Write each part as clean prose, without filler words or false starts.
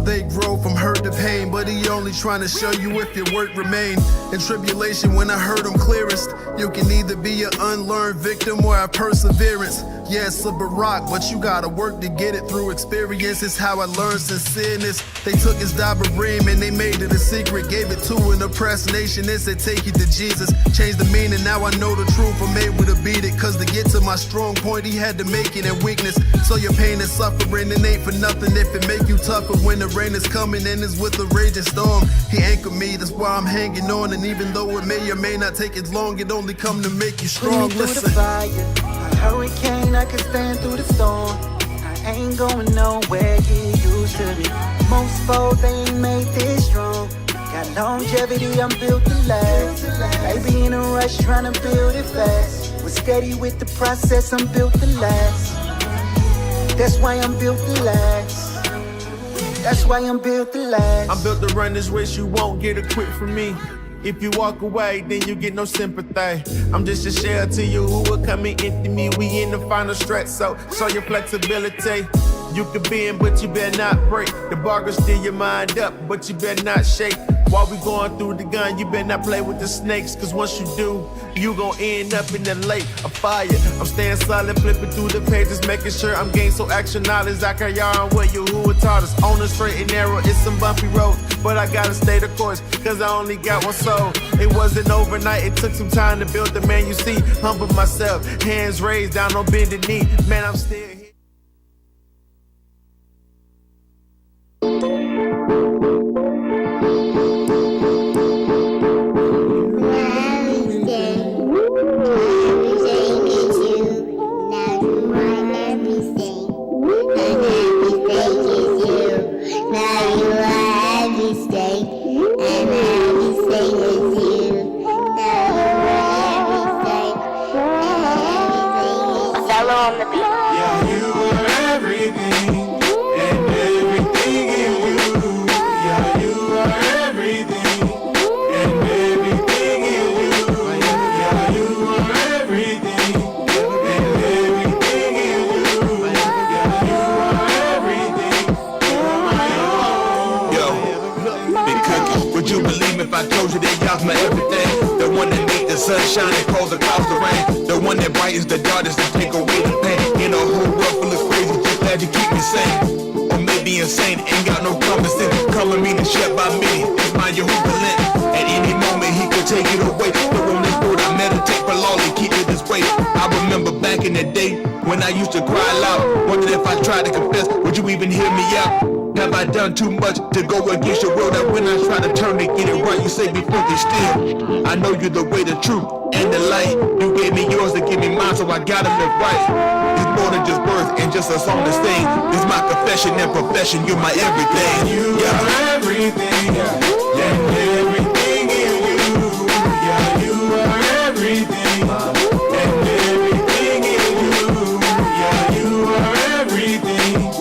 They grow from hurt to pain, but he only trying to show you if your work remain. In tribulation, when I heard him clearest, you can either be an unlearned victim or have perseverance. Yeah, it's a Barack, but you gotta work to get it through experience. It's how I learned sincereness. They took his Dabarim and they made it a secret. Gave it to an oppressed nation and said, take it to Jesus. Changed the meaning, now I know the truth. I'm able to beat it, cause to get to my strong point, he had to make it in weakness. So your pain and suffering, it ain't for nothing if it make you tougher. When the rain is coming and it's with a raging storm, he anchored me, that's why I'm hanging on. And even though it may or may not take as long, it only come to make you strong. Listen. A hurricane, I can stand through the storm. I ain't going nowhere, get used to me. Most folks, they ain't made this strong. Got longevity, I'm built to last. Maybe in a rush, trying to build it fast. Was steady with the process, I'm built to last. That's why I'm built to last. That's why I'm built to last. I'm built to run this race, you won't get a quit from me. If you walk away, then you get no sympathy. I'm just a shell to you who will come and empty me. We in the final stretch, so show your flexibility. You could bend, but you better not break. The bar will steer your mind up, but you better not shake. While we going through the gun, you better not play with the snakes. Cause once you do, you gon' end up in the lake of fire. I'm staying silent, flipping through the pages, making sure I'm gaining so action knowledge. I carry on with you who were taught us. On the straight and narrow, it's some bumpy roads, but I gotta stay the course, cause I only got one soul. It wasn't overnight, it took some time to build the man you see. Humble myself, hands raised, down on bended knee. Man, I'm still here. My everything, the one that made the sunshine and caused the clouds to rain, the one that brightens the darkness to take away the pain. In a whole world full of crazy, just glad you keep me sane. Or maybe insane, ain't got no common sense. Color me to shut by me, it's my Yehovah. At any moment he could take it away. But on this road I meditate for long and keep it this way. I remember back in the day when I used to cry loud, wondered if I tried to confess, would you even hear me out? Have I done too much to go against your will? That when I try to turn to get it right, you say be filthy still. I know you're the way, the truth, and the light. You gave me yours to give me mine, so I gotta live right. It's more than just birth and just a song to sing. It's my confession and profession, you're my everything. You are everything, and everything in you. Yeah, you are everything, and everything in you. Yeah, you are everything.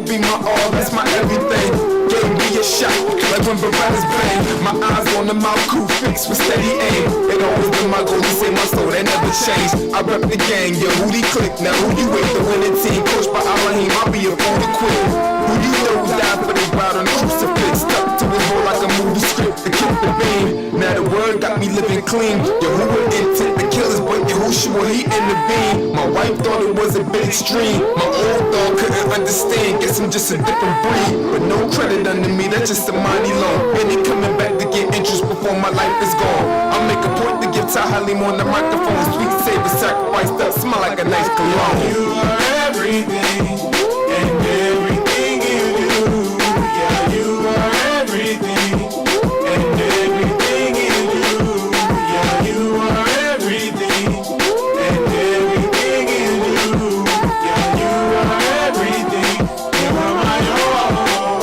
Be my all, that's my everything. Gave me a shot, like when Barabbas bang. My eyes on the mouth, cool fixed with steady aim. It always been my goal to save my soul, that never changed. I rep the gang, yeah, who they click. Now who you with, the winning team. Coached by Elohim, I'll be a fool to quit. Who you know died for the bride on the crucifix. Stuck to his role like a movie script to kick the beam. Now the word got me living clean. Yo, who would intent the killers, but Yahushua, he in the beam. My wife thought it was a bit extreme. My old dog couldn't understand, guess I'm just a different breed. But no credit under me, that's just a mighty loan. And he coming back to get interest before my life is gone. I'll make a point to give Tahalim on the microphone. Sweet savor, sacrifice that smell like a nice cologne. You are everything, and everything in you. Yeah, you are everything, and everything in you. Yeah, you are everything, and everything in you. Yeah, you are everything. You are my all.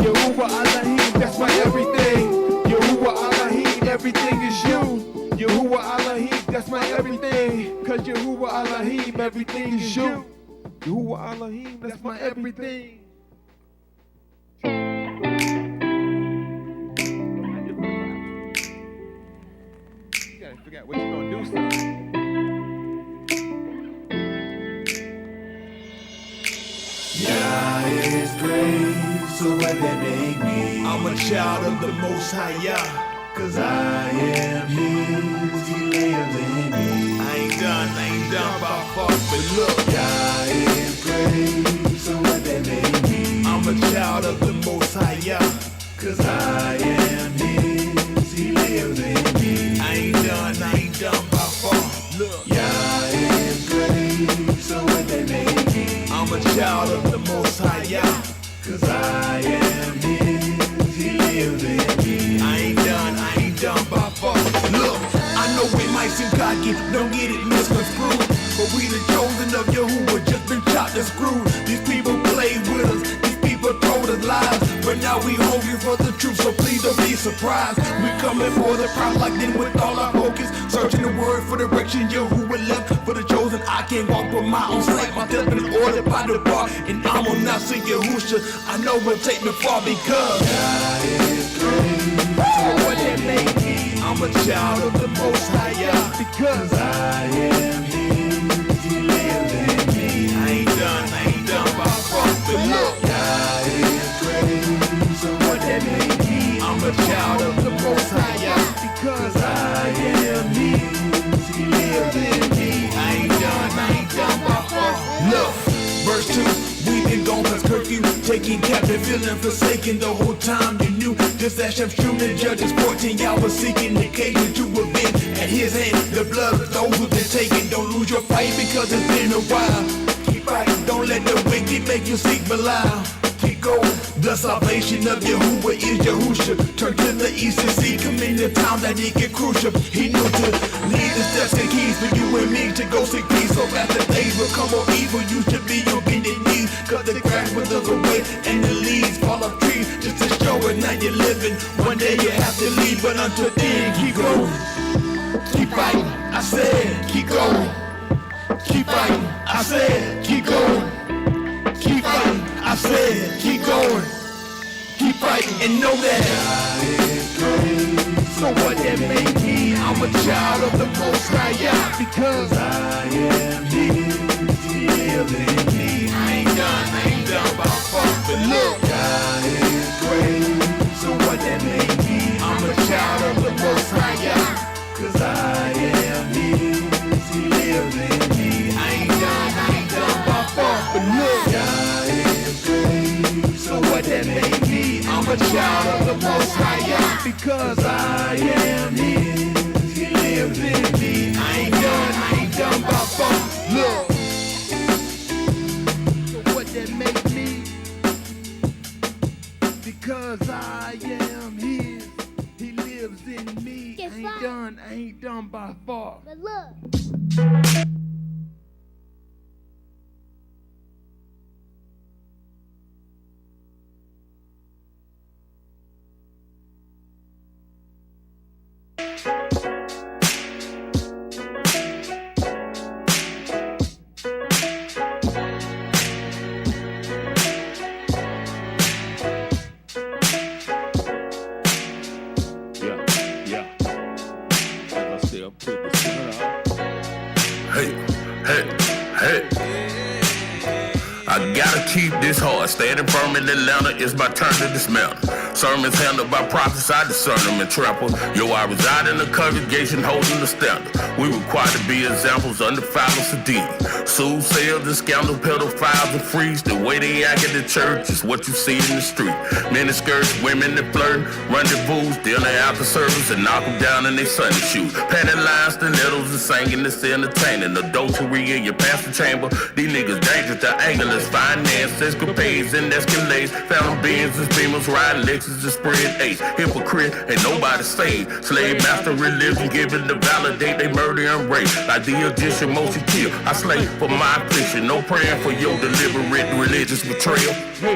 Yahuwah Elohim, that's my everything. Yahuwah Elohim, everything is you. Yahuwah Elohim, that's my everything. Cause Yahuwah Elohim, everything is you. Yahuwah Elohim, that's my everything. gotta figure out what you gonna do, son. Yah is great, so what that make me? I'm a child of the Most High Yah. Cause I am his, he lives in me. I ain't done by far, but look. Yah is great, so what that make me? I'm a child of the Most High Yah. Cause I am his, he lives in me. I ain't done by far. Look. Yah is great, so what that make me? I'm a child of the Most High Yah. Cause I am his, he lives in me. I ain't done by far. Look, I know it might seem cocky, don't get it misconstrued, but we the chosen of Yahuwah, just been chopped and screwed. These people played with us, these people told us lies, but now we hungry for the truth, so please don't be surprised. We coming for the proud like them with all our focus, searching the word for direction. Yahuwah left for the chosen. I can't walk with my own sight, my step is ordered by the bar, and I'm on not see Yahusha. I know it'll take me far because Yah is great, so what that make me? I'm a child of the Most High Yah. Because I am his, he lives in me. I ain't done by far, but look. Yah is great, so what that make me? I'm a child of the Most High Yah. because I am his, he lives in me. I ain't done by far. Look, verse 2, we been gone past curfew, taking captive, feeling forsaken the whole time you knew. Just as Chef shooting Judges 14, y'all was seeking the occasion to avenge at his hand the blood of those who've been taken. Don't lose your fight because it's been a while. Keep fighting, don't let the wicked make you seek Belial. Keep going. The salvation of Yahuwah is Yahusha. Turn to the east and see, come in the town that it get crucial. He knew to lead the steps and keys for you and me to go seek peace. So as the days will come on evil, you should be on bended knees. Cause the grass withers away and the leaves fall off trees. Just to show it now you're living. One day you have to leave, but until then, keep going. Keep fighting, I said, keep going. Keep fighting, I said, keep going. Keep fighting, I said, keep going. Keep fighting and know that Yah is great, so what that make me? I'm a child of the Most High Yah. because I am his, he lives in me. I ain't done by far, but look. Yah is great, so what that make me? I'm a child of the Most High Yah. Cause I am his, he lives in me. I ain't done by far, but look. Yah is great, so what that make me? I'm a child of the Most High Yah. because I am his, he lives in me. I ain't done by far. Look. so what that make me? Because I am his, he lives in me. I ain't done by far. But look. I gotta keep this hard, standing firm in Atlanta, it's my turn to dismantle. Sermons handled by prophets, I discern them and trample. Yo, I reside in the congregation holding the standard. We require to be examples under foul sedity. Soothsayers and scandal pedophiles and freaks. The way they act in the church is what you see in the street. Men in skirts, women that flirt, rendezvous, dealing after service and knock them down in their Sunday shoes. Panning lines, stilettos and singing, it's entertaining. Adultery in your pastor chamber. These niggas dangerous to anglers, finance, escapades and escalades. Found beans and beamers, riding Lexus and spread ace. Hypocrite, ain't nobody saved. Slave master religion, given to validate they murder and rape. Like the addition, most you kill. I slay for my affliction. No praying for your deliberate religious betrayal.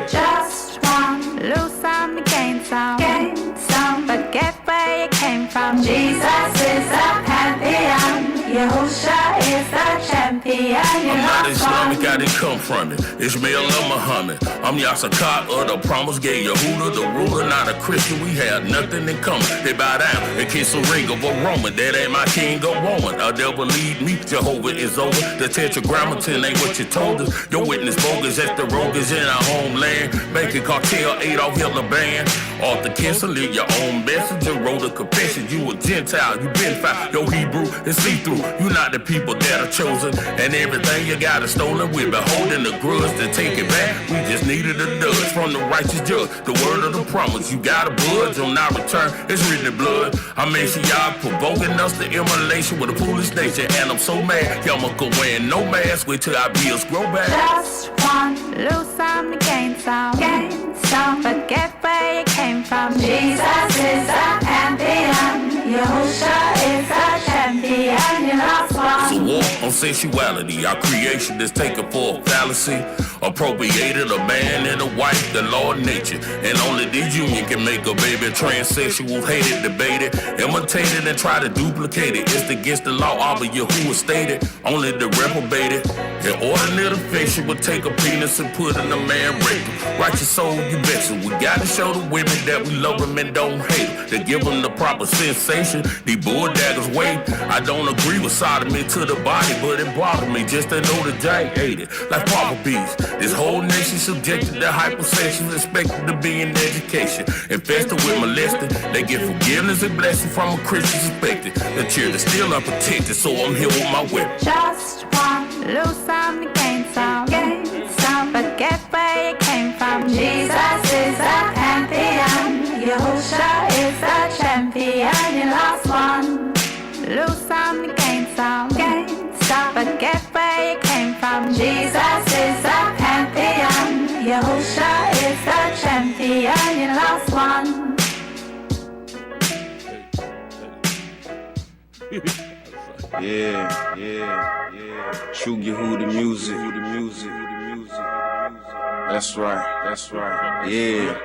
Just one, lose some, gain some, but get where you came from. Jesus is a pantheon. Yahusha is the champion. I'm not Islamic, I didn't come from it. Ishmael or Muhammad. I'm Yasakat of the promise gave Yahuda the ruler, not a Christian. We had nothing in common. They bow down and kiss a ring of a Roman. That ain't my king or woman. I'll never lead me. Jehovah is over. The Tetragrammaton ain't what you told us. Your witness bogus as the rogues in our homeland. Making cartel, Adolf Hitler band. Arthur Kinsler, live your own messenger. Wrote a confession. You a Gentile. You been found. Your Hebrew is see-through. You not the people that are chosen. And everything you got is stolen. We're beholding the grudge to take it back. We just needed a nudge from the righteous judge. The word of the promise. You gotta budge on our return. It's written in blood. I mention y'all provoking us to immolation with a foolish nation. And I'm so mad. Y'all go wearing no mask. Wait till our bills grow back. Just one, lose some, gain some. Gain some, forget where you came from. Jesus is a champion. Yahusha is a champion. You lost It's a one. war on sensuality. Our creation is taken for a fallacy. Appropriated a man and a wife, the law of nature. And only this union can make a baby. Transsexuals hated, debated, imitated, and try to duplicate it. It's against the law, all of Yahuwah stated. Only the reprobated. An ordinary fiction would take a penis and put in a man rape. Righteous soul, you betcha. We gotta show the women that we love them and don't hate them. To give them the proper sensation. These bull daggers wait. I don't agree with sodomy to the body, but it bothered me just to know the giant ate it. Like Papa Beast. This whole nation subjected to hypersexuals, expected to be in education. Infested with molesting, they get forgiveness and blessing from a Christian suspected. The children still unprotected, so I'm here with my weapon. Just one, lose some, gain some. Gain some, forget where you came from. Jesus is a champion. Yahusha is a champion. You lost one. Lose some, gain some. Gain some, forget where you came from. Jesus is a champion. Yahusha is a champion. You lost one. Yeah. True Yehuda music. That's right. Yeah.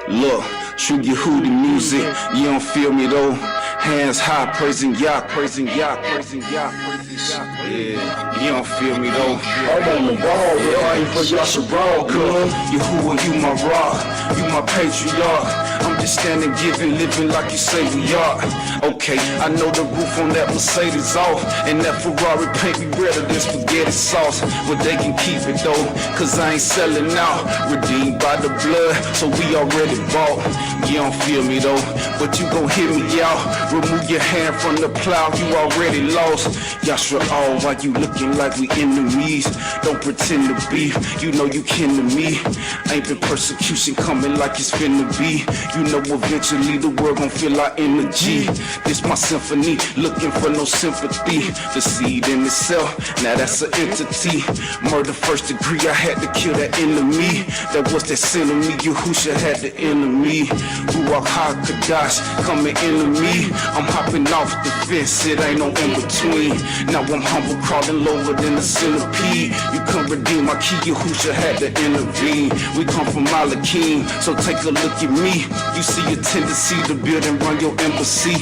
Look, true Yehuda music. You don't feel me though. Hands high, praising Yah. Yeah, you don't feel me though. I'm on the ball, fighting for Yasharal, cuz Yahuwah, you my rock, you my patriarch. I'm just standing, giving, living like you say we are. Okay, I know the roof on that Mercedes off, and that Ferrari paint be redder than spaghetti sauce. But they can keep it though, cause I ain't selling out. Redeemed by the blood, so we already bought. You don't feel me though, but you gon' hear me out. Remove your hand from the plow, you already lost. Yashra all while you looking like we enemies. Don't pretend to be, you know you kin to me. Ain't been persecution coming like it's finna be. You know eventually the world gon' feel our energy. This my symphony, looking for no sympathy. The seed in itself, now that's an entity. Murder first degree, I had to kill that enemy. That was that sin of me, Yahusha had the enemy. Ruach HaKadosh, coming enemy. I'm hopping off the fence, it ain't no in between. Now I'm humble, crawling lower than a centipede. You can redeem my key, Yahusha had to intervene. We come from Malakim, so take a look at me. You see a tendency to build and run your embassy.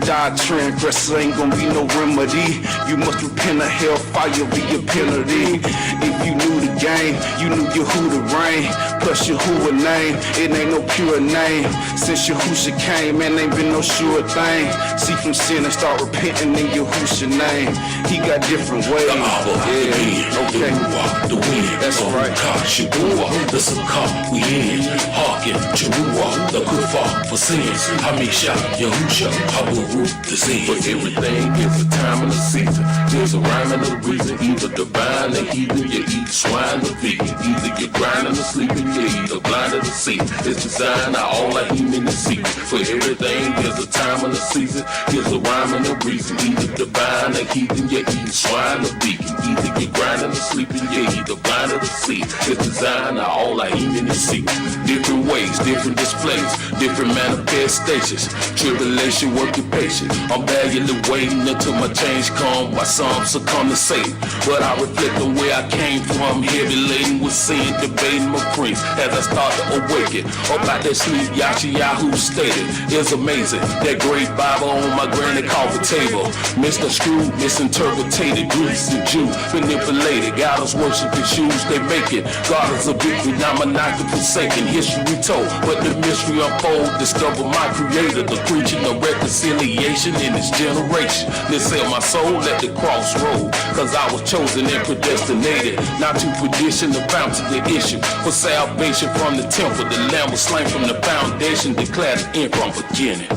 Die transgressor, ain't gonna be no remedy. You must repent of hellfire, be your penalty. If you knew the game, you knew Yahuwah reign. Plus Yahuwah name, it ain't no pure name. Since Yahusha came, man, ain't been no sure thing. See from sin and start repenting in Yahusha name. He got different ways. The Abba, okay. The Ruach, the wind, that's right. Shabuah, the Sukkah, we in. Hearken, Jeruah, the Kufar for sins. Hamisha, Yahusha, Habaru, the sin. For everything is a time and a season. There's a rhyme and a reason. Either divine or heathen, you eat swine or vegan. Either you're grinding or sleeping, you either blind or the sea. It's designed, all I human is secret. For everything, there's a time and a season. There's a rhyme and a reason. Either divine or heathen, you eat swine or vegan. Either you're grinding or sleeping, you either blind or the sea. It's designed, all I human is secret. Different ways, different displays, different manifestations. Tribulation working patient. I'm barely waiting until my change come, while some succumb to Satan. But I reflect on where I came from, heavy laden with sin, debating my creeds as I start to awaken. About that sleep, Yashayahu stated, it's amazing. That great Bible on my granny coffee table, misconstrued, misinterpreted, Greeks and Jews manipulated. God is worshiping shoes they make it. God is a victory, now I'm not the forsaken. History told, but the mystery unfold. Discover my creator, the preaching of reconciliation in this generation. Let's sell my soul at the crossroad, cause I was chosen and predestinated, not to perdition, the fountain, the issue for salvation from the temple. The lamb was slain from the foundation, declared the end from beginning.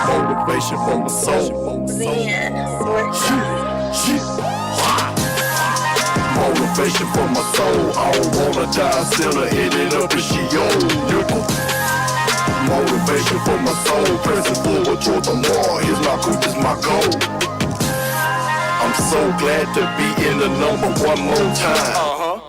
Motivation for my soul. Motivation for my soul. I don't wanna die, still ended up in Sheol. Motivation for my soul. Pressing forward toward the mark. Here's my coupe, is my goal. I'm so glad to be in the number one more time.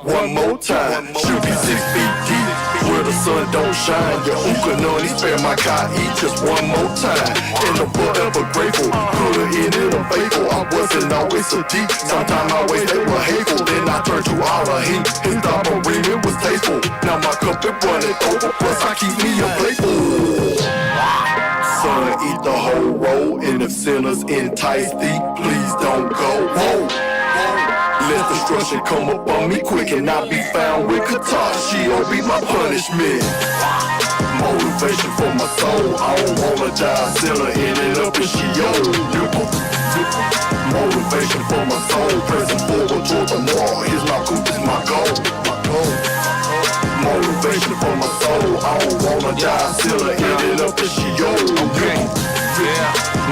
One more time. Should be 6 feet deep where the sun don't shine. Your Ukanoni spare my Kai just one more time. And I'm forever grateful. Could've ended up faithful. I wasn't always so deep. Sometimes always they were hateful. Then I turned to Elohim. His offering it was tasteful. Now my cup is running over. Plus I keep me a playful. Son, eat the whole roll. And if sinners entice thee, please don't go. Whoa. Let destruction come upon me quick and I be found with Qatar. She'll be my punishment. Motivation for my soul. I don't wanna die, sinner ended up in Sheol. Motivation for my soul. Pressing forward toward the mark. Here's my coupe, is my goal. Motivation for my soul. I don't wanna die, sinner ended up in Sheol.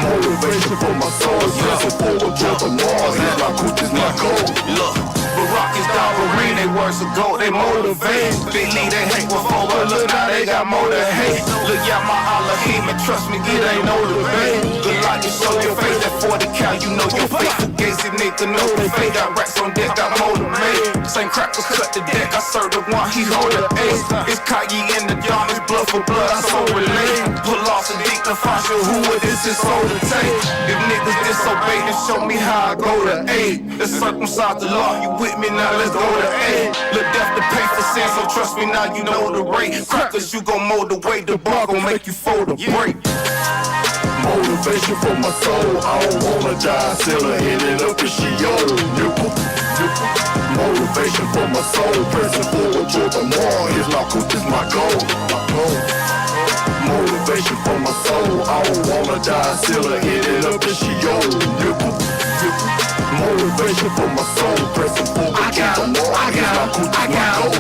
Motivation for my soul. Pressing forward toward the mark. Here's my coupe, is my goal. Look, Barack is Darwin, they words ago, they motivate. Big lead, they hate before, but look now they got more to hate. Look, y'all my Elohim, and trust me, it ain't no debate. Good luck, you show your face, that 40 cal, you know your face. Gazy nigga, know the fake, got racks on deck, got motivate. Same cracker cut the deck, I serve the one, he hold the ace. It's Kanye in the yard, it's blood for blood, I so relate. Pull off the dick to find you who it is, it's all to take. If niggas disobey, then show me how I go to A. Let's circumcise the law, you with me now, let's go to A. Look, death to pay for sin, so trust me now, you know the rate. Crackers, you gon' mold the way, the bar gon' make you fold a break. Motivation for my soul. I don't wanna die, sinner ended up in Sheol. Motivation for my soul. Pressing forward toward the mark. Here's my coupe, is my goal. Motivation for my soul. I don't wanna die, sinner ended up in Sheol. Motivation for my soul. Pressing forward toward the mark. Here's my coupe, is my goal.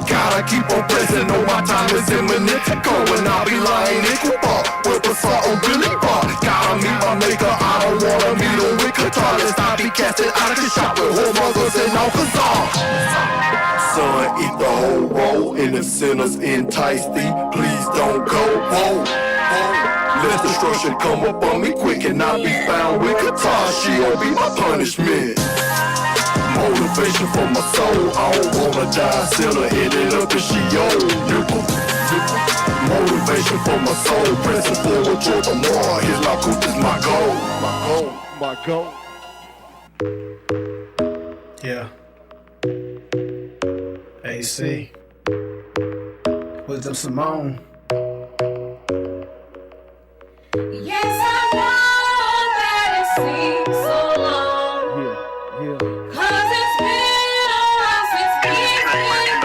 Gotta keep on pressing, know my time is imminent to go. And I'll be lying in Cooper with the salt on Billy Bar. Gotta meet my maker, I don't wanna meet him with Qatar. Let's not be casted out of the shop with whoremongers and Al-Khazar. Son, eat the whole roll, and if sinners entice thee, please don't go. Whoa. Let destruction come up on me quick and I'll be found with Qatar. She'll be my punishment. Motivation for my soul. I don't wanna die, sinner ended up in Sheol. Motivation for my soul. Pressing forward toward the mark. Here's my coupe, is my goal. My goal. Yeah. AC. Wisdom Simone. Yes, I know that it seems so long. Cause it's been a while since we've been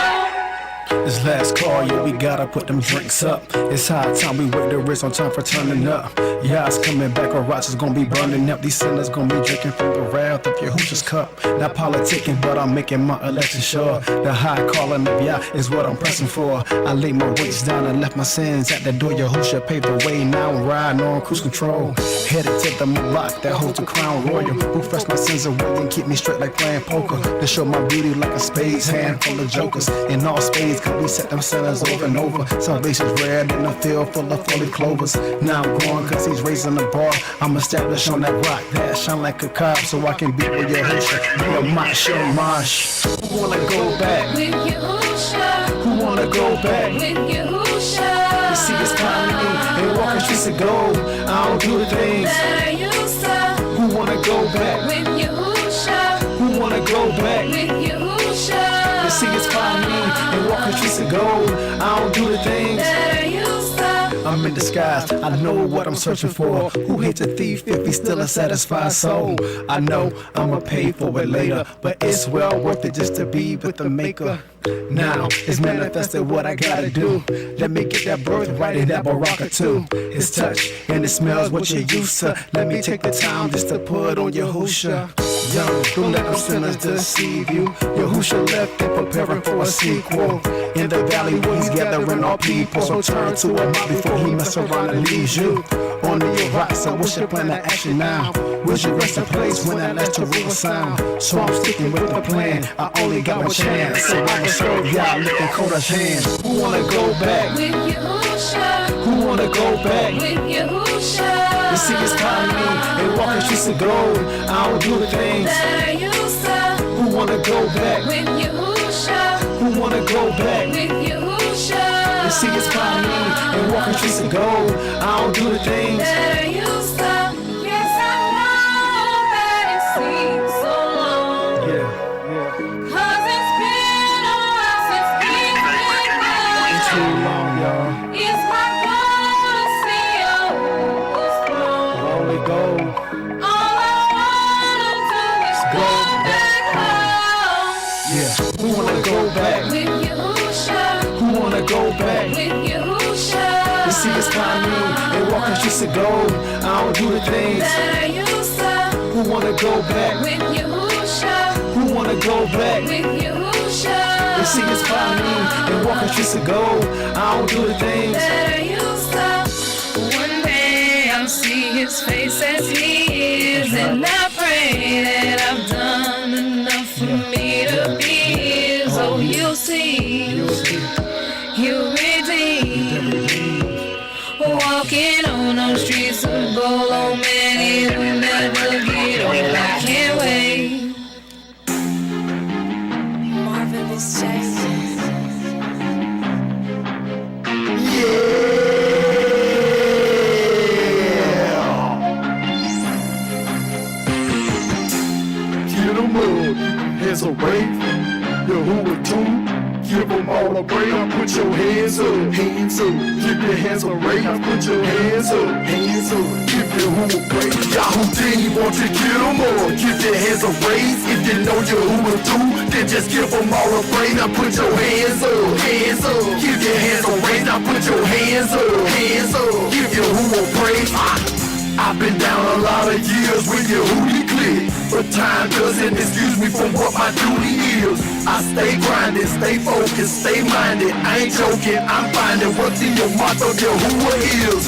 down. This last call bar, yeah, we gotta put them drinks up. It's high time we wait the wrist on time for turning up. Yeah, it's coming back, or rocks is gonna be burning up. These sinners gonna be drinking from the wrath of your Hooch's cup. Not politicking, but I'm making my election sure. The high calling of Yah is what I'm pressing for. I laid my weights down and left my sins at the door. Yahushua paved the way, now I'm riding on cruise control. Headed to the block that holds the crown royal, who fresh my sins away and keep me straight like playing poker. To show my beauty like a spades hand full of jokers. In all spades, cause we set them sinners over and over. Salvation's rare in a field full of fully clovers. Now I'm going cause he's raising the bar. I'm established on that rock that shine like a cob, so I can be with Yahushua. Do a mosh, your mosh. Who wanna go back? With Yahushua. Who wanna go back? With Yahushua. You see it's climbing and walking streets of gold. I don't do the things that I used to. Who wanna go back? With Yahushua. Who wanna go back? With Yahushua. You see it's climbing and walking streets of gold. I don't do the things that I used to. I'm in disguise, I know what I'm searching for. Who hates a thief if he's still a satisfied soul? I know I'ma pay for it later, but it's well worth it just to be with the maker. Now it's manifested what I gotta do. Let me get that birthright in that baraka too. It's touch and it smells what you're used to. Let me take the time just to put on Yahushua. Young, don't let them sinners deceive you. Yahushua left and preparing for a sequel. In the valley where he's gathering all people, so turn to him before he mess around and leaves you. On your rocks, so what's your plan of action now? Where's your resting place when that last rule sound? So I'm sticking with the plan, I only got one chance. So I'ma serve y'all looking Koda's hand. Who wanna go back? With Yahushua. Who wanna go back? With Yahushua. You see it's climbing and walking streets of gold. I don't do the things that I used to. Who wanna go back? With Yahushua. Who wanna go back? With Yahushua. You see it's climbing and walking streets of gold. I don't do the things that I used to. Yes, I know that it seems so long. Cause it's been a while since we've been gone. too long, y'all. It's my goal to see Yahuwah's throne. Holy gold. All I wanna do is go back home. Yeah. Who wanna go back? With Yahushua. Who wanna go back? With Yahushua. You see it's climbing and walking streets of gold. I don't do the things that I used to. Who wanna go back? With Yahushua. Who wanna go back? With Yahushua. You see it's climbing and walking streets of gold. I don't do the things that I used to. One day I'll see his face as he is, and I pray that I've done enough for me to be his. Oh, you'll see. He'll redeem. Walking on those streets of gold, oh man, it will never get old. I can't wait. Marvelous Jackson. Get 'em up, hands a wave. Yahuwah too. Give 'em all a break. Now put your hands up, hands up. Give your hands a break. Now put your hands up, hands up. Give Yahuwah praise. Yahuwah want to get 'em all. Give your hands a raise. If you know Yahuwah too, then just give 'em all a break. Now put your hands up, hands up. Give your hands a raise. Now put your hands up, hands up. Give Yahuwah praise. I've been down a lot of years with Yahuwah click, but time doesn't excuse me from what my duty is. I stay grinding, stay focused, stay minded. I ain't joking, I'm finding what the motto of Yahuwah is.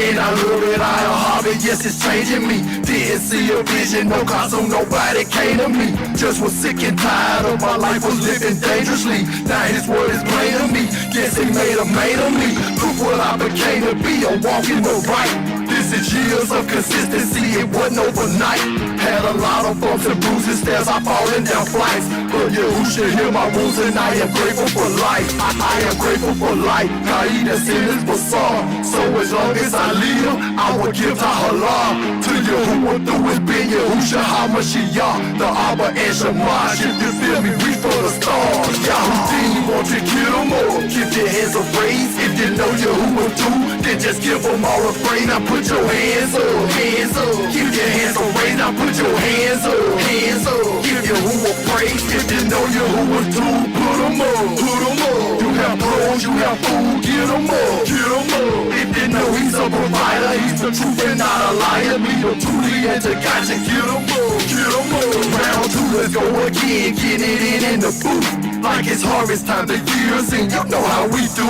And I love it, I a hobby, yes it's changing me. Didn't see a vision, no cause so nobody came to me. Just was sick and tired of my life, was living dangerously. Now his word is plain to me, guess he made a man of me. Look what I became to be, I'm walking the right. This is years of consistency, it wasn't overnight. Had a lot of bumps and bruises, stairs I falling down flights. But Yahushua heal my wounds and I am grateful for life. I am grateful for life. Kaida sin is bizarre. So as long as I live, I will give Tahallah to Yahuwah through his being Yahushua HaMashiach, the Abba and Shamash. If you feel me, reach for the stars. Yahuwah want to kill them all. Give your hands a raise. If you know Yahuwah too, then just give them all a praise. Now put your hands up, hands up. Give your hands a raise. Now put your hands up, hands up. Give Yahuwah praise. If you know Yahuwah too, put them up, put them up. You have clothes, you have food, get 'em up, get 'em up. If you know he's a provider, he's the truth and not a liar. Me the truly and the gotcha, get 'em up, get 'em up. Round two, let's go again, get it in the booth. Like it's harvest time, the years, and you know how we do.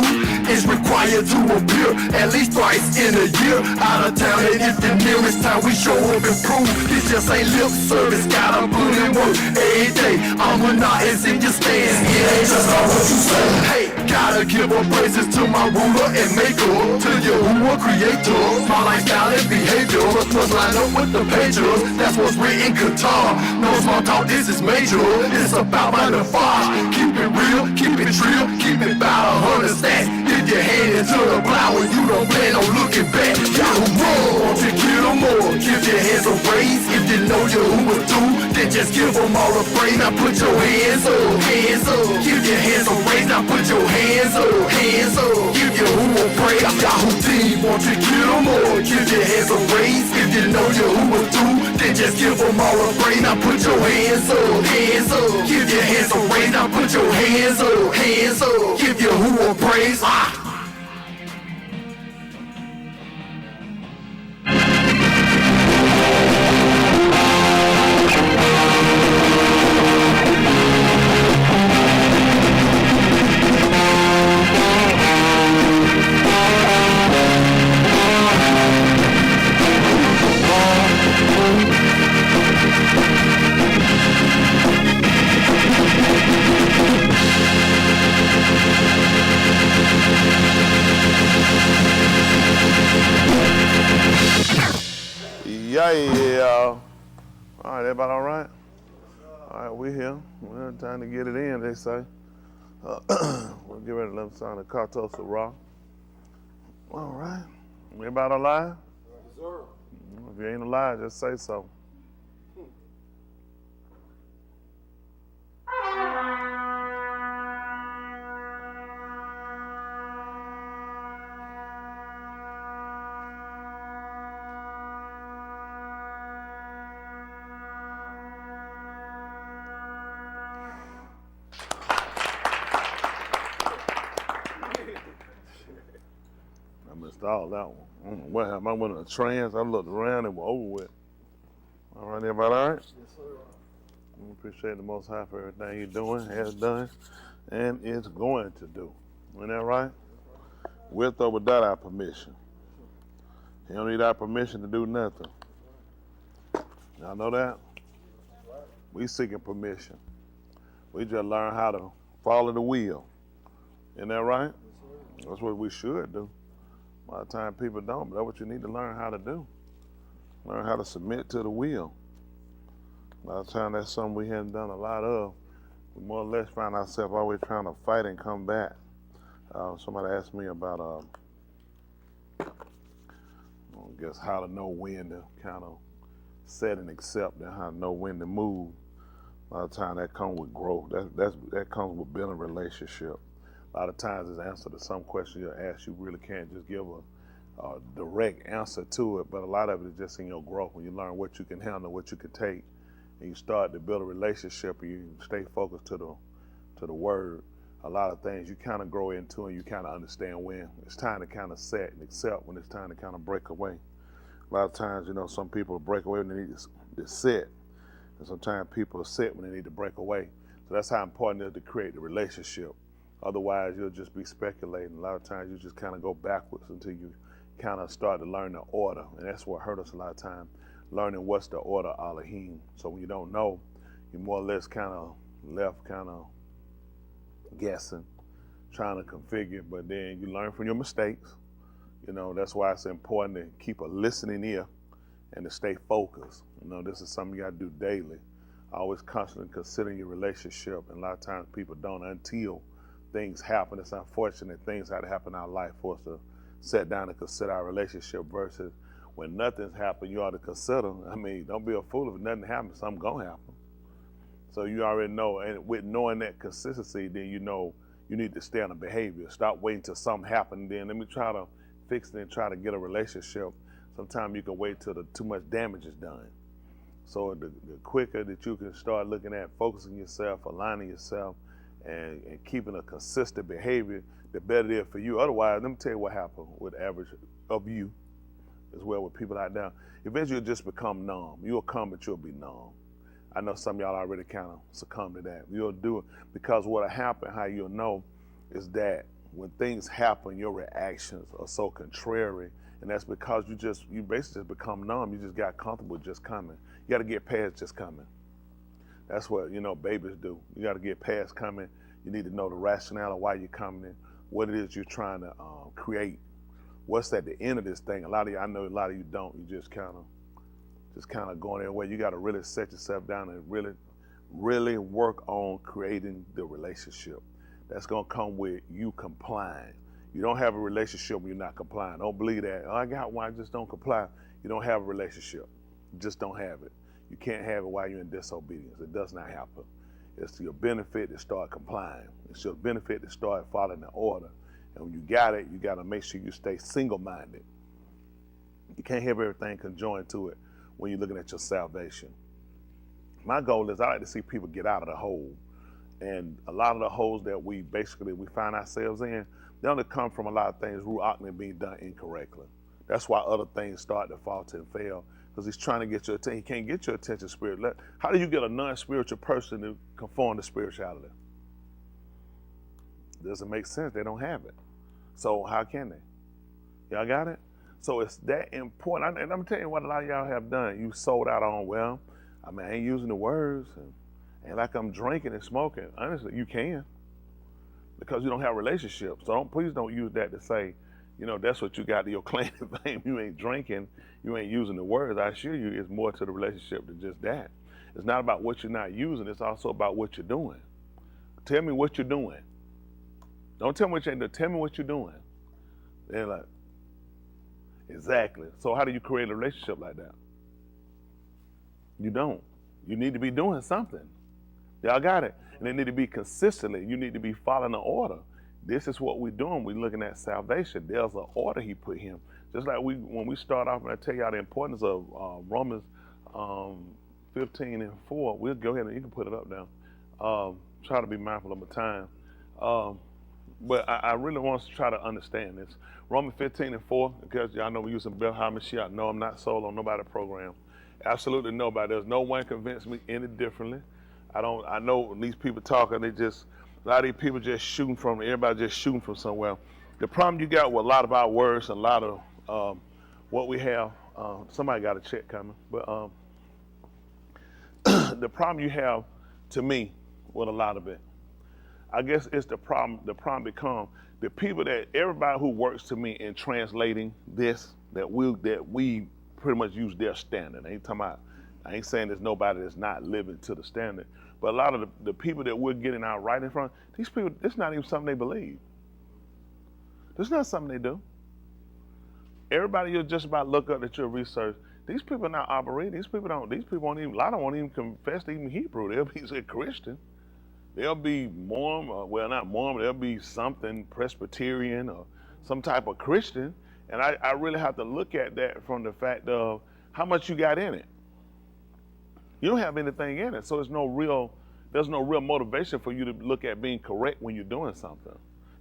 It's required to appear at least twice in a year. Out of town, and if the nearest time we show up and prove, this just ain't lip service. Gotta put in work every day. I'm monotonous in your stance. It ain't just all what you say. Hey, gotta give up praises to my ruler and maker, to Yahuwah creator. My lifestyle and behavior must line up with the pages. That's what's written Qatar. No small talk, this is major. It's about my nafaj. Keep it real, keep it trill, keep it about 100 stacks. Get your hand into the plow and you don't plan on looking back. Yahuwah, won't you get 'em more? Give your hands a raise. If you know Yahuwah do, then just give 'em all a praise. Now put your hands up, hands up. Give your hands a raise. Now put your hands up, hands up. Give Yahuwah praise. Yahuwah, won't you get 'em more? Give your hands a raise. If you know Yahuwah do, then just give 'em all a praise. Now put your hands up, hands up. Give your hands a raise. Now put your hands up, hands up. Give Yahuwah praise. Yeah. All right, everybody all right? All right, we're here. We're time to get it in, they say. We'll get ready to let them sign the Kartos of Ra. All right. Everybody alive? Yes, sir. If you ain't alive, just say so. All that one. I don't know what happened. I went in a trance. I looked around and was over with. All right, everybody all right? Yes, sir. We appreciate the Most High for everything you're doing, has done, and is going to do. Isn't that right? With or without our permission. You don't need our permission to do nothing. Y'all know that? We seeking permission. We just learn how to follow the wheel. Isn't that right? Yes, that's what we should do. A lot of times people don't, but that's what you need to learn how to do. Learn how to submit to the will. A lot of times that's something we haven't done a lot of. We more or less find ourselves always trying to fight and come back. Somebody asked me about, I guess, how to know when to kind of set and accept and how to know when to move. A lot of times that comes with growth. That comes with building a relationship. A lot of times the answer to some question you'll ask, you really can't just give a direct answer to it, but a lot of it is just in your growth. When you learn what you can handle, what you can take, and you start to build a relationship and you stay focused to the word, a lot of things you kind of grow into and you kind of understand when it's time to kind of set and accept, when it's time to kind of break away. A lot of times, some people break away when they need to sit, and sometimes people sit when they need to break away. So that's how important it is to create the relationship. Otherwise, you'll just be speculating. A lot of times you just kind of go backwards until you kind of start to learn the order. And that's what hurt us a lot of times, learning what's the order of Elohim. So when you don't know, you're more or less kind of left kind of guessing, trying to configure, but then you learn from your mistakes. That's why it's important to keep a listening ear and to stay focused. This is something you got to do daily. Always constantly considering your relationship. And a lot of times people don't until things happen. It's unfortunate things had to happen in our life for us to sit down and consider our relationship versus when nothing's happened, you ought to consider. Don't be a fool. If nothing happens, something's going to happen. So you already know, and with knowing that consistency, then you know you need to stay on the behavior. Stop waiting till something happens, then let me try to fix it and try to get a relationship. Sometimes you can wait till too much damage is done. So the quicker that you can start looking at focusing yourself, aligning yourself, and keeping a consistent behavior, the better it is for you. Otherwise, let me tell you what happened with the average of you, as well with people out there. Eventually, you'll just become numb. You'll come, but you'll be numb. I know some of y'all already kind of succumb to that. You'll do it because what'll happen, how you'll know, is that when things happen, your reactions are so contrary, and that's because you basically just become numb. You just got comfortable just coming. You got to get past just coming. That's what, babies do. You got to get past coming. You need to know the rationale of why you're coming in, what it is you're trying to create. What's at the end of this thing? I know a lot of you don't. You just kind of going their way. You got to really set yourself down and really work on creating the relationship. That's going to come with you complying. You don't have a relationship when you're not complying. Don't believe that. Oh, I got one, I just don't comply. You don't have a relationship. You just don't have it. You can't have it while you're in disobedience. It does not happen. It's to your benefit to start complying. It's your benefit to start following the order. And when you got it, you got to make sure you stay single-minded. You can't have everything conjoined to it when you're looking at your salvation. My goal is I like to see people get out of the hole. And a lot of the holes that we find ourselves in, they only come from a lot of things ruaching being done incorrectly. That's why other things start to falter and fail, because he's trying to get your attention. He can't get your attention spiritually. How do you get a non-spiritual person to conform to spirituality? Doesn't make sense. They don't have it. So how can they? Y'all got it? So it's that important. And I'm telling you what a lot of y'all have done. You sold out on, I ain't using the words. And like I'm drinking and smoking. Honestly, you can. Because you don't have a relationship. So please don't use that to say, that's what you got to your claim to fame. You ain't drinking, you ain't using the words. I assure you it's more to the relationship than just that. It's not about what you're not using, it's also about what you're doing. Tell me what you're doing. Don't tell me what you ain't doing, tell me what you're doing. They're like, exactly. So how do you create a relationship like that? You don't. You need to be doing something. Y'all got it? And it need to be consistently. You need to be following the order. This is what we're doing. We're looking at salvation. There's an order he put him. Just like when we start off, and I tell y'all the importance of Romans 15:4. We'll go ahead and you can put it up now. Try to be mindful of my time. But I really want us to try to understand this. Romans 15:4, because y'all know we're using Bel HaMashiach. No, I'm not sold on nobody's program. Absolutely nobody. There's no one convinced me any differently. I know these people talking, a lot of these people just shooting from, everybody just shooting from somewhere. The problem you got with a lot of our words, a lot of what we have, somebody got a check coming, but the problem you have, to me, with a lot of it, I guess it's the problem becomes the people everybody who works to me in translating this, that we pretty much use their standard. I ain't saying there's nobody that's not living to the standard, but a lot of the people that we're getting out right in front, these people, it's not even something they believe. It's not something they do. Everybody you'll just about look up at your research, these people are not operating. These people won't even, a lot of them won't even confess to even Hebrew. They'll be a Christian. They'll be Mormon, not Mormon, they'll be something Presbyterian or some type of Christian. And I really have to look at that from the fact of how much you got in it. You don't have anything in it, so there's no real motivation for you to look at being correct when you're doing something.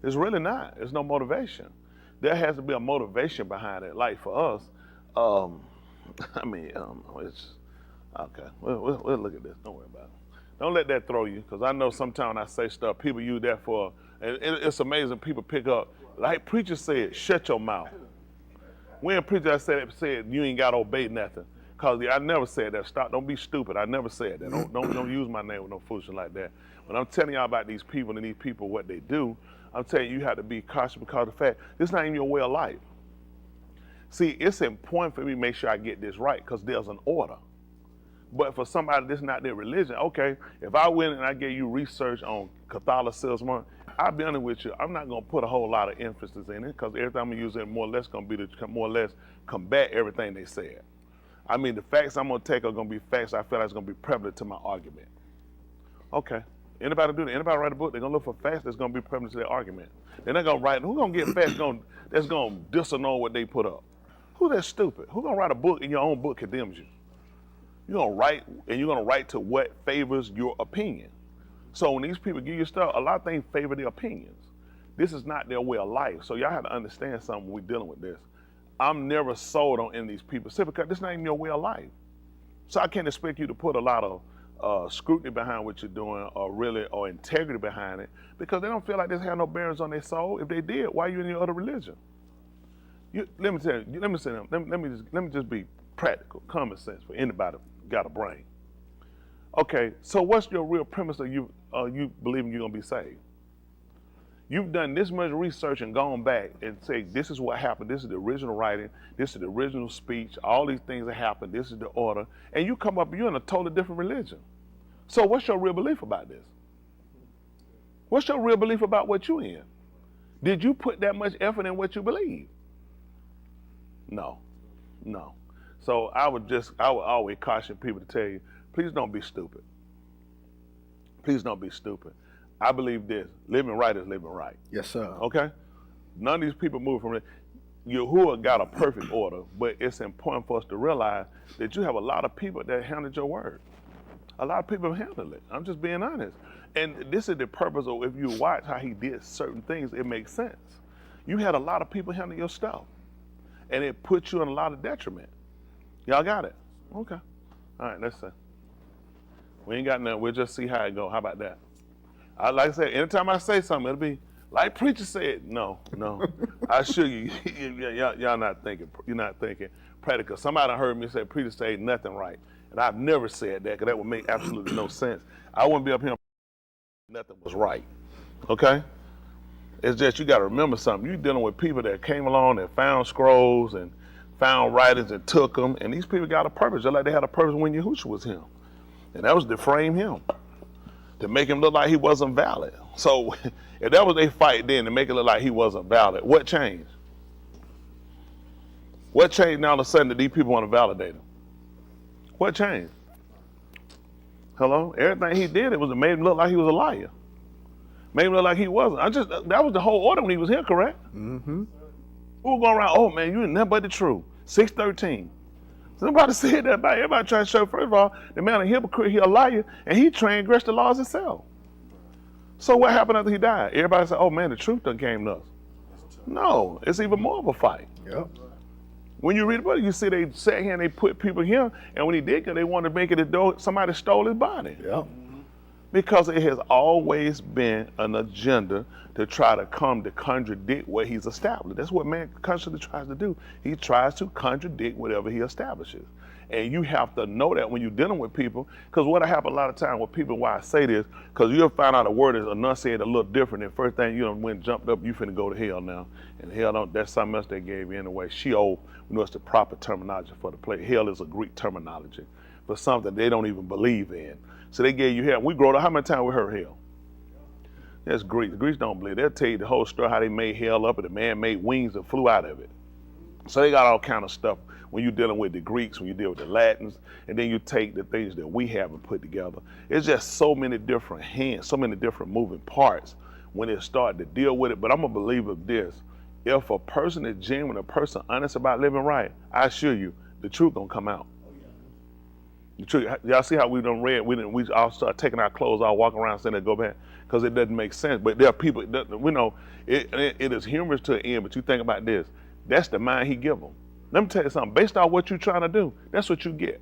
There's really not. There's no motivation. There has to be a motivation behind it. Like for us, it's okay. We'll look at this. Don't worry about it. Don't let that throw you, because I know sometimes I say stuff, people use that for, and it's amazing people pick up. Like preacher said, shut your mouth. When a preacher said you ain't got to obey nothing. Because I never said that. Stop. Don't be stupid. I never said that. Don't use my name with no foolishness like that. When I'm telling y'all about these people and these people what they do, I'm telling you have to be cautious because of the fact this is not even your way of life. See, it's important for me to make sure I get this right because there's an order. But for somebody that's not their religion, okay, if I went and I gave you research on Catholicism, I'll be honest with you, I'm not going to put a whole lot of emphasis in it because everything I'm going to use it more or less going to be to more or less combat everything they said. I mean, the facts I'm going to take are going to be facts I feel like is going to be prevalent to my argument. Okay. Anybody do that? Anybody write a book, they're going to look for facts that's going to be prevalent to their argument. They're not going to write, who's going to get facts that's going to disannul what they put up? Who's that stupid? Who's going to write a book and your own book condemns you? You're going to write, and you're going to write to what favors your opinion. So when these people give you stuff, a lot of things favor their opinions. This is not their way of life. So y'all have to understand something when we're dealing with this. I'm never sold on any of these people simply because this is not even your way of life. So I can't expect you to put a lot of scrutiny behind what you're doing or integrity behind it because they don't feel like this has no bearings on their soul. If they did, why are you in your other religion? Let me tell you, let me just be practical, common sense for anybody who got a brain. Okay, so what's your real premise of you believing you're gonna be saved? You've done this much research and gone back and say, this is what happened, this is the original writing, this is the original speech, all these things that happened, this is the order, and you come up, you're in a totally different religion. So what's your real belief about this? What's your real belief about what you're in? Did you put that much effort in what you believe? No. So I would always caution people to tell you, please don't be stupid. Please don't be stupid. I believe this, living right is living right. Yes, sir. Okay? None of these people move from it. Yahuwah got a perfect order, but it's important for us to realize that you have a lot of people that handled your word. A lot of people have handled it. I'm just being honest. And this is the purpose of, if you watch how he did certain things, it makes sense. You had a lot of people handle your stuff, and it put you in a lot of detriment. Y'all got it? Okay. All right, let's see. We ain't got nothing. We'll just see how it go. How about that? Like I said, anytime I say something, it'll be like preacher said. No. I assure you, y'all not thinking. You're not thinking practical. Somebody heard me say preacher say nothing right, and I've never said that because that would make absolutely no sense. I wouldn't be up here. Nothing was right. Okay. It's just you got to remember something. You're dealing with people that came along and found scrolls and found writings and took them, and these people got a purpose, just like they had a purpose when Yahushua was him, and that was to frame him, to make him look like he wasn't valid. So if that was their fight then, to make it look like he wasn't valid, what changed? What changed now all of a sudden that these people want to validate him? What changed? Hello? Everything he did, it was to make him look like he was a liar. Made him look like he wasn't. That was the whole order when he was here, correct? Mm-hmm. We were going around, oh man, you ain't nothing but the truth. 613. So nobody said that about it. Everybody trying to show, first of all, the man a hypocrite, he a liar, and he transgressed the laws himself. So what happened after he died? Everybody said, oh man, the truth done came to us. No, it's even more of a fight. Yep. When you read about it, you see they sat here and they put people here, and when he did, they wanted to make it as though somebody stole his body. Yep. Because it has always been an agenda to try to come to contradict what he's established. That's what man constantly tries to do. He tries to contradict whatever he establishes. And you have to know that when you're dealing with people, because what happens a lot of times with people, why I say this, because you'll find out a word is enunciated a little different, and first thing you went jumped up, you finna go to hell now. And hell, that's something else they gave you anyway. Sheol, you know, it's the proper terminology for the place. Hell is a Greek terminology for something they don't even believe in. So they gave you hell. We grow up, how many times we heard hell? That's Greek. The Greeks don't believe. They'll tell you the whole story, how they made hell up and the man made wings and flew out of it. So they got all kind of stuff when you're dealing with the Greeks, when you deal with the Latins, and then you take the things that we haven't put together. It's just so many different hands, so many different moving parts when it start to deal with it. But I'm a believer of this. If a person is genuine, a person honest about living right, I assure you, the truth gonna come out. The truth, y'all see how we done read, we all start taking our clothes off, walking around saying that go back, because it doesn't make sense. But there are people, that, we know, it is humorous to an end, but you think about this, that's the mind he give them. Let me tell you something, based on what you're trying to do, that's what you get.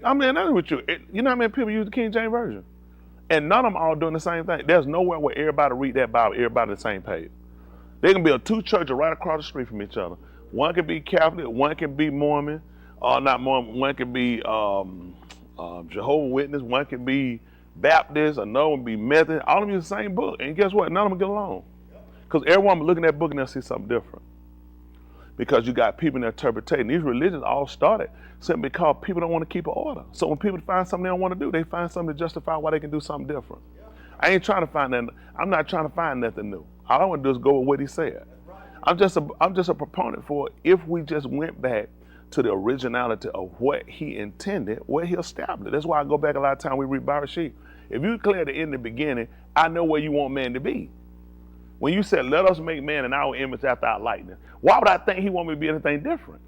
I mean, that's what you know how many people use the King James Version? And none of them all doing the same thing. There's nowhere where everybody read that Bible, everybody on the same page. They can build two churches right across the street from each other. One can be Catholic, one can be Mormon, not Mormon, one can be Jehovah's Witness, one can be Baptist, another one be Methodist. All of them use the same book, and guess what? None of them get along. Because everyone looking at that book and they'll see something different. Because you got people in there interpreting. These religions all started simply because people don't want to keep an order. So when people find something they don't want to do, they find something to justify why they can do something different. I ain't trying to find that. I'm not trying to find nothing new. All I want to do is go with what he said. I'm just a proponent for if we just went back to the originality of what he intended, what he established. That's why I go back a lot of times we read Bereshit. If you declare the in the beginning, I know where you want man to be. When you said, let us make man in our image after our likeness, why would I think he want me to be anything different?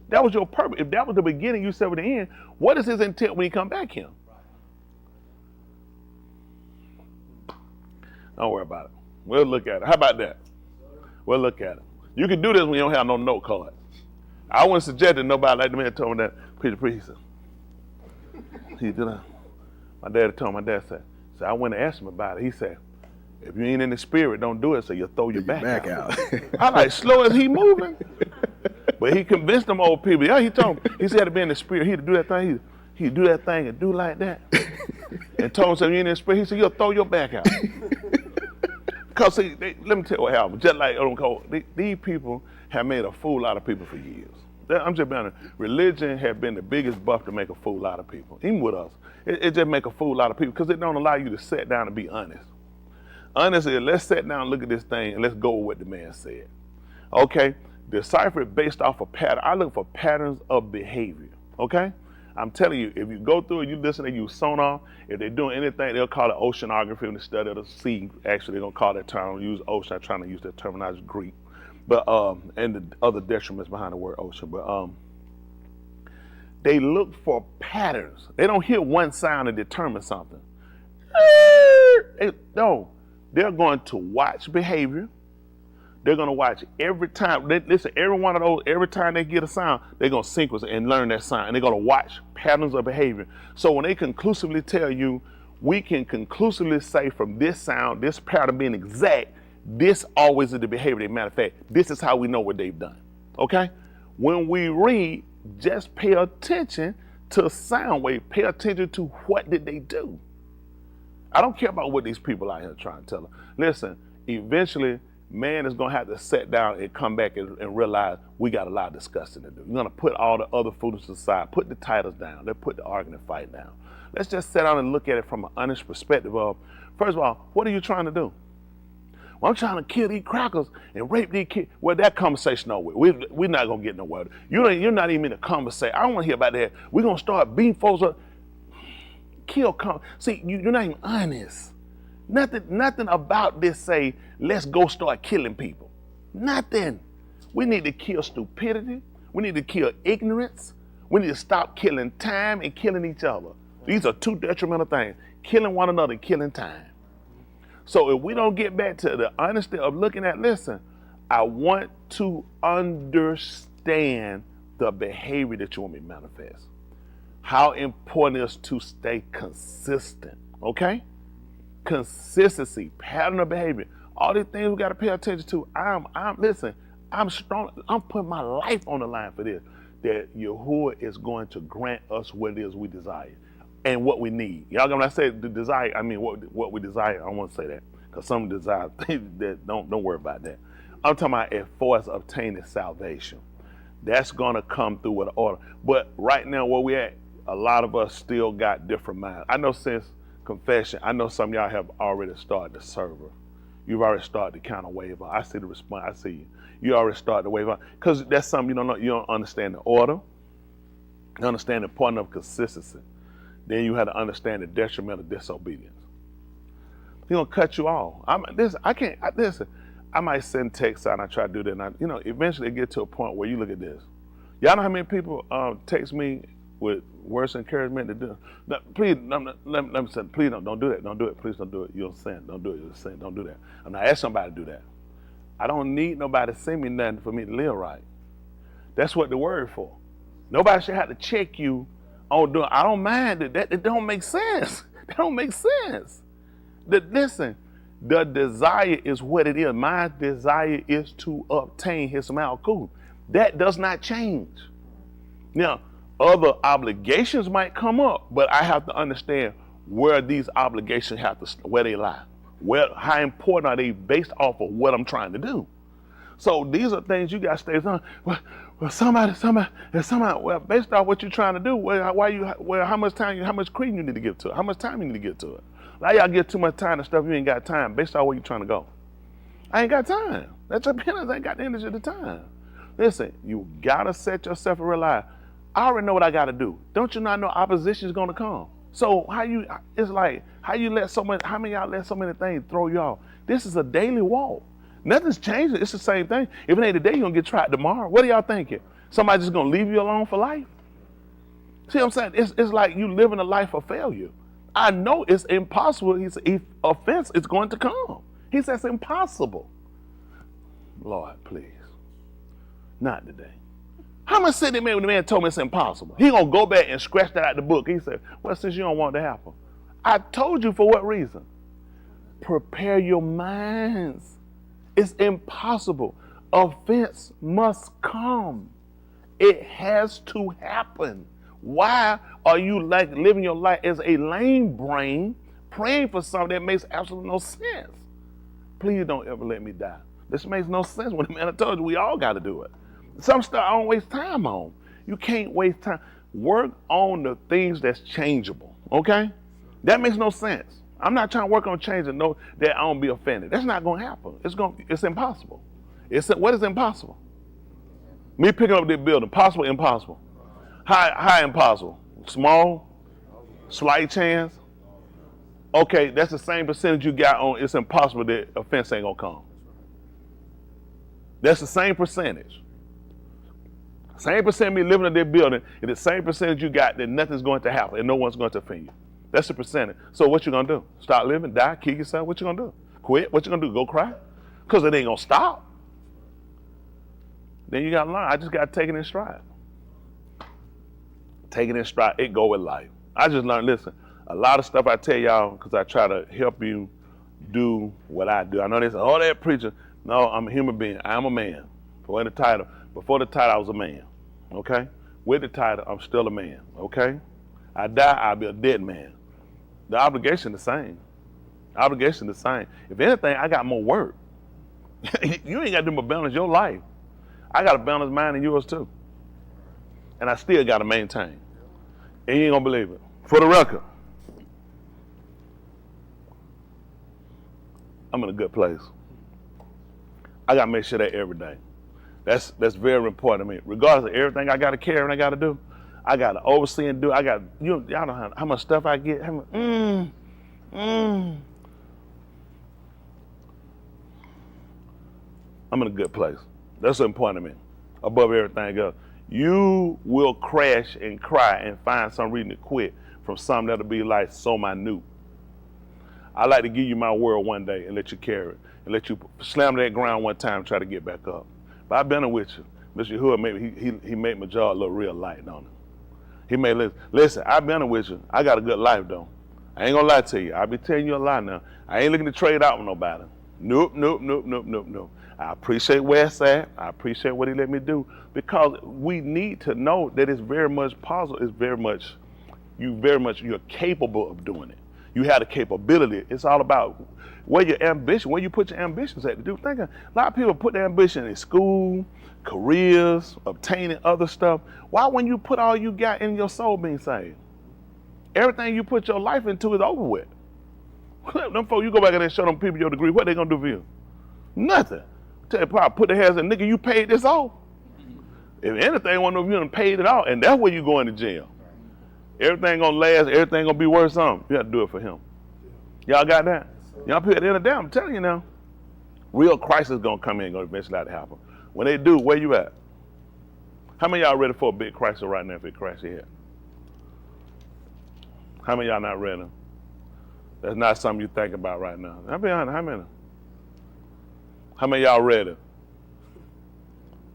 That was your purpose. If that was the beginning, you said with the end, what is his intent when he come back here? Don't worry about it. We'll look at it. How about that? We'll look at it. You can do this when you don't have no note card. I wouldn't suggest that nobody like the man told me that. Preacher, he did. My dad told my dad said, I went and asked him about it. He said, if you ain't in the spirit, don't do it, so you'll throw your back out. I like, slow as he moving. But he convinced them old people. Yeah, he told them, he said to be in the spirit, he'd do that thing, he'd do that thing and do like that. And told him, so you ain't in the spirit, he said, you'll throw your back out. Because see, let me tell you what happened. Just like these people have made a fool out of people for years. I'm just being honest. Religion has been the biggest buff to make a fool out of people, even with us. It just make a fool out of people because it don't allow you to sit down and be honest. Honestly, let's sit down and look at this thing and let's go with what the man said. Okay? Decipher it based off a pattern. I look for patterns of behavior. Okay? I'm telling you, if you go through it, you listen and you sonar, if they're doing anything, they'll call it oceanography when they study the sea. Actually, they're going to call that term, use ocean. I'm trying to use that terminology Greek. But, and the other detriments behind the word ocean. But they look for patterns. They don't hear one sound and determine something. No, they're going to watch behavior. They're going to watch every time. Listen, every one of those, every time they get a sound, they're going to sequence and learn that sound. And they're going to watch patterns of behavior. So when they conclusively tell you, we can conclusively say from this sound, this pattern being exact, this always is the behavior they manifest. This is how we know what they've done. Okay? When we read, just pay attention to sound wave. Pay attention to what did they do. I don't care about what these people out here are trying to tell them. Listen, eventually, man is going to have to sit down and come back and realize we got a lot of discussing to do. We're going to put all the other foolishness aside, put the titles down, let's put the argument fight down. Let's just sit down and look at it from an honest perspective of, first of all, what are you trying to do? Well, I'm trying to kill these crackers and rape these kids. Well, that conversation over with. We're not going to get nowhere. You're not even in a conversation. I don't want to hear about that. We're going to start beating folks up. See, you're not even honest. Nothing about this say, let's go start killing people. Nothing. We need to kill stupidity. We need to kill ignorance. We need to stop killing time and killing each other. These are two detrimental things. Killing one another and killing time. So if we don't get back to the honesty of looking at, listen, I want to understand the behavior that you want me to manifest. How important it is to stay consistent, okay? Consistency, pattern of behavior, all these things we got to pay attention to. Listen, I'm strong. I'm putting my life on the line for this, that Yahuwah is going to grant us what it is we desire and what we need. Y'all, when I say the desire, I mean what we desire. I don't want to say that because some desire things that don't worry about that. I'm talking about as far as obtaining salvation. That's going to come through with order. But right now, where we at, a lot of us still got different minds. I know since confession, I know some of y'all have already started the server. You've already started to kind of wave up. I see the response. I see you. You already started to wave up because that's something you don't know. You don't understand the order. You understand the importance of consistency. Then you have to understand the detriment of disobedience. He's gonna cut you off. I might send texts out and I try to do that. And eventually it get to a point where you look at this. Y'all know how many people text me with words of encouragement to do? No, please, let me say, please don't do that. Don't do it. Please don't do it. You'll sin. Don't do it. You'll sin. Don't do that. I'm not asking somebody to do that. I don't need nobody to send me nothing for me to live right. That's what the word for. Nobody should have to check you on doing. I don't mind that. It don't make sense. That don't make sense. Listen, the desire is what it is. My desire is to obtain his malkut. That does not change. Now, other obligations might come up, but I have to understand where these obligations where they lie. How important are they based off of what I'm trying to do? So these are things you got to stay on. Well, somebody, well, based off what you're trying to do, how much cream you need to give to it? How much time you need to give to it? Now y'all give too much time to stuff you ain't got time based on where you're trying to go. I ain't got time. That's your business. I ain't got the energy of the time. Listen, you gotta set yourself and realize, I already know what I gotta do. Don't you not know opposition is gonna come? So how many y'all let so many things throw you off? This is a daily walk. Nothing's changing. It's the same thing. If it ain't today, you're gonna get tried tomorrow. What are y'all thinking? Somebody just gonna leave you alone for life? See what I'm saying? It's like you living a life of failure. I know it's impossible. Offense is going to come. He says it's impossible. Lord, please. Not today. How much said that man when the man told me it's impossible? He gonna go back and scratch that out the book. He said, well, since you don't want it to happen. I told you for what reason? Prepare your minds. It's impossible. Offense must come. It has to happen. Why are you like living your life as a lame brain, praying for something that makes absolutely no sense? Please don't ever let me die. This makes no sense when the man I told you we all got to do it. Some stuff I don't waste time on. You can't waste time. Work on the things that's changeable, okay? That makes no sense. I'm not trying to work on changing no that I don't be offended. That's not going to happen. It's impossible. What is impossible? Me picking up this building, possible, impossible. High, impossible. Small, slight chance. Okay, that's the same percentage you got on it's impossible that offense ain't gonna come. That's the same percentage. Same percentage me living in this building is the same percentage you got that nothing's going to happen and no one's going to offend you. That's the percentage. So what you gonna do? Stop living, die, kill yourself? What you gonna do? Quit? What you gonna do? Go cry? Because it ain't gonna stop. Then you gotta learn. I just gotta take it in stride. Take it in stride. It go with life. I just learned, listen, a lot of stuff I tell y'all because I try to help you do what I do. I know they say, oh, that preacher. No, I'm a human being. I'm a man. Before the title, I was a man. Okay? With the title, I'm still a man. Okay? I die, I'll be a dead man. The obligation the same. Obligation the same. If anything, I got more work. You ain't got to do but balance your life. I got to balance mine and yours too. And I still got to maintain. And you ain't going to believe it. For the record, I'm in a good place. I got to make sure that every day. That's very important to me. Regardless of everything I got to carry and I got to do, I got to oversee and do. Y'all know how much stuff I get. I'm in a good place. That's important to me. Above everything else. You will crash and cry and find some reason to quit from something that'll be like so minute. I like to give you my world one day and let you carry it and let you slam to that ground one time and try to get back up. But I've been with you. Mr. Hood, maybe he made my jaw look real light, don't he? He made listen, I've been with you. I got a good life though. I ain't gonna lie to you. I'll be telling you a lie now. I ain't looking to trade out with nobody. Nope. I appreciate where it's at. I appreciate what he let me do because we need to know that it's very much possible. You're capable of doing it. You have the capability. It's all about where you put your ambitions at. A lot of people put their ambition in school, careers, obtaining other stuff. Why when you put all you got in your soul being saved? Everything you put your life into is over with. Them folks, you go back and show them people your degree, what they gonna do for you? Nothing. Tell you, probably put their hands in, nigga, you paid this off. If anything, one of you done paid it off, and that's where you going to jail. Everything gonna last, everything gonna be worth something. You have to do it for him. Y'all got that? Y'all people at the end of the day, I'm telling you now, real crisis gonna come in, gonna eventually have to happen. When they do, where you at? How many of y'all ready for a big crisis right now if it crashes your head? How many of y'all not ready? That's not something you think about right now. I'll be honest, how many? How many of y'all ready?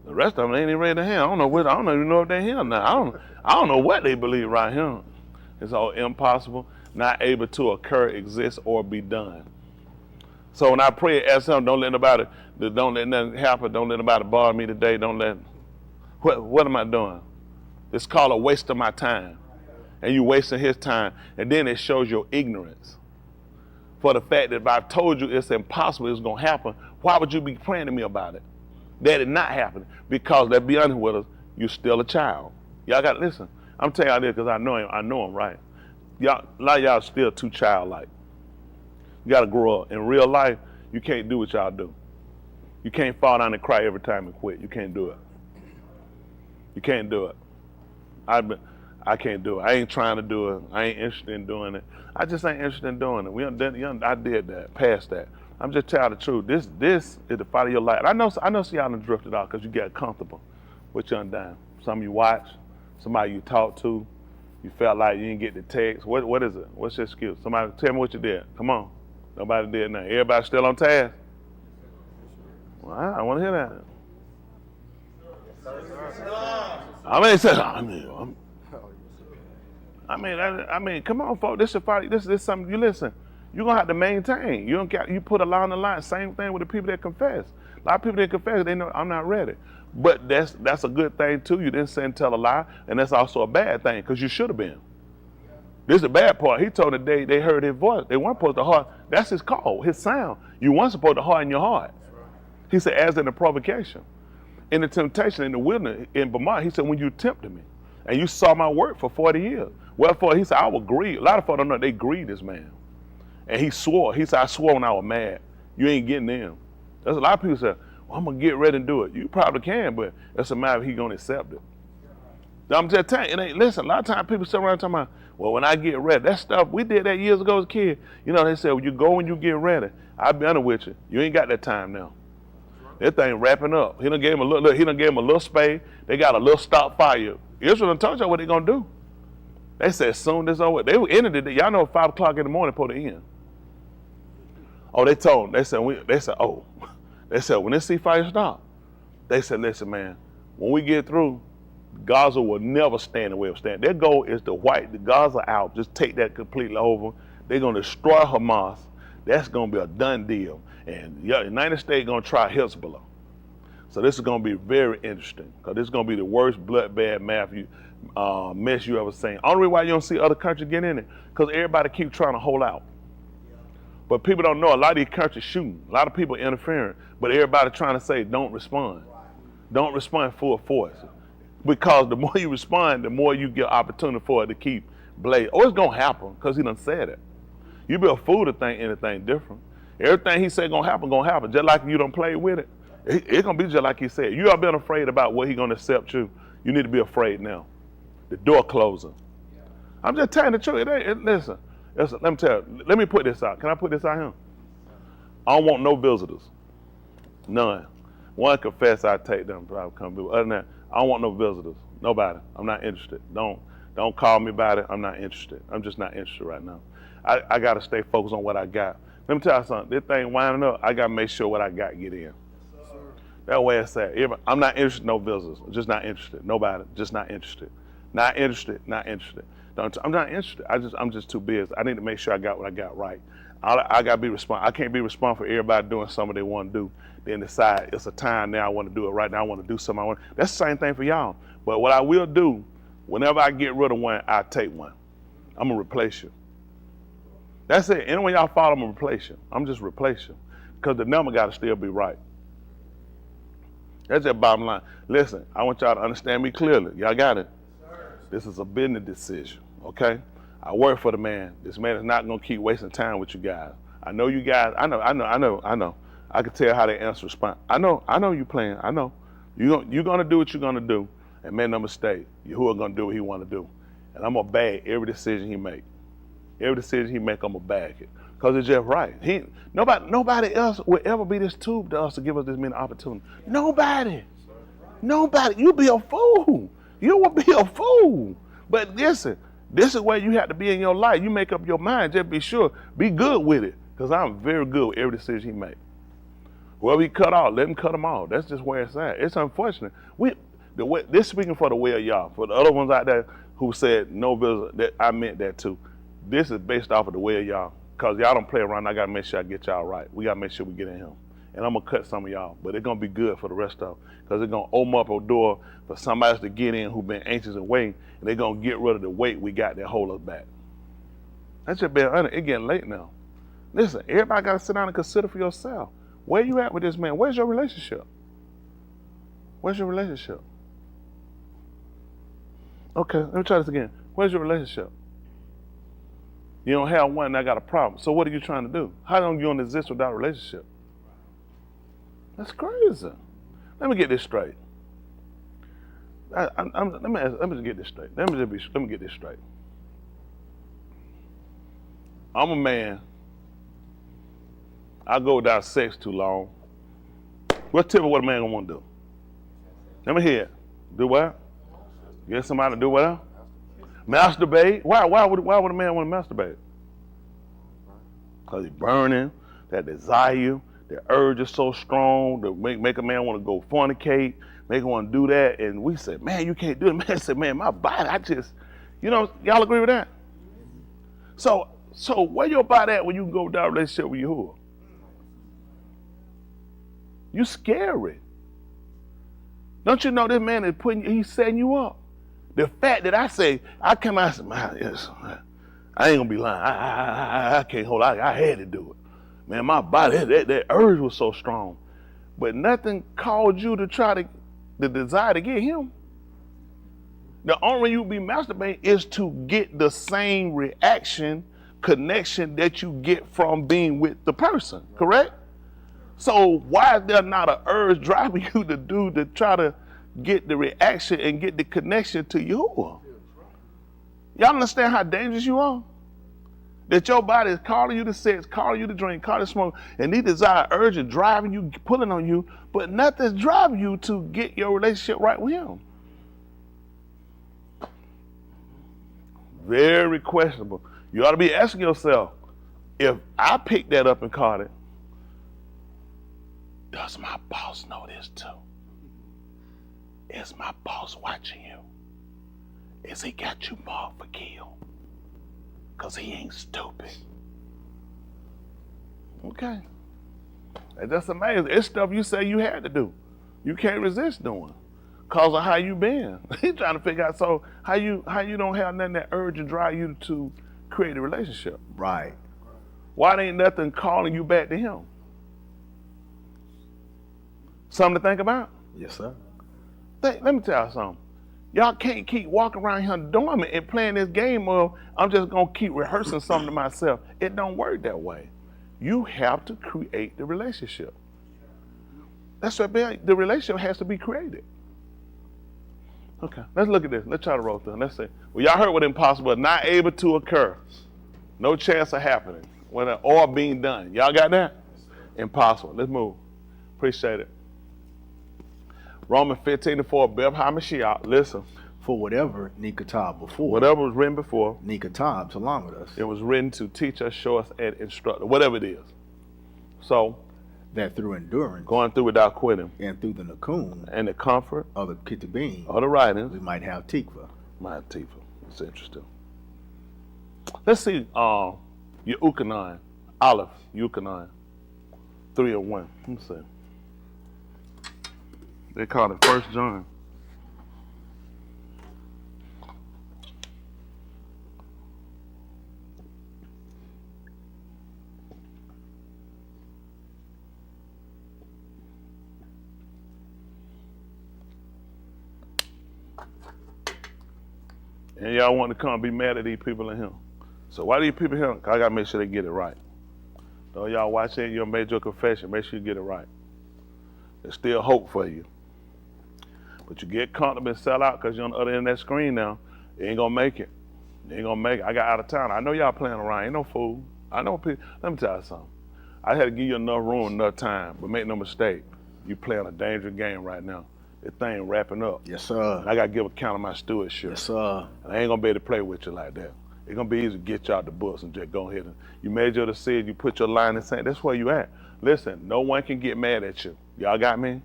The rest of them ain't even ready to hear. I don't even know if they're here now. I don't know what they believe right here. It's all impossible, not able to occur, exist, or be done. So when I pray, ask him, don't let nothing happen. Don't let nobody bother me today. What am I doing? It's called a waste of my time. And you wasting his time. And then it shows your ignorance. For the fact that if I told you it's impossible, it's going to happen, why would you be praying to me about it? That it not happening. Because let's be honest with us, you're still a child. Y'all got to listen. I'm telling y'all this because I know him, right? A lot of y'all still too childlike. You got to grow up. In real life, you can't do what y'all do. You can't fall down and cry every time and quit. You can't do it. You can't do it. I can't do it. I ain't trying to do it. I ain't interested in doing it. I just ain't interested in doing it. I did that, past that. I'm just telling the truth. This is the fight of your life. I know some y'all done drifted out because you get comfortable with your undone. Some you watch, somebody you talk to, you felt like you didn't get the text. What is it? What's your excuse? Somebody tell me what you did. Come on. Nobody did nothing. Everybody still on task? Well, I want to hear that. I mean, come on, folks. This is fight. This is something. You listen. You're gonna have to maintain. You don't get. You put a line on the line. Same thing with the people that confess. A lot of people that confess, they know I'm not ready. But that's a good thing too. You didn't say and tell a lie, and that's also a bad thing because you should have been. This is the bad part. He told them they heard his voice. They weren't supposed to heart. That's his call, his sound. You weren't supposed to harden your heart. He said, as in the provocation, in the temptation in the wilderness in Vermont. He said, when you tempted me, and you saw my work for 40 years. Wherefore, he said, I will grieve. A lot of folks don't know they grieved this man. And he swore. He said, I swore when I was mad. You ain't getting them. There's a lot of people say, well, I'm going to get ready and do it. You probably can, but it's a matter of he going to accept it. I'm just telling you, it ain't, listen, a lot of times people sit around talking about, well, when I get ready, that stuff, we did that years ago as a kid. You know, they said, well, you go when you get ready. I'll be honest with you. You ain't got that time now. That thing wrapping up. He done gave him a little, he done gave him a little spade. They got a little stop fire. Israel done told y'all what they gonna do. They said soon this over. They were ended it. Y'all know 5 o'clock in the morning for the end. Oh, they told them. They said when this ceasefire stop, they said, listen, man, when we get through, Gaza will never stand the way of stand. Their goal is to wipe the Gaza out. Just take that completely over. They're gonna destroy Hamas. That's gonna be a done deal. And the United States gonna try Hezbollah. So this is gonna be very interesting because this is gonna be the worst bloodbath mess you ever seen. Only reason why you don't see other countries get in it because everybody keep trying to hold out. But people don't know a lot of these countries shooting. A lot of people interfering. But everybody trying to say don't respond. Don't respond full force. Because the more you respond, the more you get opportunity for it to keep blazing. Oh, it's gonna happen because he done said it. You be a fool to think anything different. Everything he said gonna happen. Just like you don't play with it, it's gonna be just like he said. You have been afraid about what he gonna accept you. You need to be afraid now. The door closing. I'm just telling the truth. Listen, let me tell you. Let me put this out. Can I put this out here? I don't want no visitors. None. One confess, I take them. Probably come. Other than that, I don't want no visitors. Nobody. I'm not interested. Don't call me about it. I'm not interested. I'm just not interested right now. I got to stay focused on what I got. Let me tell you something. This thing winding up, I got to make sure what I got get in. That way it's at. I'm not interested in no visitors. I'm just not interested. Nobody. Just not interested. Not interested. Not interested. I'm not interested. I'm just too busy. I need to make sure I got what I got right. I got to be responsible. I can't be responsible for everybody doing something they want to do. Then decide it's a time now I want to do it right now. I want to do something. That's the same thing for y'all. But what I will do, whenever I get rid of one, I take one. I'm going to replace you. That's it. Anyway, y'all follow, I'm going to replace you. I'm just replace you. Because the number got to still be right. That's the bottom line. Listen, I want y'all to understand me clearly. Y'all got it? This is a business decision, okay? I work for the man. This man is not going to keep wasting time with you guys. I know you guys. I know. I can tell how they answer response. I know you playing. I know. You're going to do what you're going to do. And make no mistake, Yahuwah going to do what he want to do. And I'm going to bag every decision he make. Every decision he make, I'm going to bag it. Because it's just right. Nobody else will ever be this tube to us to give us this many opportunities. Nobody. You be a fool. You will be a fool. But listen, this is where you have to be in your life. You make up your mind. Just be sure. Be good with it. Because I'm very good with every decision he make. Whoever he cut off, let him cut them off. That's just where it's at. It's unfortunate. This speaking for the Way of Yah. For the other ones out there who said no visit, I meant that too. This is based off of the Way of Yah. Because y'all don't play around. I got to make sure I get y'all right. We got to make sure we get in him. And I'm going to cut some of y'all. But it's going to be good for the rest of them. Because it's going to open up a door for somebody else to get in who's been anxious and waiting. And they're going to get rid of the weight we got that hold us back. That's just being honest. It's getting late now. Listen, everybody got to sit down and consider for yourself. Where you at with this man? Where's your relationship? Where's your relationship? Okay, let me try this again. Where's your relationship? You don't have one and I got a problem. So what are you trying to do? How long you going to exist without a relationship? That's crazy. Let me get this straight. Let me get this straight. Let me get this straight. I'm a man. I go without sex too long. What tip of what a man gonna want to do? Let me hear it. Do what? Get somebody to do what? Masturbate? Why would a man want to masturbate? Because it's burning, that desire, the urge is so strong to make a man want to go fornicate, make him want to do that. And we said, man, you can't do it. Man said, man, my body, y'all agree with that? So where your body at when you go down a relationship with Yahuwah? You scary. Don't you know this man is he's setting you up? The fact that I say, I come out and say, man, yes, I ain't gonna be lying. I can't hold it. I had to do it. Man, my body, that urge was so strong. But nothing caused you to try the desire to get him. The only way you be masturbating is to get the same reaction, connection that you get from being with the person, correct? So why is there not an urge driving you to try to get the reaction and get the connection to Yahuwah? Y'all understand how dangerous you are? That your body is calling you to sex, calling you to drink, calling you to smoke, and these desire, urge is driving you, pulling on you, but nothing's driving you to get your relationship right with him. Very questionable. You ought to be asking yourself, if I picked that up and caught it, does my boss know this too? Is my boss watching you? Is he got you marked for kill? Because he ain't stupid. Okay. And that's amazing. It's stuff you say you had to do. You can't resist doing. Because of how you been. He's trying to figure out, so how you don't have nothing that urge and drive you to create a relationship. Right. Why ain't nothing calling you back to him? Something to think about? Yes, sir. Let me tell you something. Y'all can't keep walking around here dormant and playing this game of, I'm just going to keep rehearsing something to myself. It don't work that way. You have to create the relationship. That's what the relationship has to be created. Okay, let's look at this. Let's try to roll through. Let's see. Well, y'all heard what impossible is not able to occur. No chance of happening. Or being done. Y'all got that? Impossible. Let's move. Appreciate it. Romans 15:4, Bev HaMashiach, listen. For whatever Nikatab before. Whatever was written before. Nikatab, along with us. It was written to teach us, show us, and instruct us, whatever it is. So. That through endurance. Going through without quitting. And through the Nakum. And the comfort. Of the Kitabim. Of the writings. We might have Tikva. Might have Tikva. It's interesting. Let's see, Yukanan, Aleph, Yukanan, 3 and 1. Let's see. They call it 1 John. And y'all want to come be mad at these people in here. So why do these people here? I got to make sure they get it right. So y'all watch it, you made your confession, make sure you get it right. There's still hope for you. But you get comfortable and sell out because you're on the other end of that screen now. You ain't going to make it. You ain't going to make it. I got out of town. I know y'all playing around. Ain't no fool. I know people. Let me tell you something. I had to give you enough room, enough time. But make no mistake, you playing a dangerous game right now. This thing wrapping up. Yes, sir. And I got to give account of my stewardship. Yes, sir. And I ain't going to be able to play with you like that. It's going to be easy to get you out the books and just go ahead and you made your decision, you put your line in sand. That's where you at. Listen, no one can get mad at you. Y'all got me?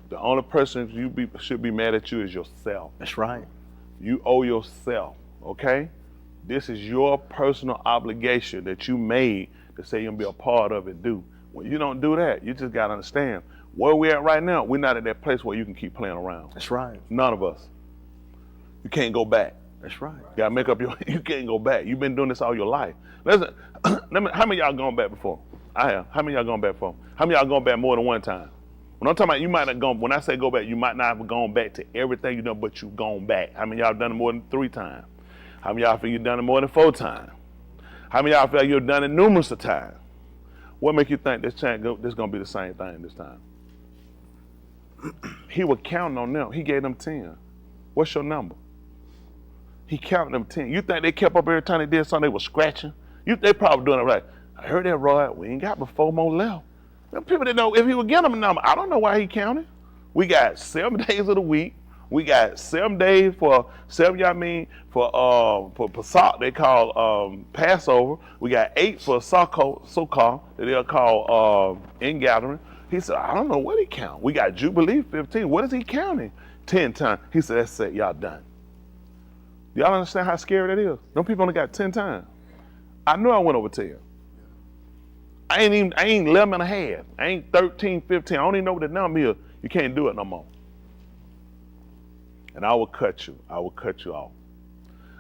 The only person should be mad at you is yourself. That's right. You owe yourself, okay? This is your personal obligation that you made to say you're going to be a part of it, do. When you don't do that, you just got to understand, where we at right now, we're not at that place where you can keep playing around. That's right. None of us. You can't go back. That's right. You gotta make up you can't go back. You've been doing this all your life. Listen, how many of y'all gone back before? I have. How many of y'all gone back before? How many of y'all gone back more than one time? When I'm talking about you might not gone, when I say go back, you might not have gone back to everything you know, but you've gone back. How many of y'all done it more than 3 times? How many of y'all feel you've done it more than 4 times? How many of y'all feel you've done it numerous of times? What make you think this gonna be the same thing this time? He was counting on them. He gave them 10. What's your number? He counted them 10. You think they kept up every time they did something, they was scratching? They probably doing it right. I heard that, Roy. We ain't got but 4 more left. Them people didn't know if he would get them a number. I don't know why he counted. We got 7 days of the week, We got 7 days for 7 Yamin for Pesach, they call Passover. We got 8 for Sukkot that they'll call ingathering. He said, I don't know what he count. We got Jubilee 15. What is he counting? 10 times. He said, that's it, y'all done. Y'all understand how scary that is? Them people only got 10 times. I knew I went over 10. I ain't 11 and a half. I ain't 13, 15. I don't even know what the number is. You can't do it no more. And I will cut you. I will cut you off.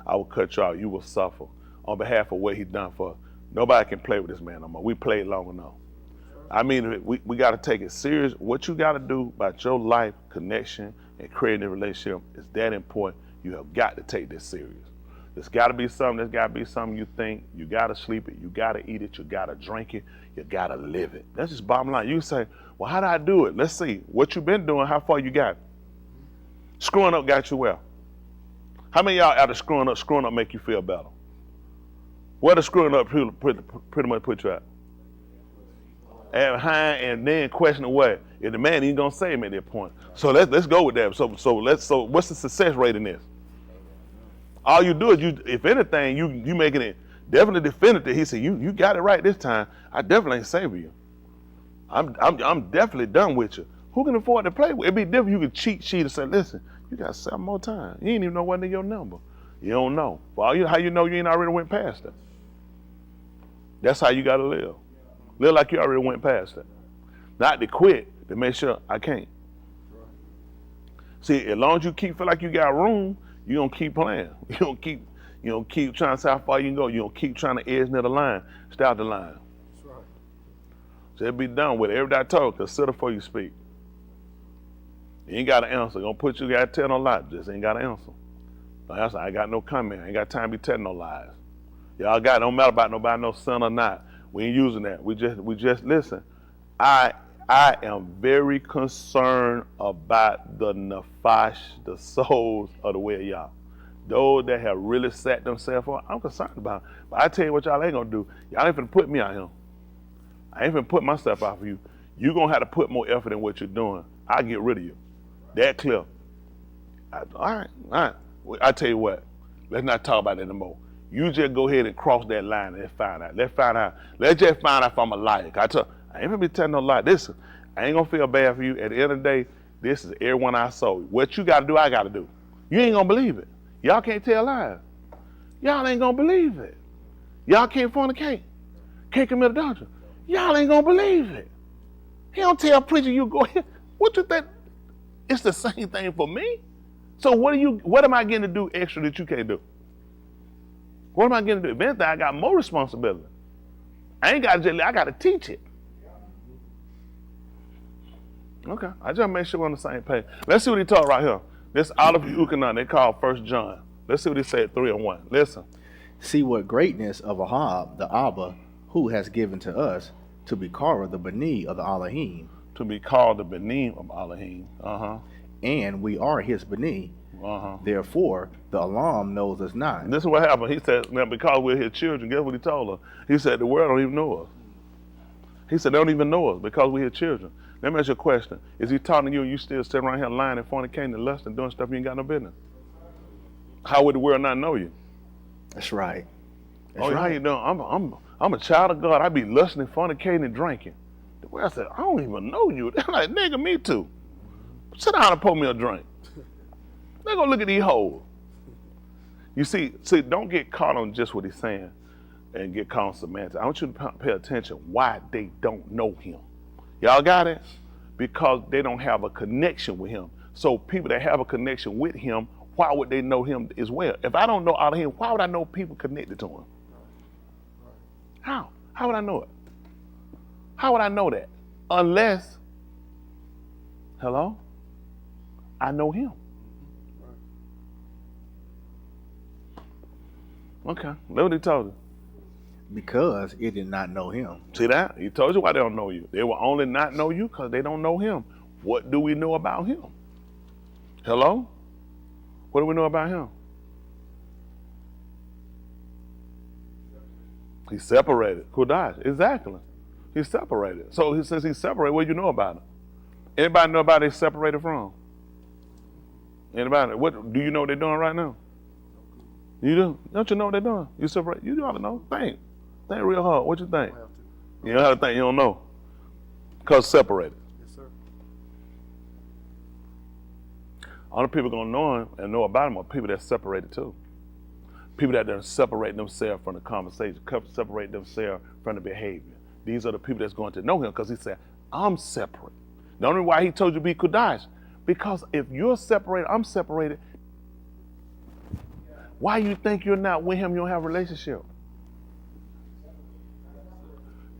I will cut you off. You will suffer on behalf of what he's done for us. Nobody can play with this man no more. We played long enough. I mean, we got to take it serious. What you got to do about your life, connection, and creating a relationship is that important. You have got to take this serious. There's got to be something. There's got to be something you think. You got to sleep it. You got to eat it. You got to drink it. You got to live it. That's just bottom line. You say, well, how do I do it? Let's see. What you been doing, how far you got? Screwing up got you well. How many of y'all out of screwing up make you feel better? What does screwing up pretty much put you at? At high and then question what? If the man ain't gonna say him at that point. So let's go with that. So what's the success rate in this? All you do is if anything, you making it definitely definitive. He said, you got it right this time. I definitely ain't saving you. I'm definitely done with you. Who can afford to play with? It'd be different. You could cheat sheet and say, listen, you got 7 more times. You ain't even know what's in your number. You don't know. Well, how you know you ain't already went past it? That's how you gotta live. Live like you already went past it. Not to quit, to make sure I can't. See, as long as you feel like you got room, you don't keep playing. You don't keep trying to see how far you can go. You don't keep trying to edge near the line. Stay out the line. That's right. So it'll be done with it. Every day I talk, consider before you speak. You ain't got to answer. Gonna put you, got to tell no lies. Just ain't got to answer. Like I got no comment. I ain't got time to be telling no lies. Y'all got it. Don't matter about nobody, no son or not. We ain't using that. We just listen. I am very concerned about the souls of the Way of Yah. Those that have really set themselves on, I'm concerned about. But I tell you what y'all ain't gonna do. Y'all ain't finna put me out here. I ain't finna put myself out for you. You gonna have to put more effort in what you're doing. I'll get rid of you. That clear. All right. I tell you what, let's not talk about that anymore. You just go ahead and cross that line and let's find out. Let's just find out if I'm a liar. I ain't gonna be telling no lie. Listen, I ain't gonna feel bad for you. At the end of the day, this is everyone I saw. What you gotta do, I gotta do. You ain't gonna believe it. Y'all can't tell lies. Y'all ain't gonna believe it. Y'all can't fornicate. Can't commit adultery. Y'all ain't gonna believe it. He don't tell preacher you go ahead. What you think? It's the same thing for me. So what am I getting to do extra that you can't do? What am I getting to do? If anything, I got more responsibility. I got to teach it. Okay, I just make sure we're on the same page. Let's see what he taught right here. This out of Ukanan, they call 1 John. Let's see what he said, 3:1. Listen. See what greatness of Ahab, the Abba, who has given to us to be called the Bani of the Elohim. To be called the Bani of Elohim. And we are his Bani. Therefore, the Alam knows us not. This is what happened. He said, now because we're his children, guess what he told her? He said, the world don't even know us. He said, they don't even know us because we're his children. Let me ask you a question. Is he talking to you and you still sitting around here lying and fornicating and lusting and doing stuff you ain't got no business? How would the world not know you? That's right. How you doing? I'm a child of God. I be lusting and fornicating and drinking. The world said, I don't even know you. They're like, nigga, me too. Sit down and pour me a drink. They're gonna look at these hoes. You see, don't get caught on just what he's saying and get caught on semantics. I want you to pay attention why they don't know him. Y'all got it? Because they don't have a connection with him. So people that have a connection with him, why would they know him as well? If I don't know out of him, why would I know people connected to him? How? How would I know it? How would I know that? Unless, hello? I know him. Okay, look what he told you. Because it did not know him. See that? He told you why they don't know you. They will only not know you because they don't know him. What do we know about him? Hello? What do we know about him? He's separated. Kudash, exactly. He's separated. So since he's separated, what do you know about him? Anybody know about he's separated from? Anybody? What do you know what they're doing right now? You do? Don't you know what they're doing? You separate. You ought to know. Think real hard. What you think? You know how to think. You don't know, cause separated. Yes, sir. Only people gonna know him and know about him are people that separated too. People that done separate themselves from the conversation, separate themselves from the behavior. These are the people that's going to know him, because he said, I'm separate. The only why he told you to be Kudash, because if you're separated, I'm separated. Why you think you're not with him, you don't have a relationship?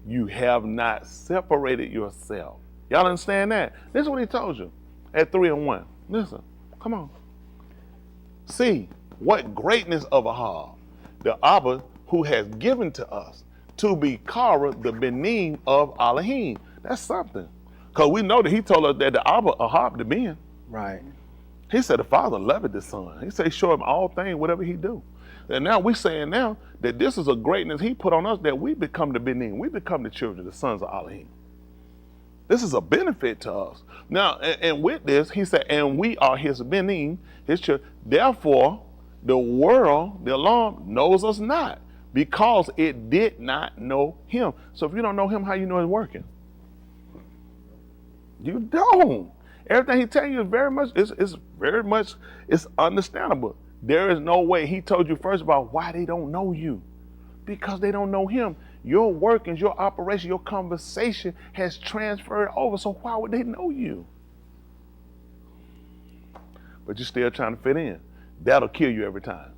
You have not separated yourself. Y'all understand that? This is what he told you at 3 and 1. Listen, come on. See what greatness of Ahab, the Abba who has given to us to be Kara, the Benin of Elohim. That's something. Because we know that he told us that the Abba, Ahab, the Ben. Right. He said the Father loved the Son. He said show him all things, whatever he do. And now we're saying now that this is a greatness he put on us, that we become the Benin. We become the children, the sons of Elohim. This is a benefit to us. Now, and with this, he said, and we are his Benin, his children. Therefore, the world, the alarm, knows us not, because it did not know him. So if you don't know him, how you know he's working? You don't. Everything he tells you is very much, it's understandable. There is no way. He told you first about why they don't know you. Because they don't know him. Your workings, your operation, your conversation has transferred over. So why would they know you? But you're still trying to fit in. That'll kill you every time.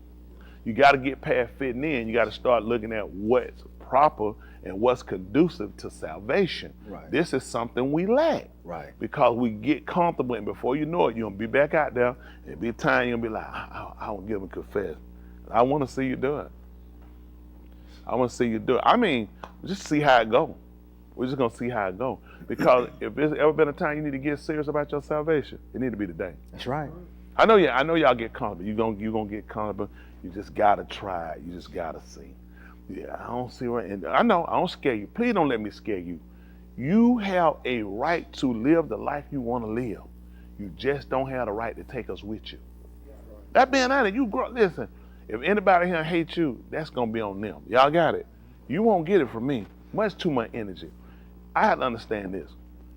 You got to get past fitting in. You got to start looking at what's proper and what's conducive to salvation. Right. This is something we lack. Right. Because we get comfortable, and before you know it, you're going to be back out there. It'll be time you're going to be like, I don't give and confess. I want to see you do it. I want to see you do it. I mean, just see how it go. We're just going to see how it go. Because if there's ever been a time you need to get serious about your salvation, it need to be today. That's right. I know y'all get comfortable. You're gonna get comfortable. You just gotta try it. You just gotta see. Yeah, I don't see where, and I know I don't scare you. Please don't let me scare you. You have a right to live the life you want to live. You just don't have the right to take us with you. That being honest, you grow. Listen, if anybody here hates you, that's gonna be on them. Y'all got it. You won't get it from me. Much too much energy. I have to understand this.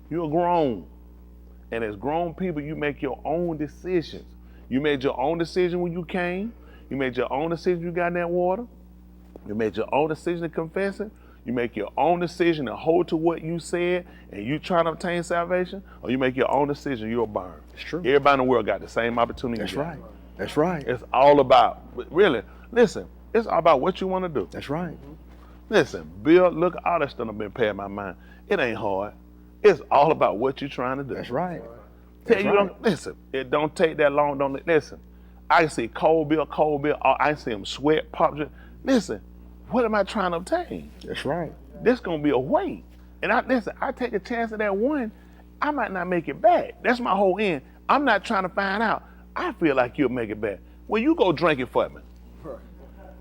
You're grown. And as grown people, you make your own decisions. You made your own decision when you came. You made your own decision when you got in that water. You made your own decision to confess it. You make your own decision to hold to what you said and you trying to obtain salvation, or you make your own decision, you'll burn. It's true. Everybody in the world got the same opportunity. That's right. That's right. It's all about, really, listen, it's all about what you want to do. That's right. Listen, Bill, look, all that stuff I've been paying my mind. It ain't hard. It's all about what you're trying to do. That's right. Tell you, don't listen. It don't take that long. Don't listen. I see cold Bill. I see him sweat, pop. Listen, what am I trying to obtain? That's right. This gonna be a wait. And I take a chance at that one. I might not make it back. That's my whole end. I'm not trying to find out. I feel like you'll make it back. Well, you go drink it for me.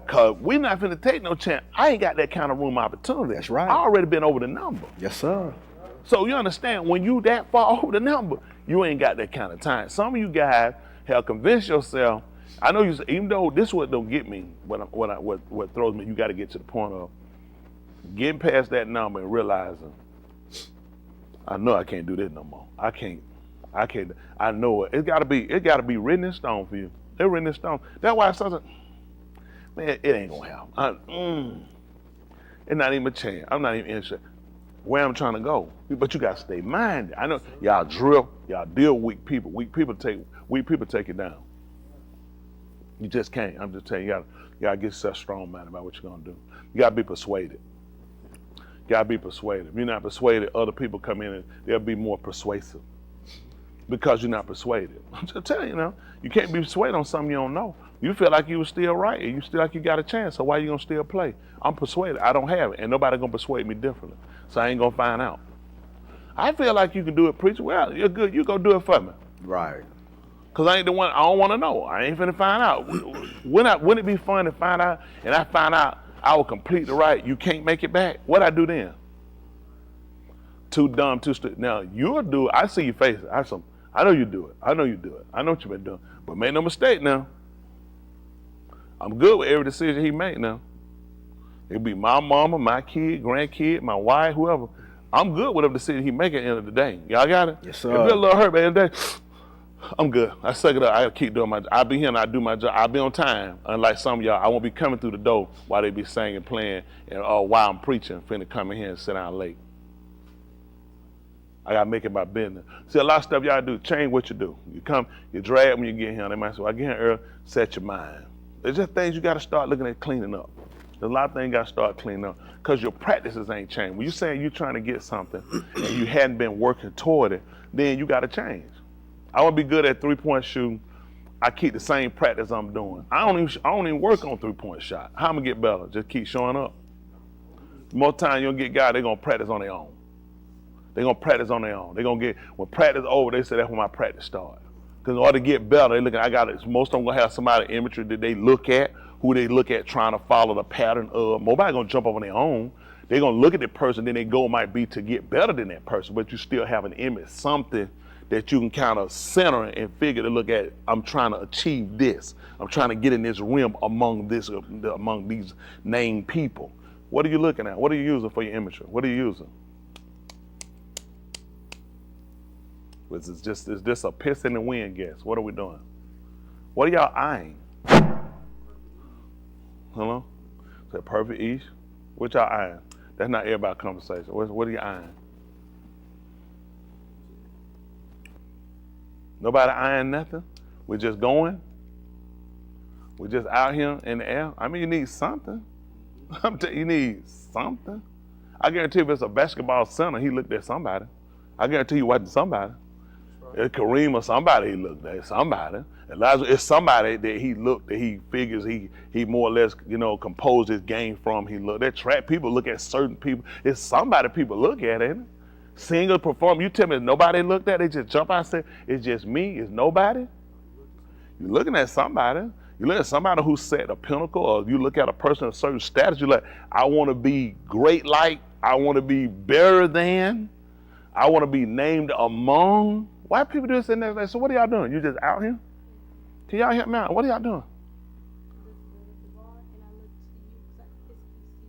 Cause we're not finna take no chance. I ain't got that kind of room opportunity. That's right. I already been over the number. Yes, sir. So you understand, when you that far over the number, you ain't got that kind of time. Some of you guys have convinced yourself. I know you, even though this what don't get me, what throws me, you got to get to the point of getting past that number and realizing, I know I can't do this no more. I can't. I know it. It got to be written in stone for you. They're written in stone. That's why I started. Man, it ain't gonna happen. It's not even a chance. I'm not even interested where I'm trying to go. But you gotta stay minded. I know y'all drill, y'all deal with weak people. Weak people take it down. You just can't. I'm just telling you, you gotta get such strong minded about what you're gonna do. You gotta be persuaded. You gotta be persuaded. If you're not persuaded, other people come in and they'll be more persuasive. Because you're not persuaded. I'm just telling you, you can't be persuaded on something you don't know. You feel like you were still right, and you feel like you got a chance, so why you gonna still play? I'm persuaded, I don't have it, and nobody gonna persuade me differently, so I ain't gonna find out. I feel like you can do it, preacher. Well, you're good, you go do it for me. Right. Cause I ain't the one, I don't wanna know. I ain't finna find out. Wouldn't it be fun to find out, and I find out I will complete the right, you can't make it back? What I do then? Too dumb, too stupid. Now, you'll do, I see your face, I know you do it. I know you do it. I know what you've been doing. But make no mistake now. I'm good with every decision he make now. It be my mama, my kid, grandkid, my wife, whoever. I'm good with every decision he make at the end of the day. Y'all got it? Yes, If sir. you're a little hurt by the end of the day, I'm good. I suck it up. I gotta keep doing my job. I'll be here and I do my job. I'll be on time. Unlike some of y'all, I won't be coming through the door while they be singing, playing, and while I'm preaching, finna come in here and sit down late. I gotta make it my business. See, a lot of stuff y'all do, change what you do. You come, you drag when you get here. They might say, well, I get here early, set your mind. There's just things you gotta start looking at cleaning up. There's a lot of things you gotta start cleaning up because your practices ain't changed. When you're saying you're trying to get something and you hadn't been working toward it, then you gotta change. I want to be good at three-point shooting. I keep the same practice I'm doing. I don't even work on three-point shot. How I'm gonna get better? Just keep showing up. Most time you'll get guys, they're gonna practice on their own. They're gonna practice on their own. They're gonna get, when practice over, they say that's when my practice starts. Because in order to get better, they look at, most of them gonna have somebody imagery that they look at, who they look at trying to follow the pattern of. Nobody gonna jump up on their own. They're gonna look at the person, then their goal might be to get better than that person, but you still have an image, something that you can kind of center and figure to look at. I'm trying to achieve this. I'm trying to get in this realm among these named people. What are you looking at? What are you using for your imagery? What are you using? Is this a piss in the wind guess? What are we doing? What are y'all eyeing? Hello? Is that perfect east? What y'all eyeing? That's not everybody's conversation. What are you eyeing? Nobody eyeing nothing? We're just going? We're just out here in the air? I mean, you need something. You need something. I guarantee if it's a basketball center, he looked at somebody. I guarantee you watching somebody. It's Kareem or somebody he looked at, somebody. Elijah, it's somebody that he looked, that he figures he more or less, composed his game from. He looked at track. People look at certain people. It's somebody people look at, ain't it? Singer, performer, you tell me nobody looked at, they just jump out and say, it's just me, it's nobody? You're looking at somebody. You look at somebody who set a pinnacle, or you look at a person of a certain status, you're like, I want to be great like, I want to be better than, I want to be named among. Why people do this and that? So what are y'all doing? You just out here? Can y'all help me out? What are y'all doing?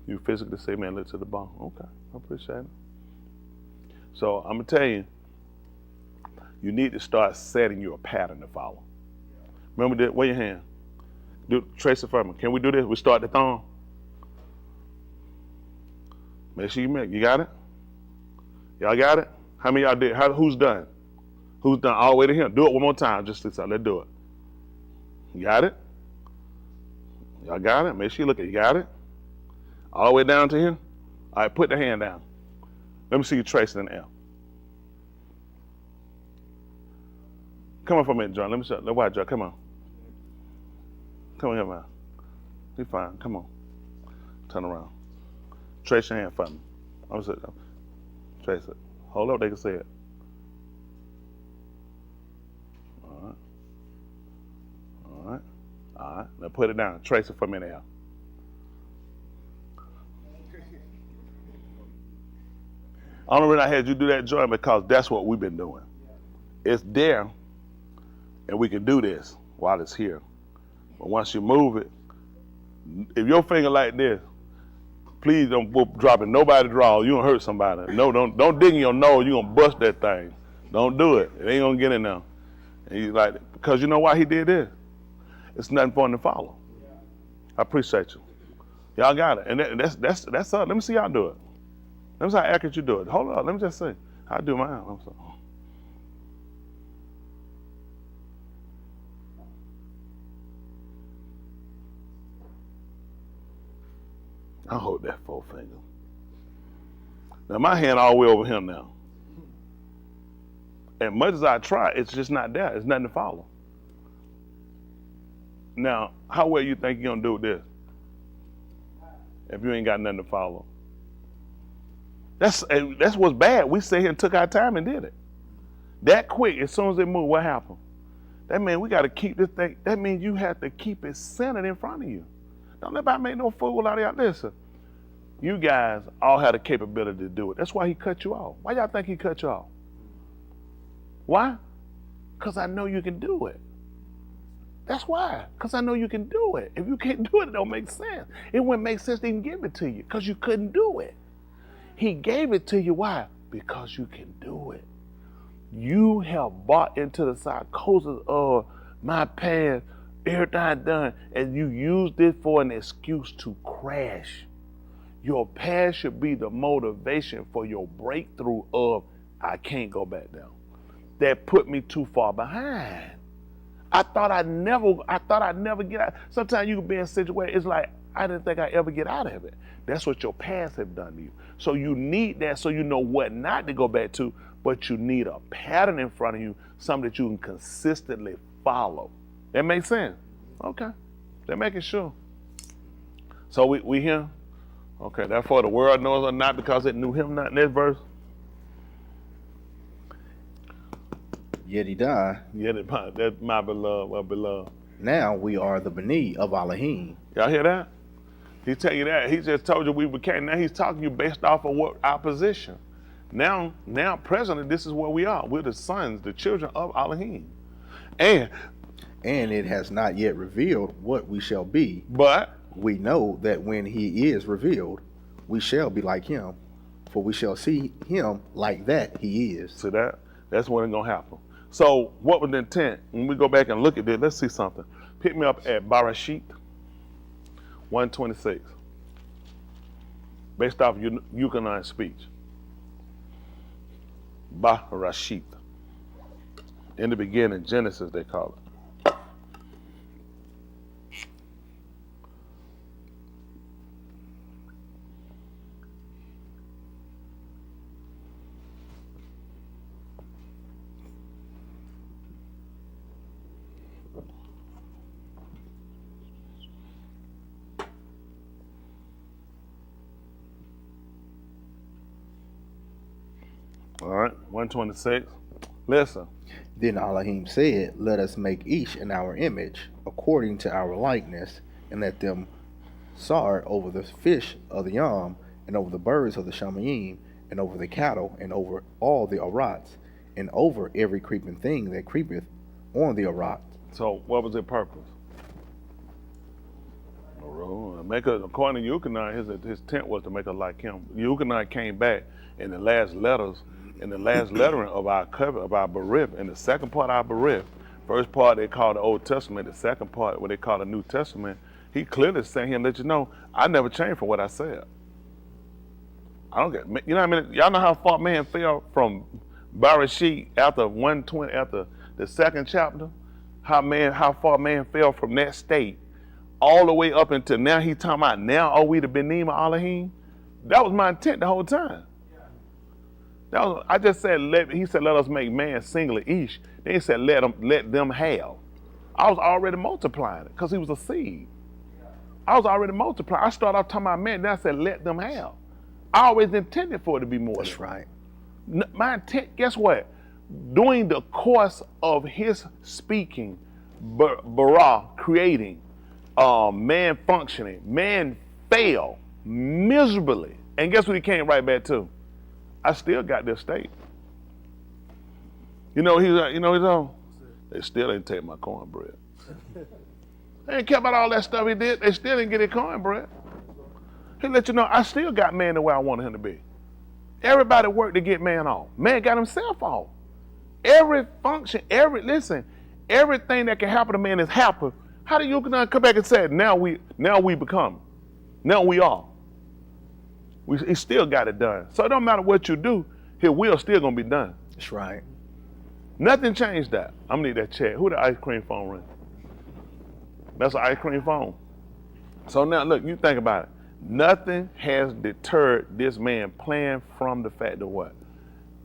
You physically say, man, look to the ball. Okay, I appreciate it. So I'm gonna tell you, you need to start setting you a pattern to follow. Remember that, wave your hand. Trace it for me. Can we do this? We start the thumb. Make sure you got it? Y'all got it? How many of y'all did? Who's done? Who's done all the way to here? Do it one more time, just let's do it. You got it? Y'all got it? Make sure you look at it. You got it? All the way down to here? All right, put the hand down. Let me see you trace it in the air. Come on for a minute, John. Let me show you. Watch, John. Come on. Come on here, man. Be fine. Come on. Turn around. Trace your hand for me. I'm gonna trace it. Hold up, they can see it. All right. All right. All right. Now put it down. Trace it for me now. I don't know I had you do that, Joy, because that's what we've been doing. It's there, and we can do this while it's here. But once you move it, if your finger like this, please don't drop it. Nobody draw. You gonna hurt somebody. No, don't dig in your nose. You gonna bust that thing. Don't do it. It ain't gonna get in there. And he's like, because you know why he did this? It's nothing for him to follow. I appreciate you. Y'all got it. And that's us. Let me see y'all do it. Let me see how accurate you do it. Hold on. Let me just see. I do mine. I'm sorry. I hold that forefinger. Now my hand all the way over here now. As much as I try, it's just not there. It's nothing to follow. Now, how well you think you're gonna do with this? If you ain't got nothing to follow. That's what's bad. We sat here and took our time and did it. That quick, as soon as it moved, what happened? That means we gotta keep this thing, that means you have to keep it centered in front of you. Don't let anybody make no fool out of y'all. Listen, you guys all have the capability to do it. That's why he cut you off. Why y'all think he cut you off? Why? Because I know you can do it. That's why, because I know you can do it. If you can't do it, it don't make sense. It wouldn't make sense to even give it to you because you couldn't do it. He gave it to you, why? Because you can do it. You have bought into the psychosis of my past, everything done, and you used it for an excuse to crash. Your past should be the motivation for your breakthrough of, I can't go back down. That put me too far behind. I thought I'd never get out. Sometimes you can be in a situation, it's like, I didn't think I'd ever get out of it. That's what your past have done to you. So you need that so you know what not to go back to, but you need a pattern in front of you, something that you can consistently follow. That makes sense? Okay, they're making sure. So we here? Okay, therefore the world knows or not because it knew him not. Next verse. Yet he died. Yet that's my beloved. Now we are the Bani of Elohim. Y'all hear that? He tell you that. He just told you we became. Now he's talking to you based off of what our position. Now presently, this is where we are. We're the sons, the children of Elohim. And it has not yet revealed what we shall be. But we know that when he is revealed, we shall be like him, for we shall see him like that he is. See that? That's when it's going to happen. So what was the intent? When we go back and look at this, let's see something. Pick me up at Barashit 126. Based off Yukonan's speech. Barashit. In the beginning, Genesis they call it. All right, 126. Listen. Then Elohim said, let us make each in our image, according to our likeness, and let them soar over the fish of the yam, and over the birds of the shamayim, and over the cattle, and over all the arats, and over every creeping thing that creepeth on the arat. So what was their purpose? Make it, according to Yukonan, his intent was to make us like him. Yukonan came back in the last letters, in the last lettering of our cover, of our Berith, in the second part of our Berith. First part they call the Old Testament, the second part what they call the New Testament. He clearly saying here, let you know, I never changed from what I said. I don't get, you know what I mean? Y'all know how far man fell from Barashit after 120, after the second chapter? How far man fell from that state all the way up until now. He talking about now are we the Benim of Elohim? That was my intent the whole time. I just said, he said, let us make man singular each. Then he said, let them have. I was already multiplying it because he was a seed. I was already multiplying. I started off talking about man, then I said, let them have. I always intended for it to be more. That's right. My intent, guess what? During the course of his speaking, bara, creating, man functioning, man failed miserably. And guess what he came right back to? I still got this state. He's on. They still didn't take my cornbread. They ain't care about all that stuff he did. They still didn't get his cornbread. He let you know I still got man the way I wanted him to be. Everybody worked to get man off. Man got himself off. Every function, everything that can happen to man is happened. How do you come back and say, now we become, now we are? He still got it done. So it don't matter what you do, his will still gonna be done. That's right. Nothing changed that. I'm gonna need that check. Who the ice cream phone ring? That's an ice cream phone. So now look, you think about it. Nothing has deterred this man plan from the fact of what?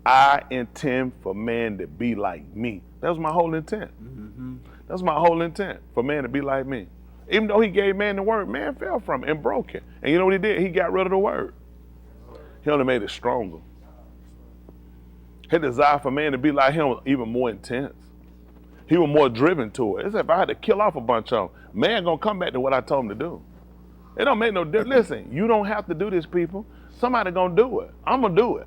I intend for man to be like me. That was my whole intent. Mm-hmm. That's my whole intent, for man to be like me. Even though he gave man the word, man fell from it and broke it. And you know what he did? He got rid of the word. He only made it stronger. His desire for man to be like him was even more intense. He was more driven to it. It's if I had to kill off a bunch of them, man gonna come back to what I told him to do. It don't make no difference. Listen, you don't have to do this, people. Somebody gonna do it. I'm gonna do it.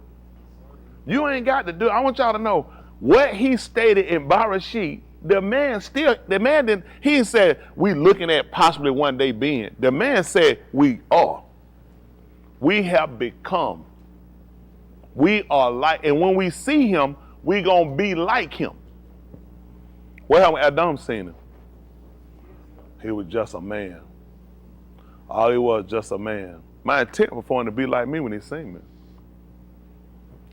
You ain't got to do it. I want y'all to know, What he stated in Barashit, the man didn't, he didn't say we looking at possibly one day being. The man said we are. We have become. We are like, and when we see him, we gonna be like him. What happened with Adam seen him? He was just a man. All he was just a man. My intent was for him to be like me when he seen me.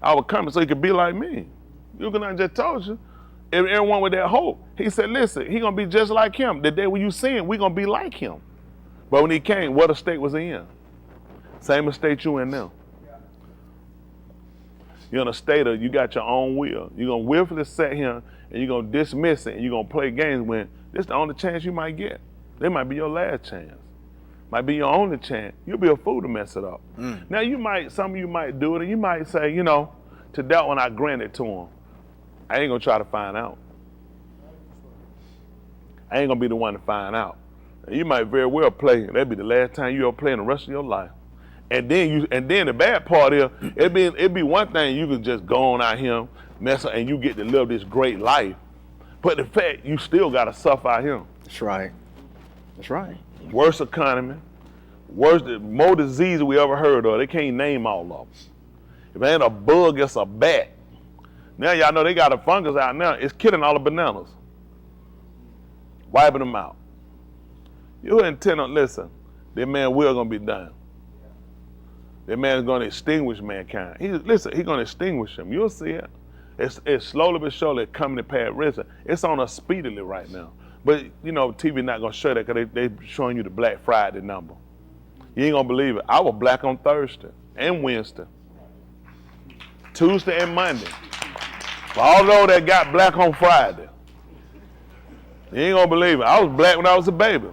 I was coming so he could be like me. You can I just told you. Everyone with that hope. He said, listen, he gonna be just like him. The day when you see him, we gonna be like him. But when he came, what a state was he in? Same estate you in now. You're in a state of you got your own will. You're gonna willfully sit here and you're gonna dismiss it and you're gonna play games when this is the only chance you might get. It might be your last chance. Might be your only chance. You'll be a fool to mess it up. Now some of you might do it and you might say, you know, to that one I grant it to him. I ain't gonna try to find out. I ain't gonna be the one to find out. And you might very well play. That'd be the last time you ever play in the rest of your life. And then the bad part is, it'd be one thing you could just go on out here, mess up, and you get to live this great life. But the fact you still gotta suffer out here. That's right. That's right. Worst economy, more disease we ever heard of. They can't name all of them. If it ain't a bug, it's a bat. Now y'all know they got a fungus out now. It's killing all the bananas. Wiping them out. You intend on, listen, that man will gonna be done. That man is gonna extinguish mankind. He's gonna extinguish him. You'll see it. It's slowly but surely coming to pass. Listen, it's on us speedily right now. But you know, TV not gonna show that because they showing you the Black Friday number. You ain't gonna believe it. I was black on Thursday and Wednesday. Tuesday and Monday. For all those that got black on Friday. You ain't gonna believe it. I was black when I was a baby.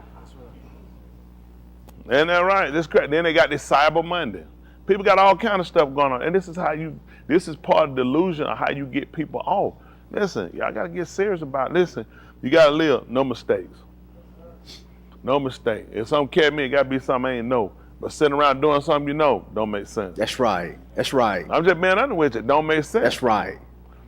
Ain't that right? Then they got this Cyber Monday. People got all kind of stuff going on. And this is part of the delusion of how you get people off. Listen, y'all gotta get serious about it. Listen, you gotta live, no mistakes. No mistake. If something catch me, it gotta be something I ain't know. But sitting around doing something you know don't make sense. That's right. That's right. I'm just being honest with you. Don't make sense. That's right.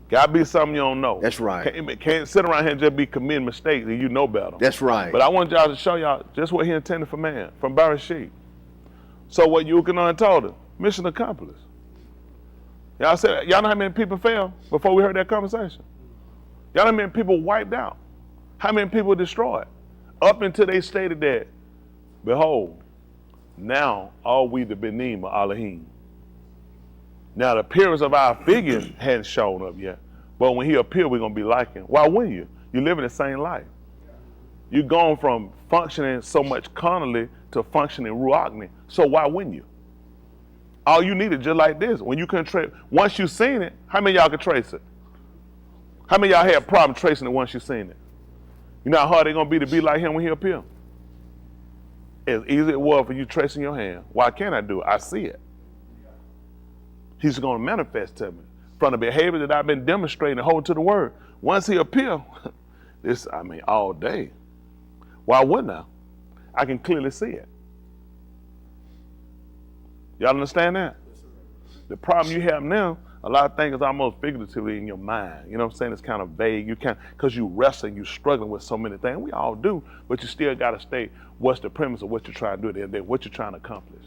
Gotta be something you don't know. That's right. Can't sit around here and just be committing mistakes and you know better. That's right. But I want y'all to show y'all just what he intended for man, from Barashit. So what Yukanon told him, mission accomplished. Y'all know how many people fell before we heard that conversation? Y'all know how many people wiped out? How many people destroyed? Up until they stated that, behold, now all we the Benim are Elohim. Now the appearance of our figure hadn't shown up yet, but when he appeared, we're gonna be like him. Why wouldn't you? You live in the same life. You're going from functioning so much carnally to functioning ruachni. So why wouldn't you? All you need is just like this. When you can trace, once you've seen it, how many of y'all can trace it? How many of y'all had a problem tracing it once you've seen it? You know how hard it's gonna be to be like him when he appears? As easy as it was for you tracing your hand. Why can't I do it? I see it. He's going to manifest to me from the behavior that I've been demonstrating and holding to the word. Once he appears, all day. Why wouldn't I? I can clearly see it. Y'all understand that? The problem you have now, a lot of things is almost figuratively in your mind. You know what I'm saying? It's kind of vague. You can't, because you wrestling, you struggling with so many things. We all do, but you still got to state what's the premise of what you're trying to do, what you're trying to accomplish.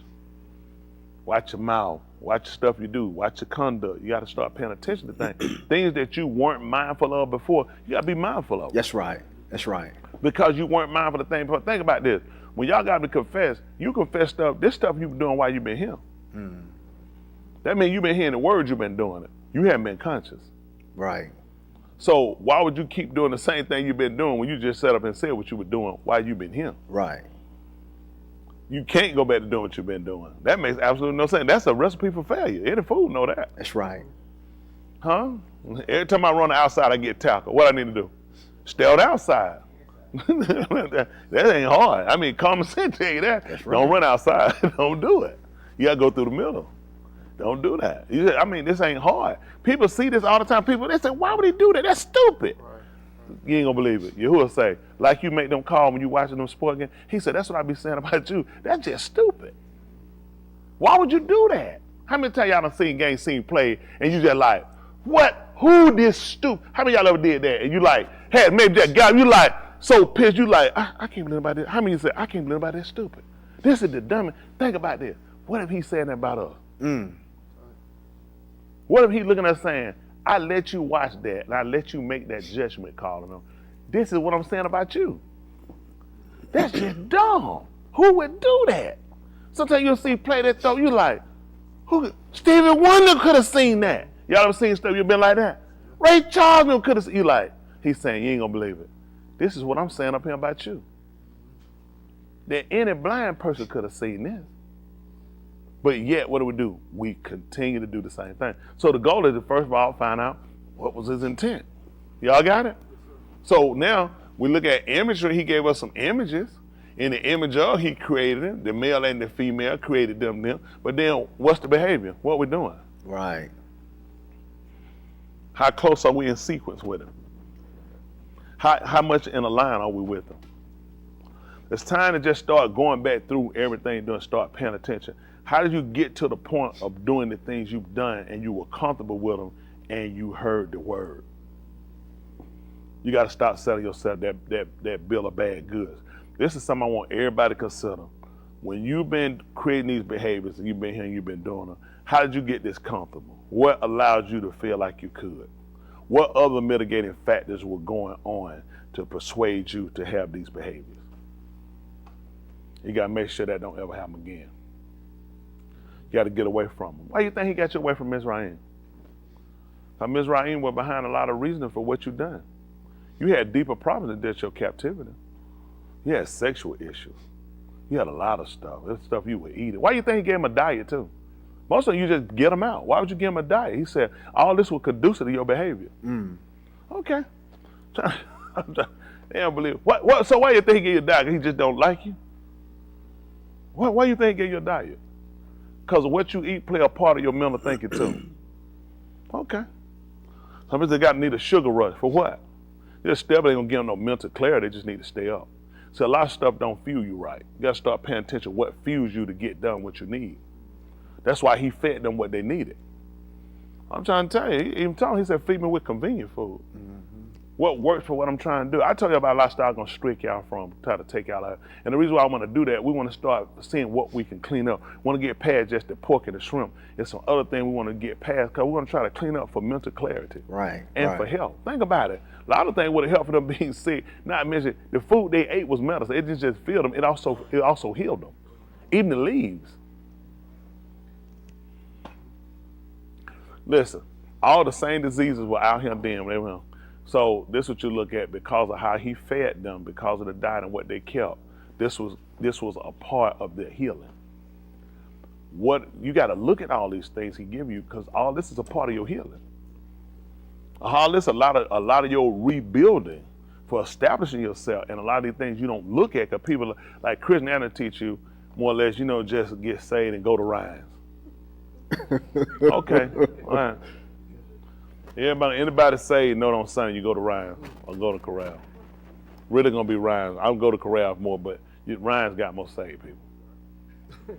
Watch your mouth. Watch the stuff you do. Watch your conduct. You got to start paying attention to things. Things that you weren't mindful of before, you got to be mindful of. That's right. That's right. Because you weren't mindful of things before. Think about this. When y'all got to confess, you confess stuff, this stuff you've been doing while you've been here. That means you've been hearing the words, you've been doing it. You haven't been conscious. Right. So why would you keep doing the same thing you've been doing when you just sat up and said what you were doing while you've been here? Right. You can't go back to doing what you've been doing. That makes absolutely no sense. That's a recipe for failure. Any fool know that. That's right. Huh? Every time I run outside, I get tackled. What I need to do? Stay on the outside. that ain't hard. I mean, common sense tell you that. That's right. Don't run outside. Don't do it. You gotta go through the middle. Don't do that. This ain't hard. People see this all the time. People, they say, why would he do that? That's stupid. Right. You ain't gonna believe it. Yahuwah say, like you make them call when you watching them sport games. He said, that's what I be saying about you. That's just stupid. Why would you do that? How many times y'all done seen games, seen play, and you just like, What? Who this stupid? How many of y'all ever did that? And you like, had maybe that guy, you like, so pissed, you like, I can't believe about this. How many said, I can't believe about that stupid? This is the dumbest. Think about this. What if he's saying that about us? What if he looking at us saying, I let you watch that and I let you make that judgment call on them. This is what I'm saying about you. That's just dumb. Who would do that? Sometimes you'll see play that throw, you like, who? Stevie Wonder could have seen that. Y'all ever seen stuff you been like that? Ray Charles could have seen, you like, he's saying, you ain't gonna believe it. This is what I'm saying up here about you. That any blind person could have seen this. But yet, what do? We continue to do the same thing. So the goal is to first of all find out what was his intent. Y'all got it? So now we look at imagery. He gave us some images. In the image of, he created them. The male and the female created them. But then what's the behavior? What we doing? Right. How close are we in sequence with him? How much in a line are we with him? It's time to just start going back through everything, start paying attention. How did you get to the point of doing the things you've done and you were comfortable with them and you heard the word? You got to stop selling yourself that bill of bad goods. This is something I want everybody to consider. When you've been creating these behaviors and you've been here and you've been doing them, how did you get this comfortable? What allowed you to feel like you could? What other mitigating factors were going on to persuade you to have these behaviors? You got to make sure that don't ever happen again. You got to get away from them. Why do you think he got you away from Ms. Raim? Ms. Raim was behind a lot of reasoning for what you done. You had deeper problems than just your captivity. You had sexual issues. You had a lot of stuff. It's stuff you were eating. Why do you think he gave him a diet too? Most of you just get him out. Why would you give him a diet? He said, all this will conducive to your behavior. Okay. They don't believe it. What? So why do you think he gave you a diet? He just don't like you? Why do you think he gave you a diet? Because what you eat play a part of your mental thinking too. Okay. Some people got to need a sugar rush. For what? Just step, ain't gonna give them no mental clarity, they just need to stay up. So a lot of stuff don't fuel you right. You gotta start paying attention to what fuels you to get done what you need. That's why he fed them what they needed. I'm trying to tell you, he even told him, he said, feed me with convenient food. What works for what I'm trying to do. I told you about a lifestyle I'm gonna streak y'all from, try to take y'all out. And the reason why I wanna do that, we wanna start seeing what we can clean up. We wanna get past just the pork and the shrimp. There's some other thing we wanna get past, because we're gonna try to clean up for mental clarity. Right. And for health. Think about it. A lot of things would have helped for them being sick. Not mention the food they ate was medicine. It didn't just filled them, it also healed them. Even the leaves. Listen, all the same diseases were out here then. So this is what you look at because of how he fed them, because of the diet and what they kept. This was a part of their healing. What you got to look at all these things he give you, because all this is a part of your healing. All this a lot of your rebuilding for establishing yourself, and a lot of these things you don't look at because people like Christianity teach you more or less, just get saved and go to Ryan's. Okay, all right. Anybody say no on Sunday, you go to Ryan's or go to Corral. Really gonna be Ryan's. I'll go to Corral more, but Ryan's got more saved people.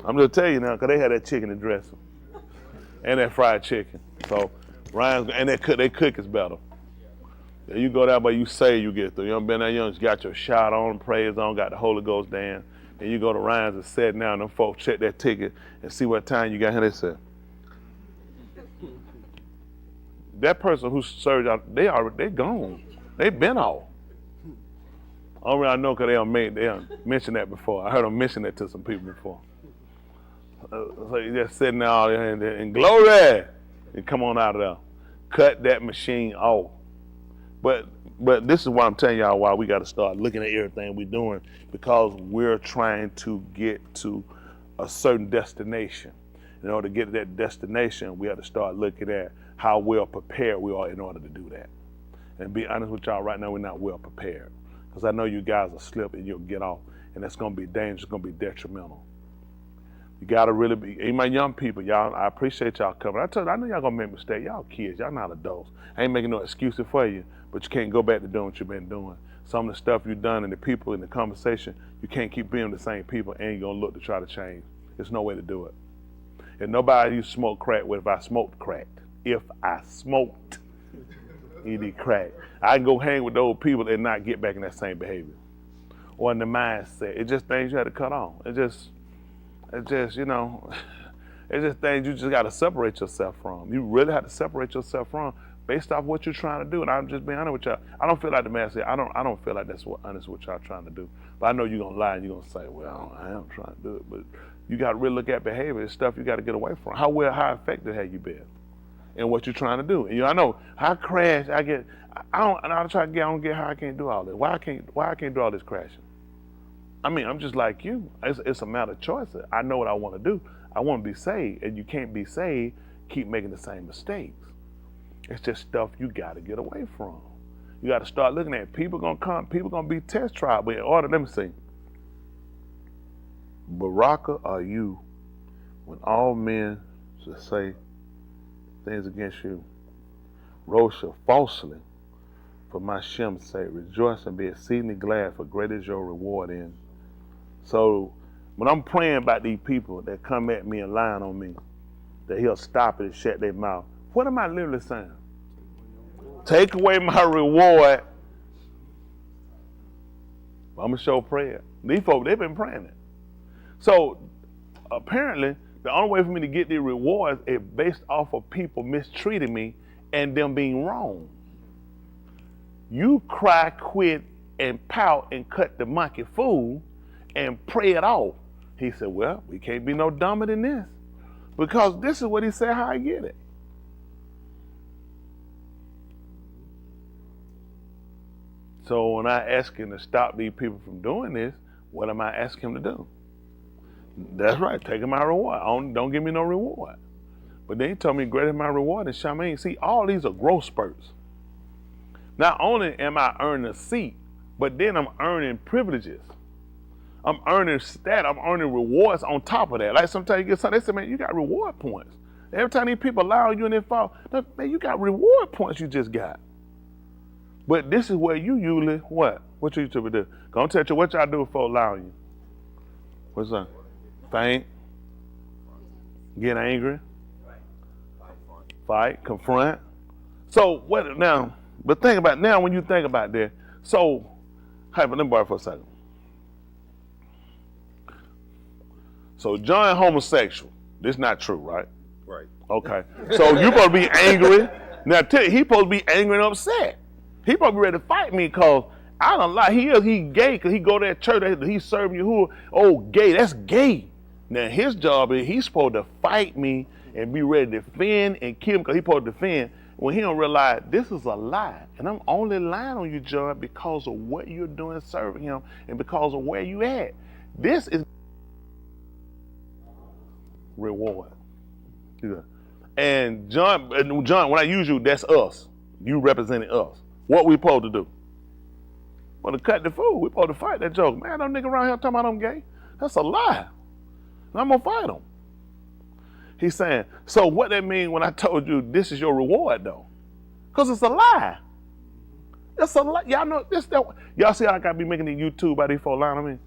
I'm just telling you now, because they had that chicken and dressing and that fried chicken. So Ryan's, and they cook is better. Yeah, you go down, but you say you get through. You don't been that young, you got your shot on, praise on, got the Holy Ghost down. And you go to Ryan's and sit down, them folks check that ticket and see what time you got here. They say, that person who served out, they gone. They been off. Only I know because they mentioned that before. I heard them mention that to some people before. So you just sitting out there and glory, and come on out of there. Cut that machine off. But this is why I'm telling y'all why we got to start looking at everything we're doing, because we're trying to get to a certain destination. In order to get to that destination, we have to start looking at how well prepared we are in order to do that. And be honest with y'all, right now we're not well prepared, because I know you guys will slip and you'll get off, and that's going to be dangerous, it's going to be detrimental. You got to really be, even my young people, y'all, I appreciate y'all coming. I know y'all going to make mistakes. Y'all kids, y'all not adults. I ain't making no excuses for you, but you can't go back to doing what you've been doing. Some of the stuff you've done and the people in the conversation, you can't keep being the same people and you're going to look to try to change. There's no way to do it. And nobody you smoke crack with, if I smoked crack, if I smoked any crack. I can go hang with those people and not get back in that same behavior or in the mindset. It's just things you had to cut off. It's just you know, it's just things you just got to separate yourself from. You really have to separate yourself from based off what you're trying to do. And I'm just being honest with y'all. I don't feel like the man said, I don't feel like that's what honest what y'all trying to do. But I know you're gonna lie and you're gonna say, well, I am trying to do it. But you got to really look at behavior. It's stuff you got to get away from. How effective have you been in what you're trying to do? And I know how crash I get. I don't get how I can't do all this. Why I can't do all this crashing? I mean, I'm just like you. It's a matter of choice. I know what I want to do. I want to be saved, and you can't be saved, keep making the same mistakes. It's just stuff you got to get away from. You got to start looking at it. People gonna come. People gonna be test trial. But in order, let me see. Baraka are you when all men should say things against you. Rosha falsely for my Shem's sake. Rejoice and be exceedingly glad, for great is your reward in. So when I'm praying about these people that come at me and lying on me, that he'll stop it and shut their mouth. What am I literally saying? Take away my reward. I'm going to show prayer. These folks, they've been praying it. So apparently, the only way for me to get the rewards is based off of people mistreating me and them being wrong. You cry, quit, and pout and cut the monkey fool and pray it off. He said, well, we can't be no dumber than this. Because this is what he said, how I get it. So when I ask him to stop these people from doing this, what am I asking him to do? That's right, taking my reward. Don't give me no reward. But then he told me greater my reward in Shaman. See, all these are growth spurts. Not only am I earning a seat, but then I'm earning privileges. I'm earning stat, I'm earning rewards on top of that. Like sometimes you get something, they say, man, you got reward points. Every time these people allow you and they fall, man, you got reward points you just got. But this is where you usually, what? What you usually do? Gonna tell you what y'all do before allowing you. What's that? Faint, get angry, fight, confront. So what now? But think about now when you think about that. So, hey, but let me borrow for a second. So John homosexual. This not true, right? Right. Okay. So you supposed to be angry. Now tell you, he supposed to be angry and upset. He supposed to be ready to fight me because I don't lie. He gay because he go to that church. He serving you who? Oh, gay. That's gay. Now his job is he's supposed to fight me and be ready to defend and kill him because he's supposed to defend. When he don't realize this is a lie. And I'm only lying on you, John, because of what you're doing serving him and because of where you at. This is reward. Yeah. And John, when I use you, that's us. You representing us. What we supposed to do? Well, to cut the fool, we supposed to fight that joke. Man, them nigga around here talking about I'm gay. That's a lie. And I'm gonna fight him. He's saying, so what that mean when I told you this is your reward though? Because it's a lie. It's a lie. Y'all know this. Y'all see how I gotta be making the YouTube by these folks lying on me?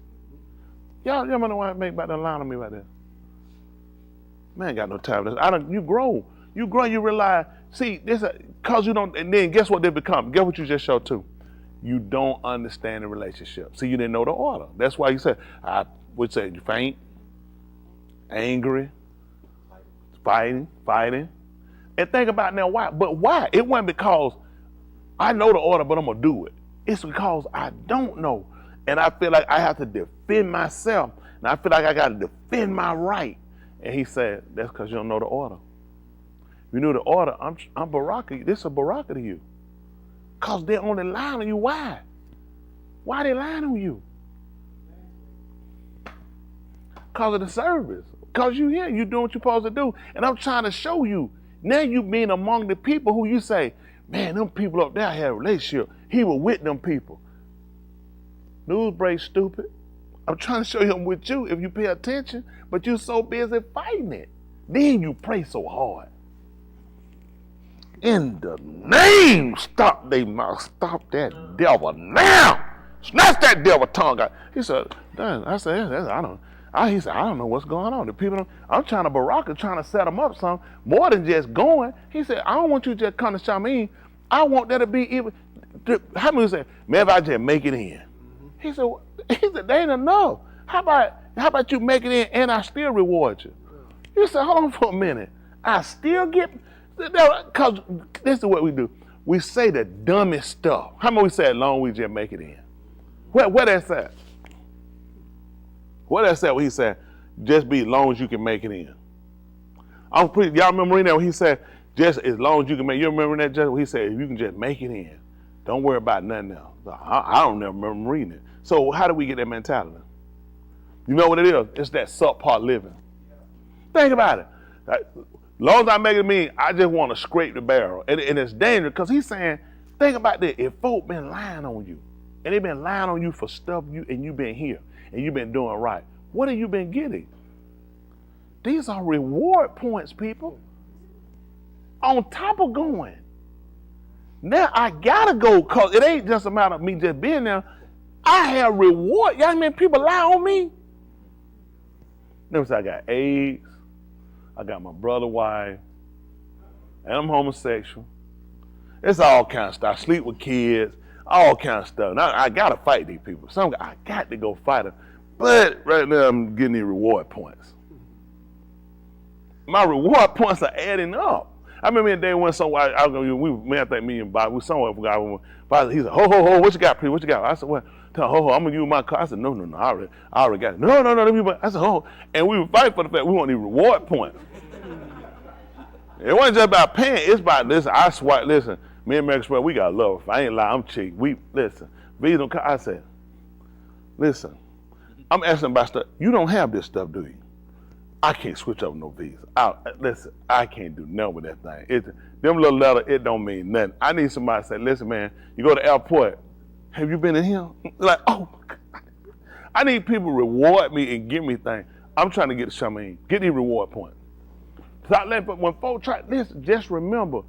Y'all know why I make about them lying on me right there? Man, ain't got no time for this. You grow, you realize, see, this cause you don't, and then guess what they become? Guess what you just showed too? You don't understand the relationship. See, you didn't know the order. That's why you said, I would say you faint, angry, fighting. And think about now why. But why? It wasn't because I know the order, but I'm gonna do it. It's because I don't know. And I feel like I have to defend myself. And I feel like I gotta defend my right. And he said, that's because you don't know the order. If you knew the order, I'm Baraka. This is a Baraka to you. Because they're only lying on you. Why? Why are they lying on you? Because of the service. Because you here, you doing what you're supposed to do. And I'm trying to show you. Now you being among the people who you say, man, them people up there had a relationship. He was with them people. News break, stupid. I'm trying to show him with you if you pay attention, but you're so busy fighting it. Then you pray so hard. In the name, stop they mouth, stop that devil now. Snatch that devil tongue out. He said, I said, He said, I don't know what's going on. The people, I'm trying to set them up some more than just going. He said, I don't want you to just come to Shamin. I want that to be even. How many say, man, if I just make it in? He said, they ain't enough. How about you make it in and I still reward you? He said, hold on for a minute. I still get, because this is what we do. We say the dumbest stuff. How many we say as long as we just make it in? Where that said? What that said when he said, just be as long as you can make it in. Y'all remember reading that when he said, just as long as you can make it. You remember that just when he said, if you can just make it in, don't worry about nothing else. I don't never remember reading it. So how do we get that mentality? You know what it is? It's that subpar living. Think about it. As long as I make it in, I just want to scrape the barrel. And it's dangerous because he's saying, think about this. If folk been lying on you, and they've been lying on you for stuff and you've been here, and you've been doing right, what have you been getting? These are reward points, people. On top of going. Now I gotta go, because it ain't just a matter of me just being there. I have reward. Y'all mean people lie on me? Notice I got AIDS, I got my brother's wife, and I'm homosexual. It's all kind of stuff. I sleep with kids, all kind of stuff. Now I gotta fight these people. I got to go fight them. But right now I'm getting these reward points. My reward points are adding up. I remember the day when somewhere I think me and Bob, we somewhere forgot. He said, ho, what you got, please? What you got? I said, well, ho, I'm gonna use my car. I said, no, I already got it. No. I said, ho, and we would fight for the fact we want these reward points. It wasn't just about paying, it's about, listen, me and American Express, we got love. If I ain't lying, I'm cheap. I said, listen, I'm asking about stuff. You don't have this stuff, do you? I can't switch up no visa. Listen, I can't do nothing with that thing. Them little letters, it don't mean nothing. I need somebody to say, listen, man, you go to the airport, have you been in here? Like, oh, my God. I need people to reward me and give me things. I'm trying to get to Shamin. Get these reward points. But when folks try this, just remember,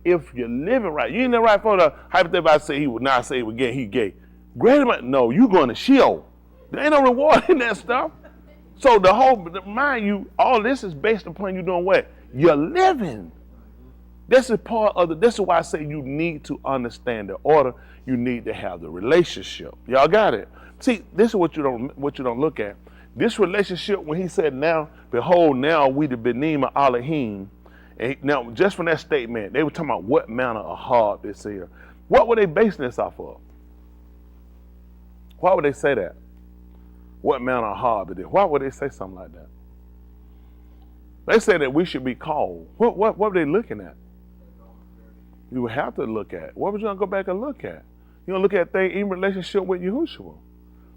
if you're living right, you ain't never right for the hypothetical. I say he would not say he would get, he gay. Great, no, you going to Sheol. There ain't no reward in that stuff. So mind you, all this is based upon you doing what? You're living. This is why I say you need to understand the order. You need to have the relationship. Y'all got it? See, this is what you don't look at. This relationship, when he said, now, behold, now we the Benim Elohim. And now, just from that statement, they were talking about what manner of heart this is. What were they basing this off of? Why would they say that? What manner of heart it is? Why would they say something like that? They say that we should be called. What were they looking at? You would have to look at. What was you going to go back and look at? You're going to look at things in relationship with Yahushua.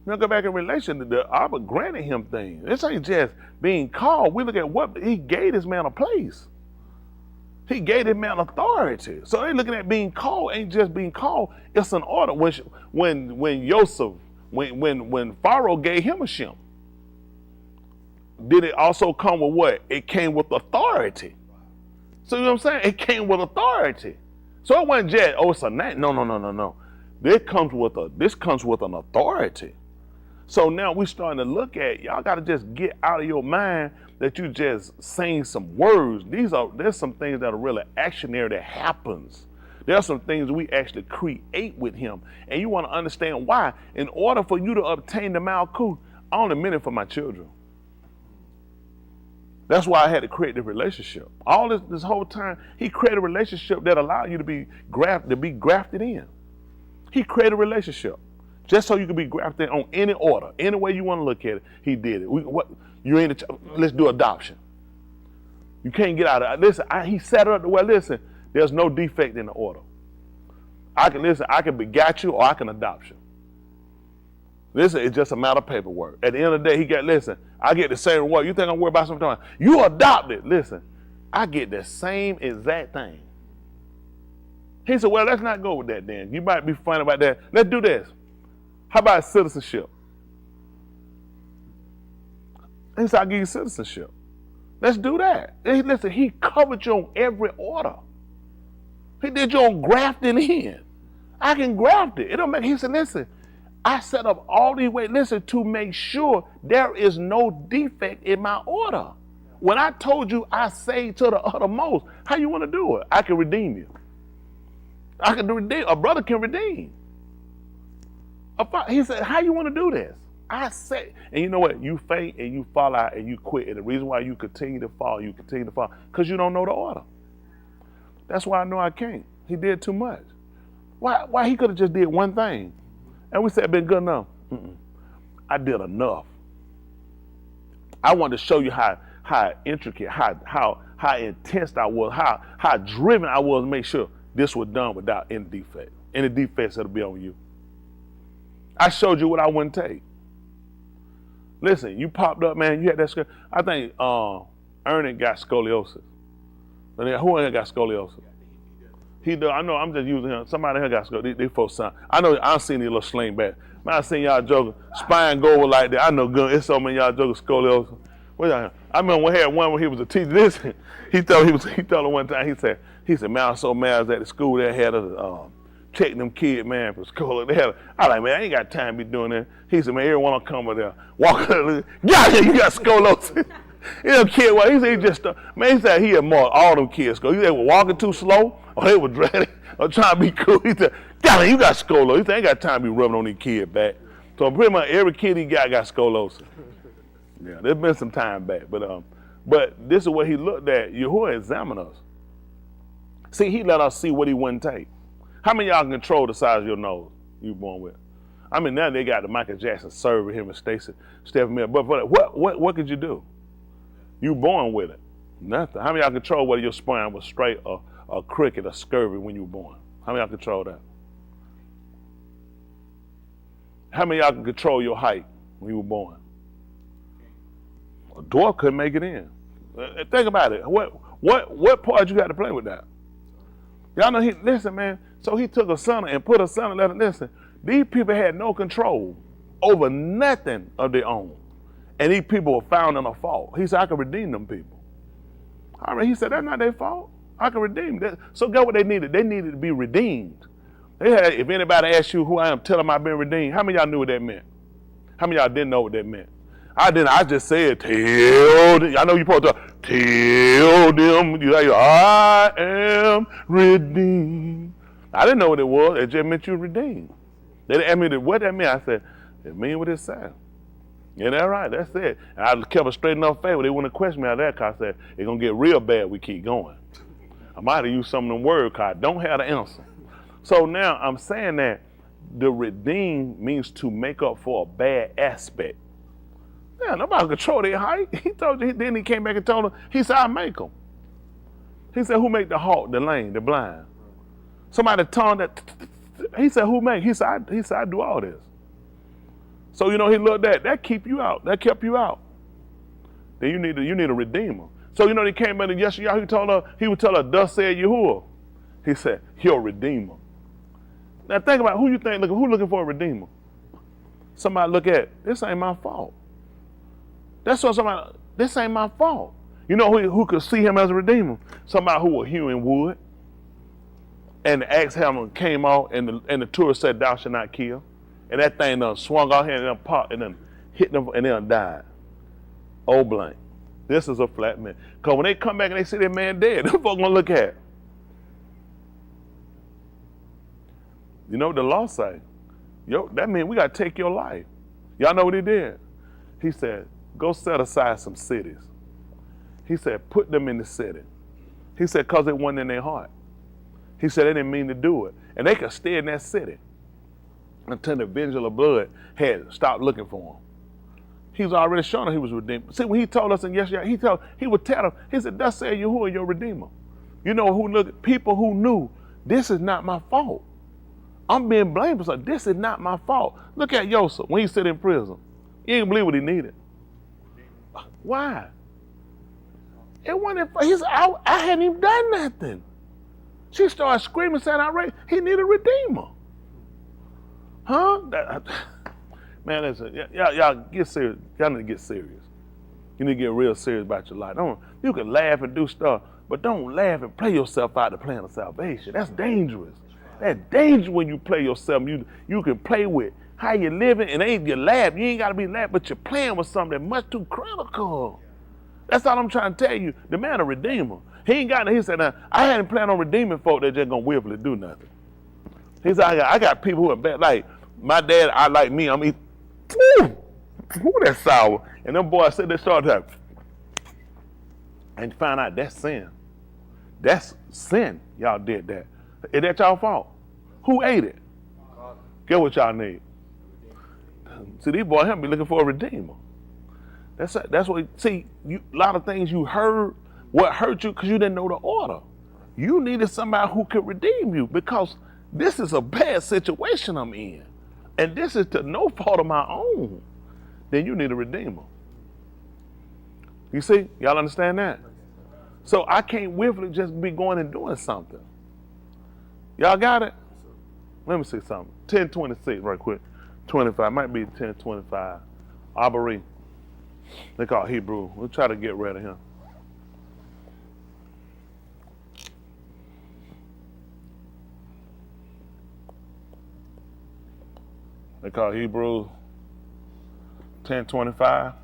You're going to go back in relation to the Abba granted him things. This ain't just being called. We look at what he gave this man a place. He gave this man authority. So they looking at being called ain't just being called. It's an order. When Joseph, when Pharaoh gave him a ship, did it also come with what? It came with authority. So you know what I'm saying? It came with authority. So it wasn't just, it's a name. No. This comes with an authority. So now we're starting to look at, y'all got to just get out of your mind that you just saying some words. There's some things that are really actionary that happens. There are some things we actually create with him. And you want to understand why. In order for you to obtain the Malkut, I only meant it for my children. That's why I had to create the relationship. All this whole time, he created a relationship that allowed you to be grafted in. He created a relationship just so you can be grafted on any order, any way you want to look at it. He did it. Let's do adoption. You can't get out of it. Listen, he set it up the way. Listen, there's no defect in the order. I can begat you or I can adopt you. Listen, it's just a matter of paperwork. At the end of the day, I get the same reward. You think I'm worried about something? You adopted. Listen, I get the same exact thing. He said, well, let's not go with that then. You might be funny about that. Let's do this. How about citizenship? He said, I'll give you citizenship. Let's do that. Listen, he covered you on every order. He did you on grafting in. I can graft it. He said, listen, I set up all these ways, listen, to make sure there is no defect in my order. When I told you I say to the uttermost, how you want to do it? I can redeem you. I can redeem. A brother can redeem. He said, how you want to do this? I say, and you know what? You faint and you fall out and you quit. And the reason why you continue to fall, because you don't know the order. That's why I know I can't. He did too much. Why he could have just did one thing. And we said, been good enough. I did enough. I wanted to show you how intricate, how intense I was, how driven I was to make sure this was done without any defect. Any defects that'll be on you. I showed you what I wouldn't take. Listen, you popped up, man. You had that. I think Ernie got scoliosis. Who ain't got scoliosis? He do. I know. I'm just using him. Somebody here got scoliosis. They folks son. I know. I seen these little sling back. Man, I seen y'all joking. Spine go over like that. I know good. It's so many y'all joking scoliosis. I remember we had one when he was a teacher. Listen, he told him one time. He said, man, I was so mad I was at the school. They had a checking them kids, man, for school. I like, man, I ain't got time to be doing that. He said, man, everyone will come over there, walk out. Yeah, you got scoliosis. Kid, well, he said, he said he had more all them kids go. He said they were walking too slow, or they were dragging, or trying to be cool. He said, God, you got scoliosis. He said, I ain't got time to be rubbing on these kids back. So pretty much every kid he got scoliosis. Yeah, there's been some time back, but this is what he looked at. Yahuwah examined us. See, he let us see what he wouldn't take. How many of y'all can control the size of your nose you were born with? I mean, now they got the Michael Jackson server, him and Stephen Miller. But what could you do? You born with it. Nothing. How many of y'all control whether your spine was straight or crooked or scurvy when you were born? How many of y'all control that? How many of y'all can control your height when you were born? A dwarf couldn't make it in. Think about it. What part you got to play with that? Y'all know listen, man. So he took a son and put a son and let him listen. These people had no control over nothing of their own. And these people were found in a fault. He said, I can redeem them people. He said, that's not their fault. I can redeem them. So guess what they needed? They needed to be redeemed. If anybody asked you who I am, tell them I've been redeemed. How many of y'all knew what that meant? How many of y'all didn't know what that meant? I didn't. I just said, tell them. I know you're supposed to tell them. I am redeemed. I didn't know what it was. It just meant you redeemed. They didn't ask me what that meant. I said, it means what it said. Yeah, that's right. That's it. And I kept a straight enough face. They wouldn't question me out of that because I said, it's going to get real bad we keep going. I might have used some of them words because I don't have the answer. So now I'm saying that the redeem means to make up for a bad aspect. Yeah, nobody control their height. He told you, then he came back and told him, he said, I make them. He said, who make the halt, the lame, the blind? Somebody told that, he said, who make? He said, I do all this. So, he looked at that keep you out. That kept you out. Then you need a redeemer. So, they came in and yesterday, he would tell her, thus said Yahuwah. He said, you're a redeemer. Now think about who you think, who looking for a redeemer? Somebody look at, this ain't my fault. That's what this ain't my fault. You know who could see him as a redeemer? Somebody who was hewing wood. And the axe hammer came off and the tourist said, thou shalt not kill. And that thing done swung out here and then popped and then hit them and then died. Oh blank. This is a flat man. Because when they come back and they see that man dead, them folks gonna look at it. You know what the law say? That means we gotta take your life. Y'all know what he did? He said, go set aside some cities. He said, put them in the city. He said, because it wasn't in their heart. He said they didn't mean to do it. And they could stay in that city until the avenger of blood had stopped looking for him. He was already showing them he was redeemed. See, when he told us in yesterday, he would tell them, he said, thus said Yahuwah, your redeemer. You know who looked? People who knew, this is not my fault. I'm being blamed for something. This is not my fault. Look at Yosef when he sit in prison. He didn't believe what he needed. Why? It wasn't, he said, I hadn't even done nothing. She started screaming, saying, he needed a redeemer. Huh? Man, listen, y'all get serious. Y'all need to get serious. You need to get real serious about your life. You can laugh and do stuff, but don't laugh and play yourself out the plan of salvation. That's dangerous. That's dangerous when you play yourself. You can play with how you living, and ain't your lab. You ain't got to be lab, but you're playing with something that's much too critical. That's all I'm trying to tell you. The man a redeemer. He ain't got. He said, "Now I hadn't planned on redeeming folk that just gonna willfully do nothing." He said, "I got people who are bad. Like my dad, I like me. I'm eating. Who that sour?" And them boys said they started to, and find out that's sin. That's sin. Y'all did that. Is that y'all fault? Who ate it? Get what y'all need. See, these boys have be looking for a redeemer. That's what. See, a lot of things you heard. What hurt you because you didn't know the order. You needed somebody who could redeem you because this is a bad situation I'm in, and this is to no fault of my own. Then you need a redeemer. You see, y'all understand that? So I can't willfully just be going and doing something. Y'all got it? Let me see something. 10:26 right quick. 25, might be 10:25. Aubrey. They call Hebrew. We'll try to get rid of him. They call Hebrew 10:25.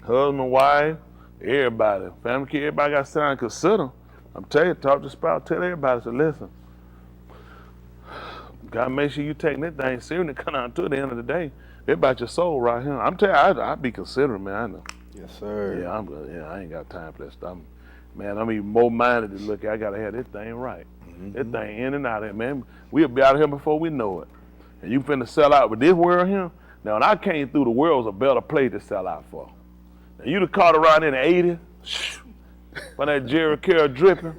Husband, wife, everybody, family, kid, everybody got to sit down and consider. I'm telling you, talk to spouse, tell everybody, so listen. Gotta make sure you taking that thing serious and come down to the end of the day. It's about your soul right here. I'm telling you, I be considering, man. I know. Yes, sir. Yeah, I ain't got time for that stuff. Man, I'm even more minded to look at. I gotta have this thing right. This thing in and out of here, man. We'll be out of here before we know it. And you finna sell out with this world here. Now, when I came through, the world was a better place to sell out for. Now, you'd have caught around in the 80s, when that Jerry Curl dripping.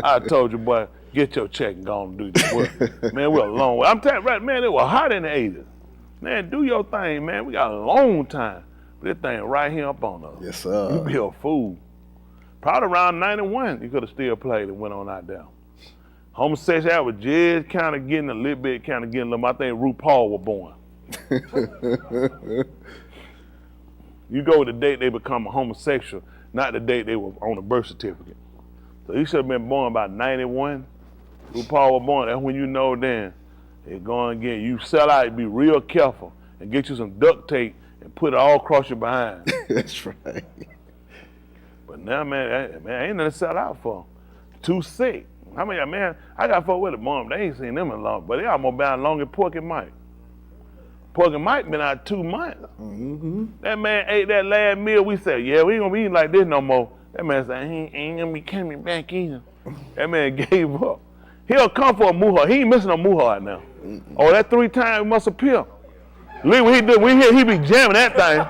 I told you, boy, get your check and go on and do your work. Man, we're a long way. I'm telling you, right, man, it was hot in the 80s. Man, do your thing, man. We got a long time. But this thing right here up on us. Yes, sir. You be a fool. Probably around 91, you could have still played and went on out there. Homosexuality was just kind of getting a little bit, I think RuPaul was born. You go the date they become a homosexual, not the date they were on a birth certificate. So he should have been born about 91. RuPaul was born. That's when you know then it's going again. You sell out, be real careful, and get you some duct tape and put it all across your behind. That's right. But now, man, ain't nothing to sell out for. Too sick. I mean, man, I got folk with it, mom. They ain't seen them in long, but they almost been out long as Porky Mike. Porky Mike been out 2 months. Mm-hmm. That man ate that last meal. We said, yeah, we ain't gonna be eating like this no more. That man said, he ain't gonna be coming back either. That man gave up. He'll come for a muhar. He ain't missing a muhar now. Oh, that 3 times must appear. Look what he do. We hear he be jamming that thing.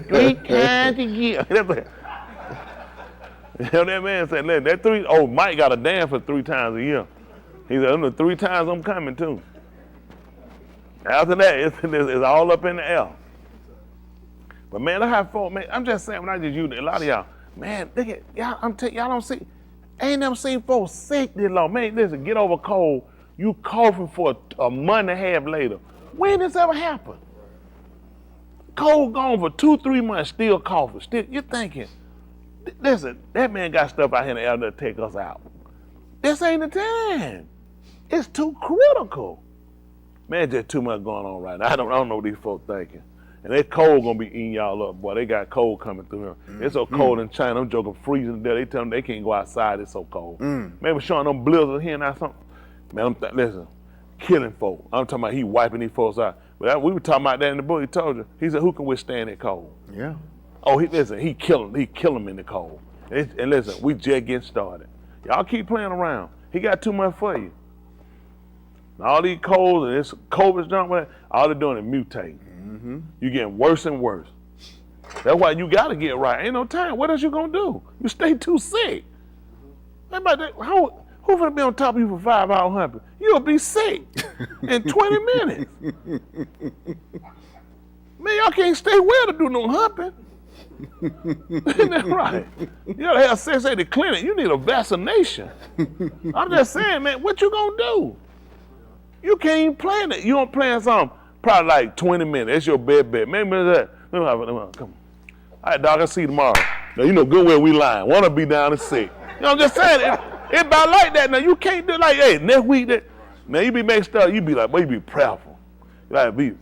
3 times a year. That man said, that Mike got a dance for 3 times a year. He said, the 3 times I'm coming too. After that, it's all up in the air. But man, look how folk, man, I'm just saying, when I just use it, a lot of y'all, man, look at, y'all, y'all don't see, ain't never seen folks sick this long. Man, listen, get over cold, you coughing for a month and a half later. When this ever happen? Cold gone for 2-3 months, still coughing, you're thinking, listen, that man got stuff out here in the air to take us out. This ain't the time. It's too critical. Man, just too much going on right now. I don't know what these folks thinking. And that cold gonna be eating y'all up, boy. They got cold coming through here. It's so cold in China. I'm joking, freezing there. They tell them they can't go outside. It's so cold. Maybe showing them blizzards here now something. Man, listen, killing folk. I'm talking about he wiping these folks out. But we were talking about that in the book. He told you. He said, who can withstand that cold? Yeah. Oh, he kill him in the cold. And listen, we just getting started. Y'all keep playing around. He got too much for you. And all these colds and this COVID jump, all they're doing is mutating. You getting worse and worse. That's why you gotta get right. Ain't no time. What else you gonna do? You stay too sick. Who gonna be on top of you for 5 hours humping? You'll be sick in 20 minutes. Man, y'all can't stay well to do no humping. Isn't that right? You gotta have sex at the clinic. You need a vaccination. I'm just saying, man, what you gonna do? You can't even plan it. You don't plan something probably like 20 minutes. That's your bed. Maybe that. Come on. All right, dog, I'll see you tomorrow. Now, you know good well we lying. Wanna be down and sick. You know, I'm just saying, It's about like that now. You can't do like, hey, next week that man, you be making stuff, you be like, boy, you be proudful. Gotta be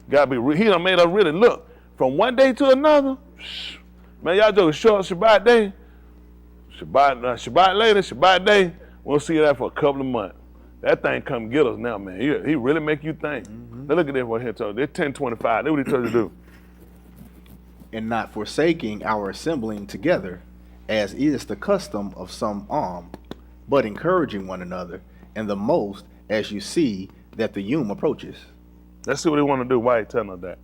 he done made us really look. From one day to another, man, y'all joke short Shabbat day. Shabbat later, Shabbat day, we'll see that for a couple of months. That thing come get us now, man. He really make you think. Now look at this what he told you. It's 10:25. That's what he told you to do. And not forsaking our assembling together, as is the custom of some, but encouraging one another, and the most as you see that the Yom approaches. Let's see what he want to do. Why he telling us that?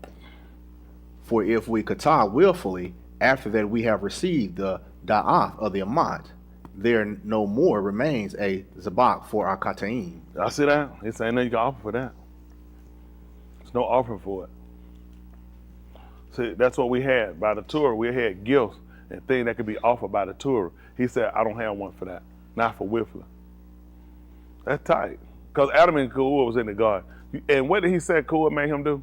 For if we kata willfully, after that we have received the da'ath of the amat, there no more remains a zabak for our kataim. I see that. It's ain't nothing you can offer for that. There's no offering for it. See, that's what we had. By the Torah, we had gifts and things that could be offered by the Torah. He said, I don't have one for that. Not for willfully. That's tight. Because Adam and Kua was in the garden. And what did he say Kua made him do?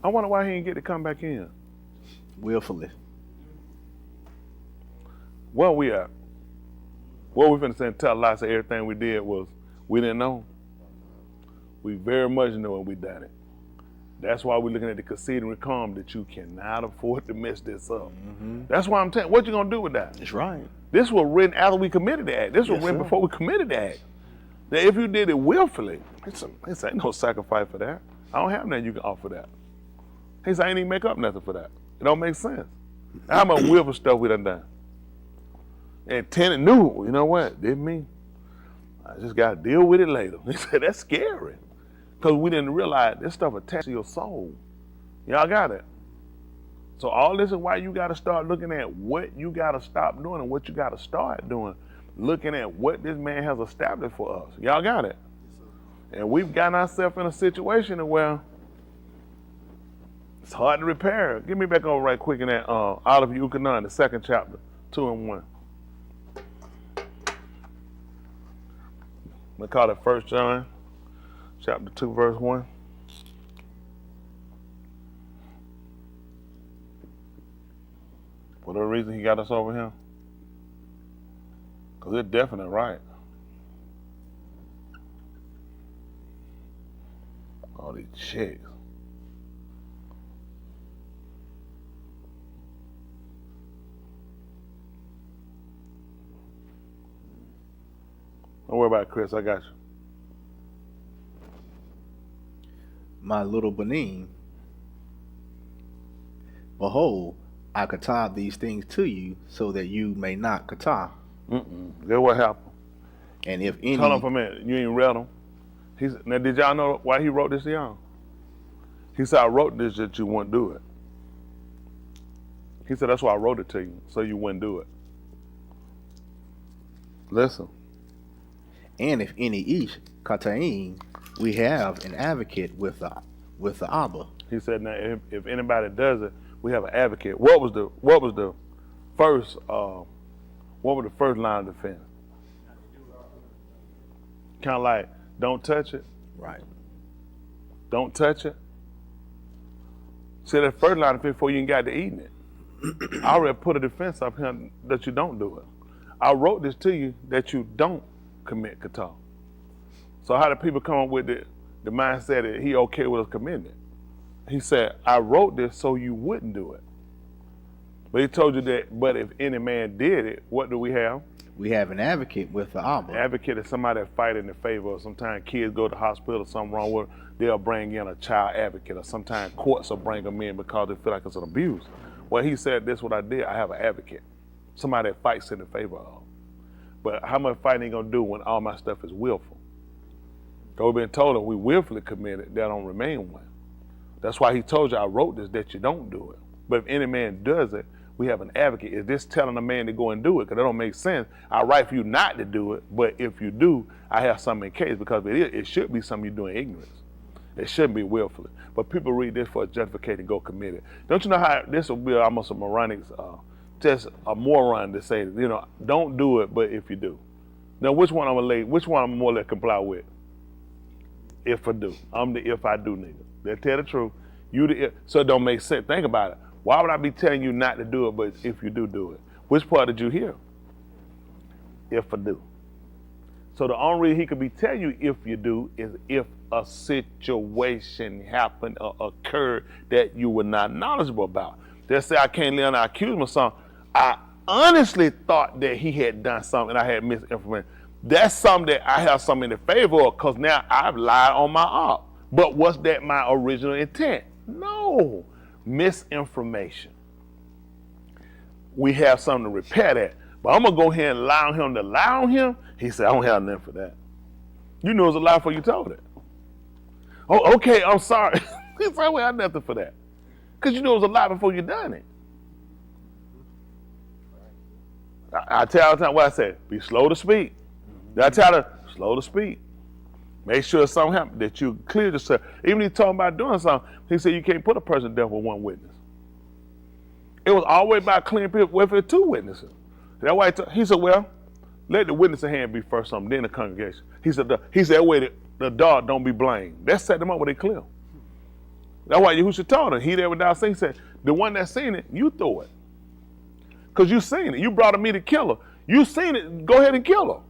I wonder why he didn't get to come back in. Willfully. Where we at? What we finna say and tell lots of everything we did was we didn't know. We very much know and we done it. That's why we're looking at the conceit and calm that you cannot afford to mess this up. That's why I'm telling you, what you gonna do with that? That's right. This was written after we committed the act. This was written before we committed the act. Now if you did it willfully, it's ain't no sacrifice for that. I don't have nothing you can offer that. He said I ain't even make up nothing for that. It don't make sense. How much willful stuff we done. And tenant knew, you know what, didn't mean. I just gotta deal with it later. He said that's scary. Because we didn't realize this stuff attached to your soul. Y'all got it. So all this is why you got to start looking at what you got to stop doing and what you got to start doing. Looking at what this man has established for us. Y'all got it. And we've gotten ourselves in a situation where it's hard to repair. Give me back over right quick in that Olive Yukanan, the 2nd chapter, 2 and 1. We call it 1 John. Chapter 2, verse 1. Whatever reason he got us over here. Because it's definite right. All these chicks. Don't worry about it, Chris. I got you. My little Benin, behold, I kata these things to you so that you may not kata. That's what happened. And if any... Hold on for a minute. You ain't read them. Now, did y'all know why he wrote this to y'all? He said, I wrote this that you wouldn't do it. He said, that's why I wrote it to you, so you wouldn't do it. Listen. And if any ish kataim, we have an advocate with the Abba. He said, now if anybody does it, we have an advocate. What was the first line of defense? Kind of like, don't touch it. Right. Don't touch it. See, that first line of defense before you even got to eating it. I already put a defense up here that you don't do it. I wrote this to you that you don't commit kata. So how do people come up with the mindset that he okay with us committing it? He said, I wrote this so you wouldn't do it. But he told you that, but if any man did it, what do we have? We have an advocate with the Abba. Advocate is somebody that fight in the favor of. Sometimes kids go to the hospital or something wrong with them, they'll bring in a child advocate, or sometimes courts will bring them in because they feel like it's an abuse. Well, he said, this is what I did. I have an advocate, somebody that fights in the favor of. But how much fighting ain't gonna do when all my stuff is willful? Because we've been told that we willfully committed, that don't remain one. That's why he told you, I wrote this, that you don't do it. But if any man does it, we have an advocate. Is this telling a man to go and do it? Because that don't make sense. I write for you not to do it, but if you do, I have something in case, because it should be something you do in ignorance. It shouldn't be willfully. But people read this for a justification to go commit it. Don't you know how this will be almost a moronic, just a moron to say, don't do it, but if you do. Now, which one I'm more or less comply with? If I do. I'm the if I do nigga. They tell the truth. You the if. So it don't make sense. Think about it. Why would I be telling you not to do it, but if you do it? Which part did you hear? If I do. So the only reason he could be telling you if you do is if a situation happened or occurred that you were not knowledgeable about. Just say I can't live and I accuse him of something. I honestly thought that he had done something and I had misinformation. That's something that I have something in favor of because now I've lied on my art. But was that my original intent? No. Misinformation. We have something to repair that. But I'm going to go ahead and allow him to lie on him. He said, I don't have nothing for that. You knew it was a lie before you told it. Oh, okay, I'm sorry. He said, I don't have nothing for that. Because you knew it was a lie before you done it. I tell you all the time what I said, be slow to speak. I tell her, slow to speak. Make sure if something happens that you clear yourself. Even if he's talking about doing something, he said you can't put a person to death with one witness. It was always about clearing people with it two witnesses. That's why he said, well, let the witness in hand be first something, then the congregation. He said that way the dog don't be blamed. That set them up where they clear. That's why Yahushua told him, he that without sin, he said, the one that seen it, you throw it. Because you seen it. You brought a me to kill her. You seen it, go ahead and kill her.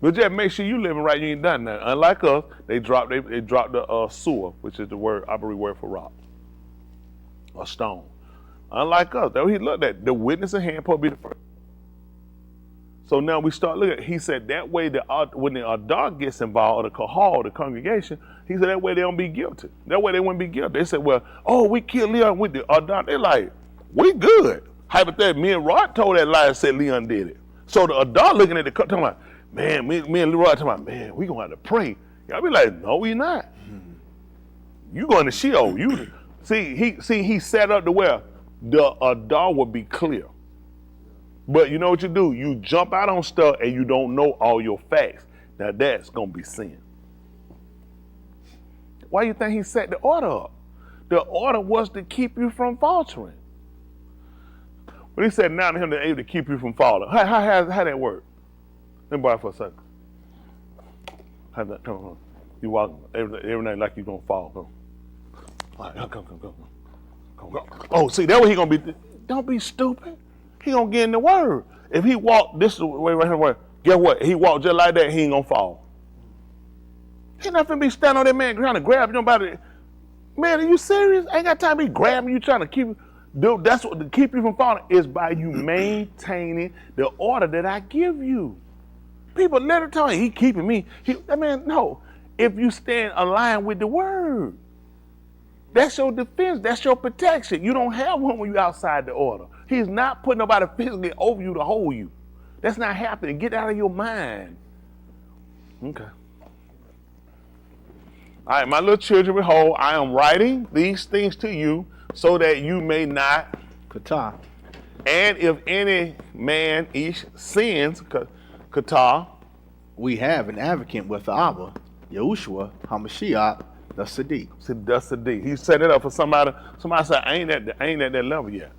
But just make sure you living right, you ain't done that. Unlike us, they dropped the sewer, which is the operative word for rock. Or stone. Unlike us, he looked at the witness in hand probably be the first. So now we start looking. He said that way when the dog gets involved, or the kahal, the congregation, he said that way they don't be guilty. That way they wouldn't be guilty. They said, well, we killed Leon with the dog. They're like, we good. Hypothetically, me and Rod told that lie and said Leon did it. So the dog looking at the talking about, man, me and Leroy talking about, man, we gonna have to pray. Y'all be like, no, we not. You going to Sheol. You he set up to where the dog would be clear. But you know what you do? You jump out on stuff and you don't know all your facts. Now that's gonna be sin. Why do you think he set the order up? The order was to keep you from faltering. But he said now to him they're able to keep you from falling. How that work? Let me borrow for a second. How that come on? You walk every night like you're gonna fall. Come. All right, come. Oh, see, that way he gonna be. Don't be stupid. He gonna get in the word. If he walk this way right here, guess what? He walk just like that, he ain't gonna fall. He not finna be standing on that man trying to grab nobody. Man, are you serious? I ain't got time to be grabbing you trying to keep you. Dude, that's what to keep you from falling is by you maintaining the order that I give you. People literally tell me he keeping me. No. If you stand aligned with the word, that's your defense. That's your protection. You don't have one when you're outside the order. He's not putting nobody physically over you to hold you. That's not happening. Get out of your mind. Okay. All right, my little children, behold, I am writing these things to you so that you may not. Kata. And if any man each sins, Kata. We have an advocate with the Abba, Yahushua HaMashiach, the Sadiq. See, the Sadiq. He set it up for somebody. Somebody said, I ain't at that level yet.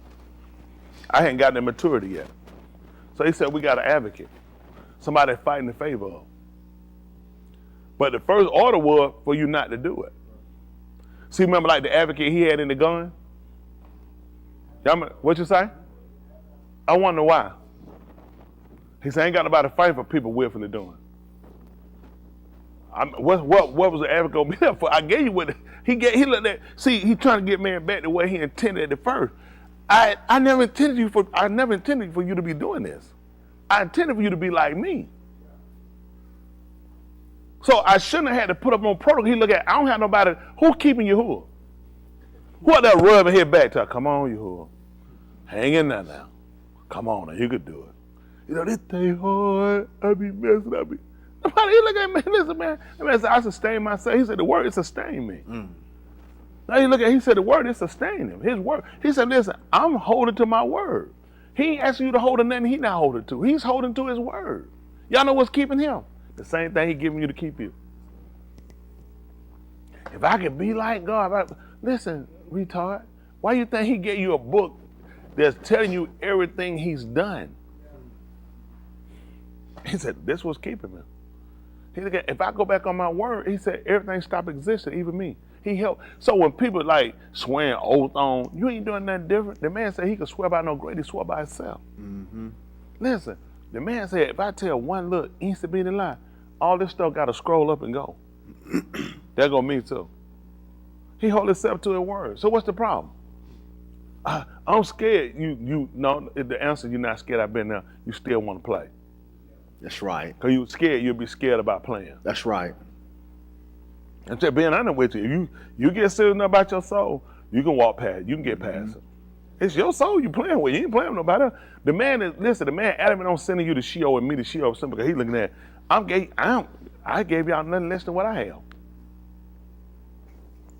I hadn't gotten the maturity yet. So he said, we got an advocate. Somebody fighting in favor of. But the first order was for you not to do it. See, remember like the advocate he had in the gun? What you say? I wonder why. He said, I ain't got nobody fighting for people willfully doing. What was the advocate gonna be there for? I gave you what he looked at. See, he trying to get man back the way he intended it first. I never intended for you to be doing this. I intended for you to be like me. So I shouldn't have had to put up on protocol. He look at, I don't have nobody, who keeping Yahuwah? Who out there rubbing his back to, come on, Yahuwah. Hang in there now. Come on now, you could do it. You know, this thing hard, I be messing, he look at me, listen, man. I sustain myself. He said, the word is sustain me. Now you look at, he said, the word is sustain him. His word. He said, listen, I'm holding to my word. He ain't asking you to hold to nothing he not holding to. He's holding to his word. Y'all know what's keeping him? The same thing he giving you to keep you. If I could be like God, listen, retard, why you think he gave you a book that's telling you everything he's done? He said, this was keeping him. He said, if I go back on my word, he said, everything stopped existing, even me. He helped. So when people like swearing oath on, you ain't doing nothing different. The man said he could swear by no great, he swore by himself. Mm-hmm. Listen, the man said, if I tell one little instant lie, all this stuff got to scroll up and go. That go me too. He hold himself to his word. So what's the problem? I'm scared. You know the answer. You're not scared. I've been there. You still want to play. That's right. Cause you scared. You'll be scared about playing. That's right. I'm just being honest with you. You get serious enough about your soul, you can walk past. You can get past it. It's your soul you playing with. You ain't playing with nobody else. The man adamant on sending you to Sheol and me to Sheol simple because he looking at. I gave y'all nothing less than what I have.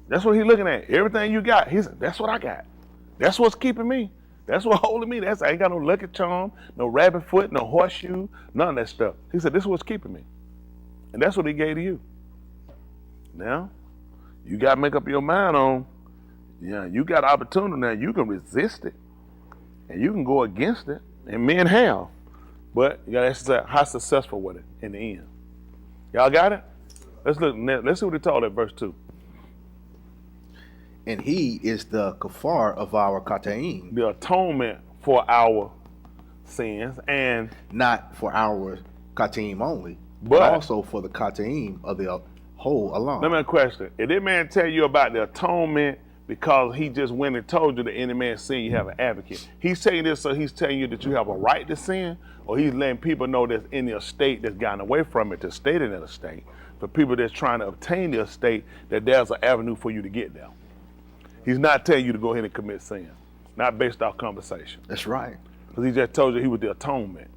That's what he looking at. Everything you got, he said, that's what I got. That's what's keeping me. That's what's holding me. I ain't got no lucky charm, no rabbit foot, no horseshoe, none of that stuff. He said, this is what's keeping me. And that's what he gave to you. Now, you got to make up your mind on, you got opportunity now. You can resist it. And you can go against it. And men have. But you got to ask yourself, how successful with it in the end? Y'all got it? Let's look. Let's see what he taught at verse 2. And he is the kafar of our kataim. The atonement for our sins, and not for our kataim only, but also for the kataim of the whole alam. Let me ask a question. If this man tell you about the atonement because he just went and told you that any man sin, you have an advocate. He's saying this so he's telling you that you have a right to sin, or he's letting people know that's in the estate that's gotten away from it to stay in that estate. For people that's trying to obtain the estate, that there's an avenue for you to get there. He's not telling you to go ahead and commit sin, not based off conversation. That's right. Because he just told you he was the atonement.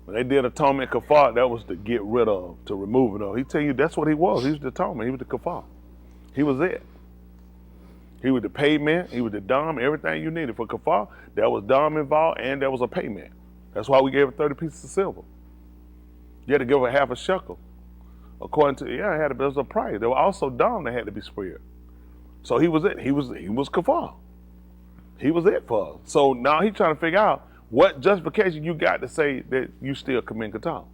When they did atonement kafar, that was to get rid of, to remove it all. He tell you that's what he was. He was the atonement. He was the kafar. He was it. He was the payment. He was the dam, everything you needed. For kafar, there was dam involved and there was a payment. That's why we gave her 30 pieces of silver. You had to give her half a shekel. According to, there was a price. There was also dam that had to be spread. So he was it. He was kafar. He was it for us. So now he's trying to figure out what justification you got to say that you still commit qatar.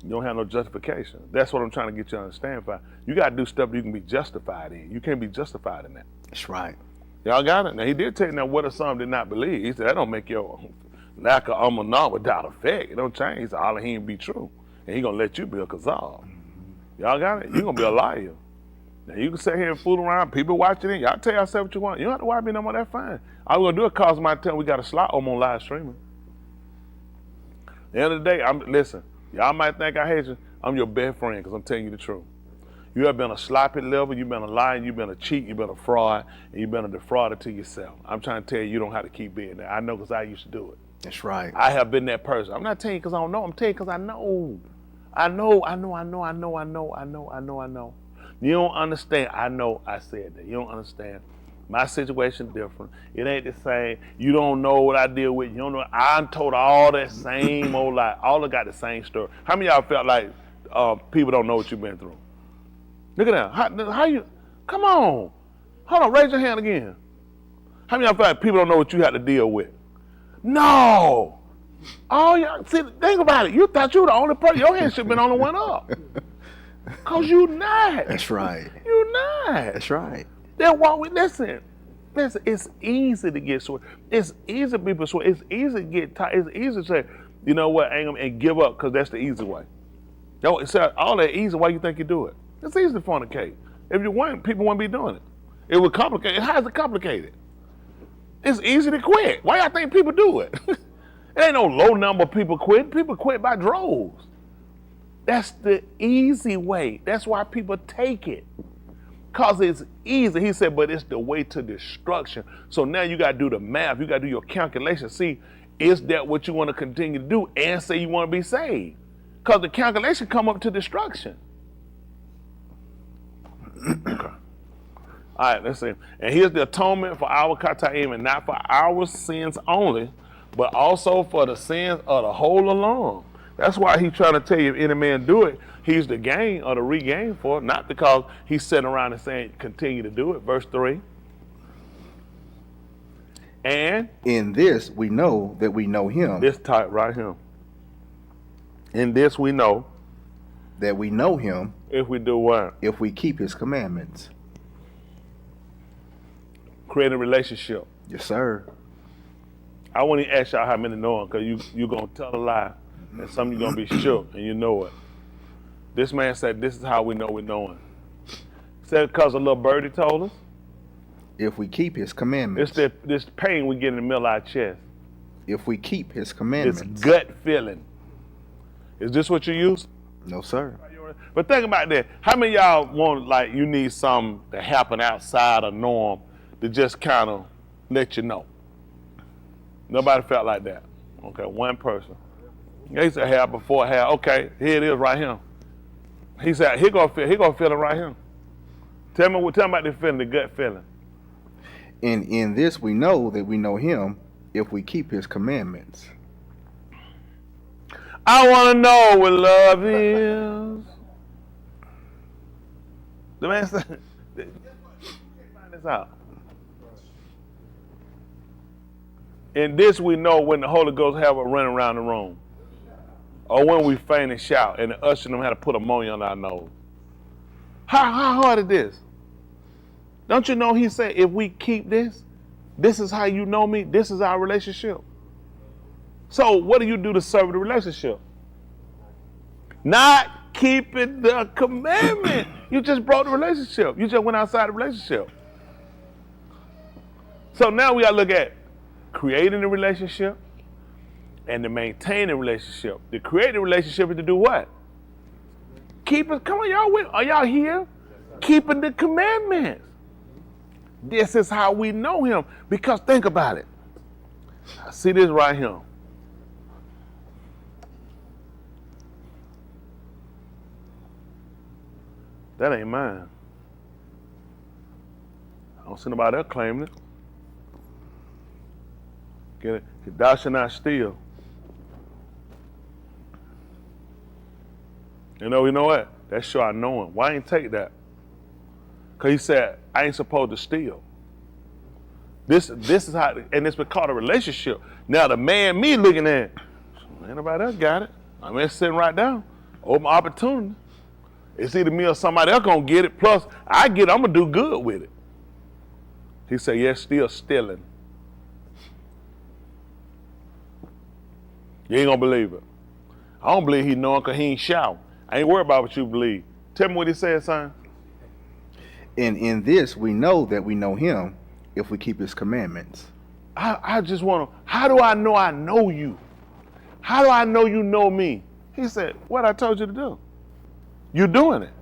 You don't have no justification. That's what I'm trying to get you to understand. You got to do stuff that you can be justified in. You can't be justified in that. That's right. Y'all got it? Now he did tell you now what if some did not believe. He said that don't make your lack of amanah without effect. It don't change. He said all of him be true. And he gonna let you be a kazal. Y'all got it? You gonna be a liar. Now you can sit here and fool around, people watching it. Y'all tell yourself what you want. You don't have to watch me no more, that's fine. All we're gonna do is cause my tell we got a slot on live streaming. At the end of the day, listen, y'all might think I hate you. I'm your best friend because I'm telling you the truth. You have been a sloppy liver, you've been a liar, you've been a cheat, you've been a fraud, and you've been a defrauder to yourself. I'm trying to tell you don't have to keep being there. I know because I used to do it. That's right. I have been that person. I'm not telling you because I don't know. I'm telling you because I know. I know. You don't understand. I know I said that. You don't understand. My situation different. It ain't the same. You don't know what I deal with. You don't know. I'm told all that same old lie. All of got the same story. How many of y'all felt like people don't know what you've been through? Look at that. How you? Come on. Hold on. Raise your hand again. How many of y'all felt like people don't know what you had to deal with? No. Oh, y'all. See, think about it. You thought you were the only person. Your hand should have been on the one up. Because you not. That's right. You not. That's right. Then why we listen, it's easy to get sore. It's easy to be persuaded. It's easy to get tired. It's easy to say, you know what, and give up because that's the easy way. No, it's all that easy. Why you think you do it? It's easy to fornicate. If you weren't, people wouldn't be doing it. It would complicate. How is it complicated? It's easy to quit. Why y'all think people do it? It ain't no low number of people quit. People quit by droves. That's the easy way. That's why people take it. Because it's easy. He said, but it's the way to destruction. So now you got to do the math. You got to do your calculation. See, is that what you want to continue to do and say you want to be saved? Because the calculation come up to destruction. Okay. All right, let's see. And here's the atonement for our kataim, and not for our sins only, but also for the sins of the whole alone. That's why he's trying to tell you if any man do it, he's the gain or the regain for it, not because he's sitting around and saying continue to do it. Verse 3. And in this we know that we know him. This type right here. In this we know that we know him if we do what? if we keep his commandments. Create a relationship. Yes, sir. I won't even ask y'all how many know him, because you're going to tell a lie, and some of you going to be shook, and you know it. This man said, this is how we know we know him. Said because a little birdie told us. If we keep his commandments. It's this pain we get in the middle of our chest. If we keep his commandments. This gut feeling. Is this what you use? No, sir. But think about that. How many of y'all want, like, you need something to happen outside of norm to just kind of let you know? Nobody felt like that. Okay, one person. He said, have before have. Okay, here it is right here. He said, he gonna feel it right here. Tell me about this feeling, the gut feeling. And in this we know that we know him if we keep his commandments. I want to know what love is. The man said, find this out. In this we know when the Holy Ghost have a run around the room. Or when we faint and shout and the usher them had to put ammonia on our nose. How hard is this? Don't you know he said if we keep this, this is how you know me, this is our relationship. So what do you do to serve the relationship? Not keeping the commandment. You just broke the relationship. You just went outside the relationship. So now we got to look at creating the relationship and to maintain the relationship. To create the relationship is to do what? Keep it. Come on, y'all. Are y'all here? Keeping the commandments. This is how we know him. Because think about it. I see this right here. That ain't mine. I don't see nobody else claiming it. Get it? Thou shalt not steal. You know what? That's sure I know him. Why ain't take that? Because he said, I ain't supposed to steal. This is how, and it's been called a relationship. Now the man, me looking at, ain't nobody else got it. I mean, it's sitting right down. Open opportunity. It's either me or somebody else gonna get it. Plus, I get it, I'm gonna do good with it. He said, yes, still stealing. You ain't gonna believe it. I don't believe he knowing because he ain't shouting. I ain't worried about what you believe. Tell me what he said, son. And in this we know that we know him if we keep his commandments. I just want to, how do I know you? How do I know you know me? He said, what I told you to do. You doing it.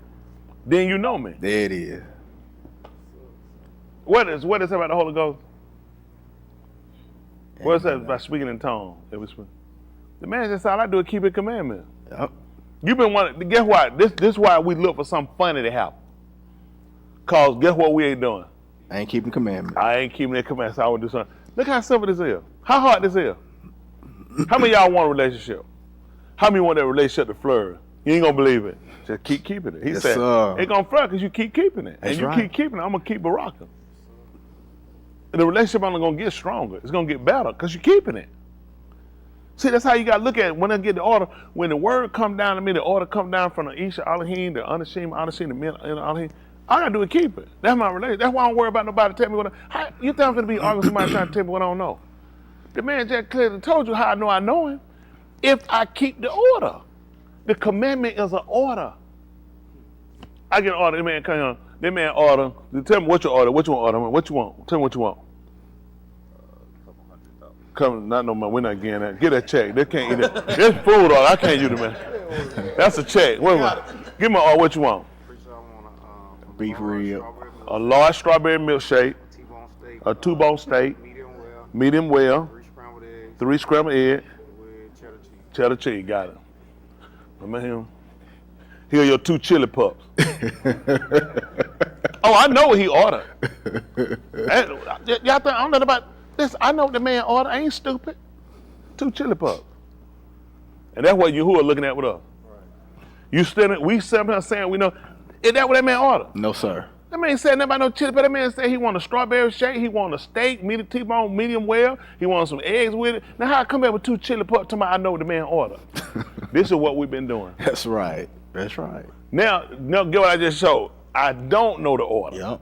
Then you know me. There it is. What is it about the Holy Ghost? What is that about speaking in tongues? The man just said, all I do is keep a commandment. Yep. You've been wanting, guess what? This is why we look for something funny to happen. Cause guess what we ain't doing? I ain't keeping commandments. I ain't keeping that commandment, so I would do something. Look how simple this is. How hard this is. How many of y'all want a relationship? How many want that relationship to flourish? You ain't gonna believe it. Just keep keeping it. He Yes, said, sir. it's gonna flourish because you keep keeping it. That's and you right. keep keeping it, I'm gonna keep rocking. And the relationship only gonna get stronger. It's gonna get better because you're keeping it. See, that's how you gotta look at it. When I get the order, when the word come down to me, the order come down from the Isha, Elohim, the Anashim, the Men, Elohim. All I gotta do is keep it. That's my relationship. That's why I don't worry about nobody telling me what you think I'm gonna be arguing with somebody trying to tell me what I don't know. The man just clearly told you how I know him. If I keep the order. The commandment is an order. I get an order, the man come on, that man order, tell me what you order, what you want order, what you want, tell me what you want. Come, not no money, we're not getting that. Get that check, they can't eat it. It's food order, I can't use it, man. That's a check, wait a minute. Give me order, what you want? Beef rib. A large strawberry milkshake, a two-bone steak, medium well, 3 scrambled eggs, cheddar cheese, got it. Remember him? Here are your 2 chili pups. Oh, I know what he ordered. Y'all think I don't know about this? I know what the man ordered. I ain't stupid. 2 chili pups. And that's what Yahuwah looking at with us. You still, we sitting here saying we know. Is that what that man ordered? No, sir. That man said nothing about no chili, but that man said he want a strawberry shake, he want a steak, medium T-bone, medium well, he want some eggs with it. Now how I come back with 2 chili pups to my I know what the man ordered? This is what we've been doing. That's right. That's right. Now get what I just showed. I don't know the order. Yep.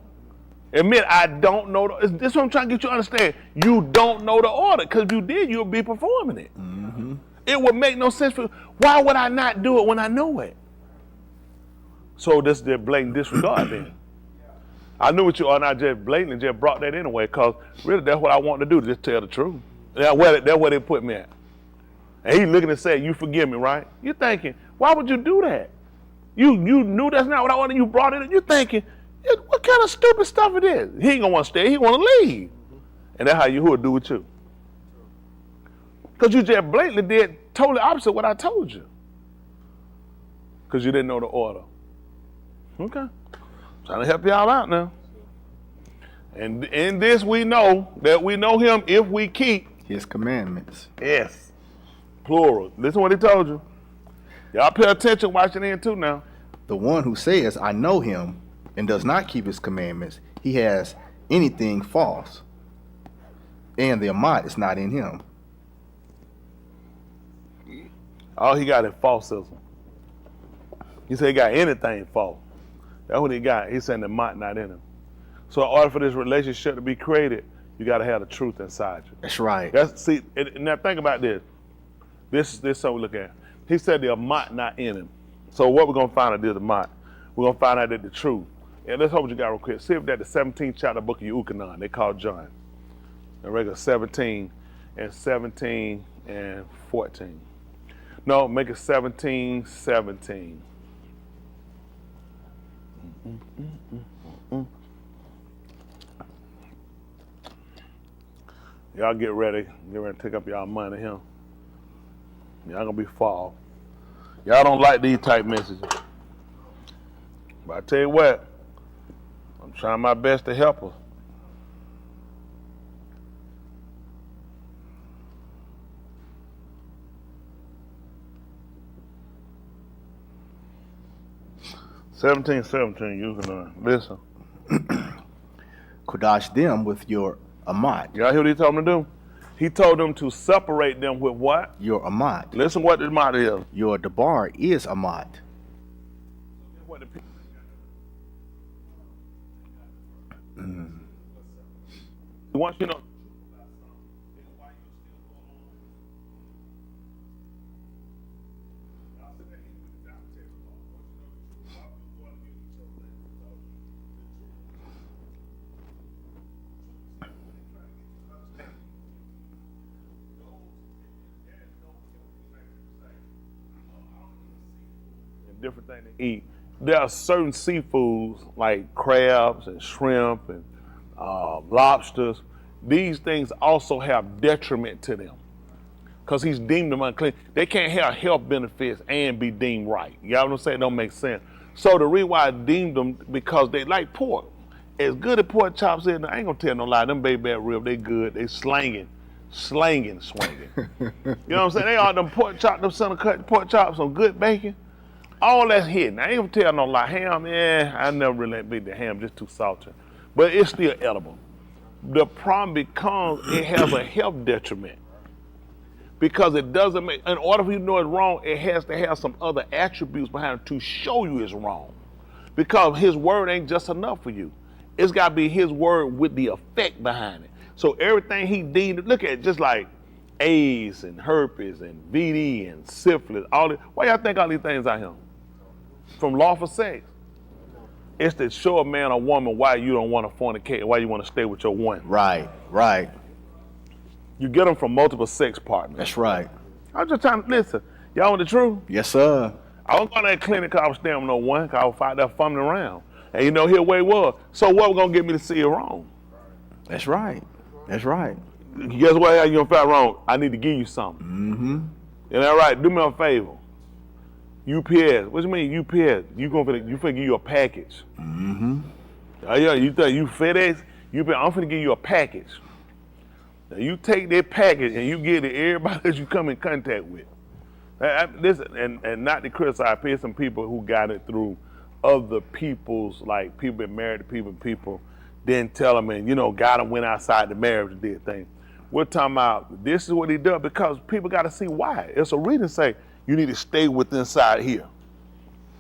Admit I don't know. This is what I'm trying to get you to understand. You don't know the order, because if you did, you'll be performing it. Mm-hmm. It would make no sense for you. Why would I not do it when I know it? So this is the blatant disregard then. I knew what you are, and I just blatantly just brought that anyway, because really that's what I want to do, to just tell the truth. That's where they put me at. And he looking and saying, you forgive me, right? You're thinking, why would you do that? You knew that's not what I wanted, you brought it in. You're thinking, what kind of stupid stuff it is? He ain't gonna want to stay, he want to leave. And that's how Yahuwah do with you. Because you just blatantly did totally opposite what I told you. Because you didn't know the order. Okay. Trying to help y'all out now. And in this we know that we know him if we keep his commandments. Yes. Plural. Listen what he told you. Y'all pay attention, watching in too now. The one who says, I know him, and does not keep his commandments, he has anything false. And the Amat is not in him. All he got is falsism. He said he got anything false. That's what he got. He said the Amat not in him. So in order for this relationship to be created, you got to have the truth inside you. That's right. See, now think about this. This is something we look at. He said the Amat not in him. So what we're going to find out is the Amat. We're going to find out that the truth. And let's hope what you got real quick. See if that the 17th chapter book of Yukanan, they call John. The regular 17 and 14. No, make it 17. Y'all get ready. Get ready to take up y'all money here. Y'all gonna be fall. Y'all don't like these type messages. But I tell you what, I'm trying my best to help her. Seventeen, you can listen. Kodash them with your Amat. Y'all hear what he told them to do? He told them to separate them with what? Your Amat. Listen what the Amat is. Your Dabar is Amat. Once you know. Different things to eat. There are certain seafoods like crabs and shrimp and lobsters. These things also have detriment to them because he's deemed them unclean. They can't have health benefits and be deemed right. You know what I'm saying? It don't make sense. So the reason why I deemed them, because they like pork. As good as pork chops is, I ain't gonna tell no lie. Them baby back ribs, they good. They slinging. You know what I'm saying? They are them pork chops, them center cut pork chops, some good bacon. All that's hidden. I ain't gonna tell no lie. Ham, I never really beat the ham, just too salty. But it's still edible. The problem becomes it has a health detriment. Because it doesn't make, in order for you to know it's wrong, it has to have some other attributes behind it to show you it's wrong. Because his word ain't just enough for you. It's gotta be his word with the effect behind it. So everything he deemed, look at it, just like AIDS and herpes and VD and syphilis, all this. Why y'all think all these things out here? From lawful sex. It's to show a man or woman why you don't want to fornicate, why you want to stay with your one. Right. You get them from multiple sex partners. That's right. I'm just trying to listen. Y'all want the truth? Yes, sir. I was going to that clinic because I was staying with no one, because I was out there fumbling around. And you know, here where it was. So what was going to get me to see it wrong? That's right. Guess what? How you going to find wrong? I need to give you something. Mm-hmm. You know, right? Do me a favor. UPS. What do you mean UPS? You finna give you a package. Mm-hmm. Oh yeah, you think you FedEx? I'm finna give you a package. Now you take that package and you give it to everybody that you come in contact with. Listen, and not to criticize, there's some people who got it through other people's, like people been married to people didn't tell them, and got them went outside the marriage and did things. We're talking about this is what he does because people got to see why. It's a reason to say you need to stay with inside here.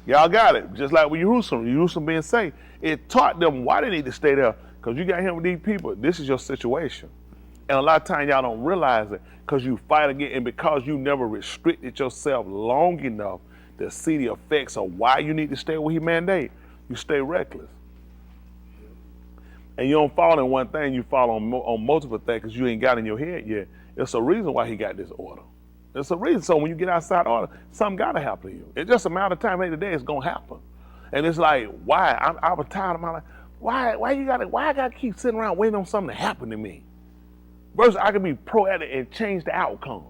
Y'all got it. Just like with Jerusalem being saved, it taught them why they need to stay there. Because you got him with these people. This is your situation. And a lot of times y'all don't realize it because you fight again, and because you never restricted yourself long enough to see the effects of why you need to stay where he mandate, you stay reckless. And you don't fall in one thing, you fall on multiple things because you ain't got in your head yet. It's a reason why he got this order. There's a reason. So when you get outside order, something got to happen to you. It's just a matter of time. Maybe today it's going to happen. And it's like, why? I was tired of my life. Why I got to keep sitting around waiting on something to happen to me? Versus I can be proactive and change the outcome.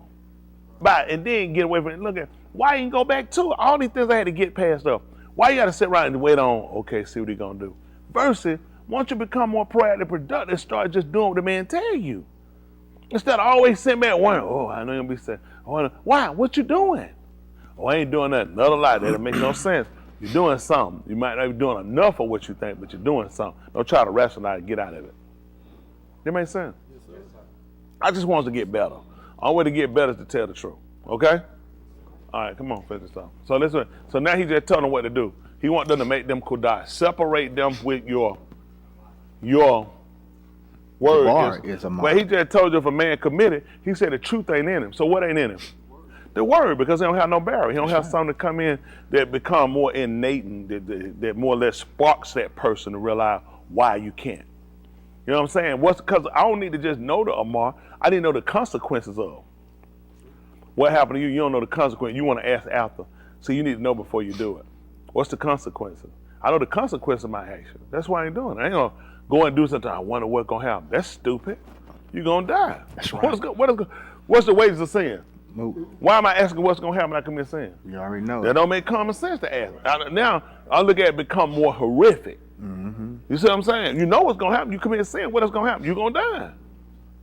And then get away from it. Look at, why you ain't go back to it? All these things I had to get past up. Why you got to sit around and wait on, okay, see what he going to do? Versus, once you become more proactive, productive, start just doing what the man tell you. Instead of always sitting back wondering, oh, I know you're going to be saying, why? What you doing? Oh, I ain't doing nothing. Another lie. That make no sense. You're doing something. You might not be doing enough of what you think, but you're doing something. Don't try to rationalize and get out of it. That make sense? Yes, sir. I just want us to get better. Only way to get better is to tell the truth. Okay? All right, come on, finish this off. So listen. So now he just telling them what to do. He wants them to make them kudah. Separate them with your word. But he just told you if a man committed, he said the truth ain't in him. So what ain't in him? The word, because he don't have no barrier. He don't have something to come in that become more innate and that more or less sparks that person to realize why you can't. You know what I'm saying? Because I don't need to just know the Amar. I didn't know the consequences of what happened to you. You don't know the consequence. You want to ask after. So you need to know before you do it. What's the consequences? I know the consequence of my action. That's why I ain't doing it. I ain't going to go and do something. I wonder what's going to happen. That's stupid. You're going to die. That's right. What's the wages of sin? Why am I asking what's going to happen when I commit sin? You already know. That don't make common sense to ask. Now, I look at it become more horrific. Mm-hmm. You see what I'm saying? You know what's going to happen. You commit sin. What is going to happen? You're going to die.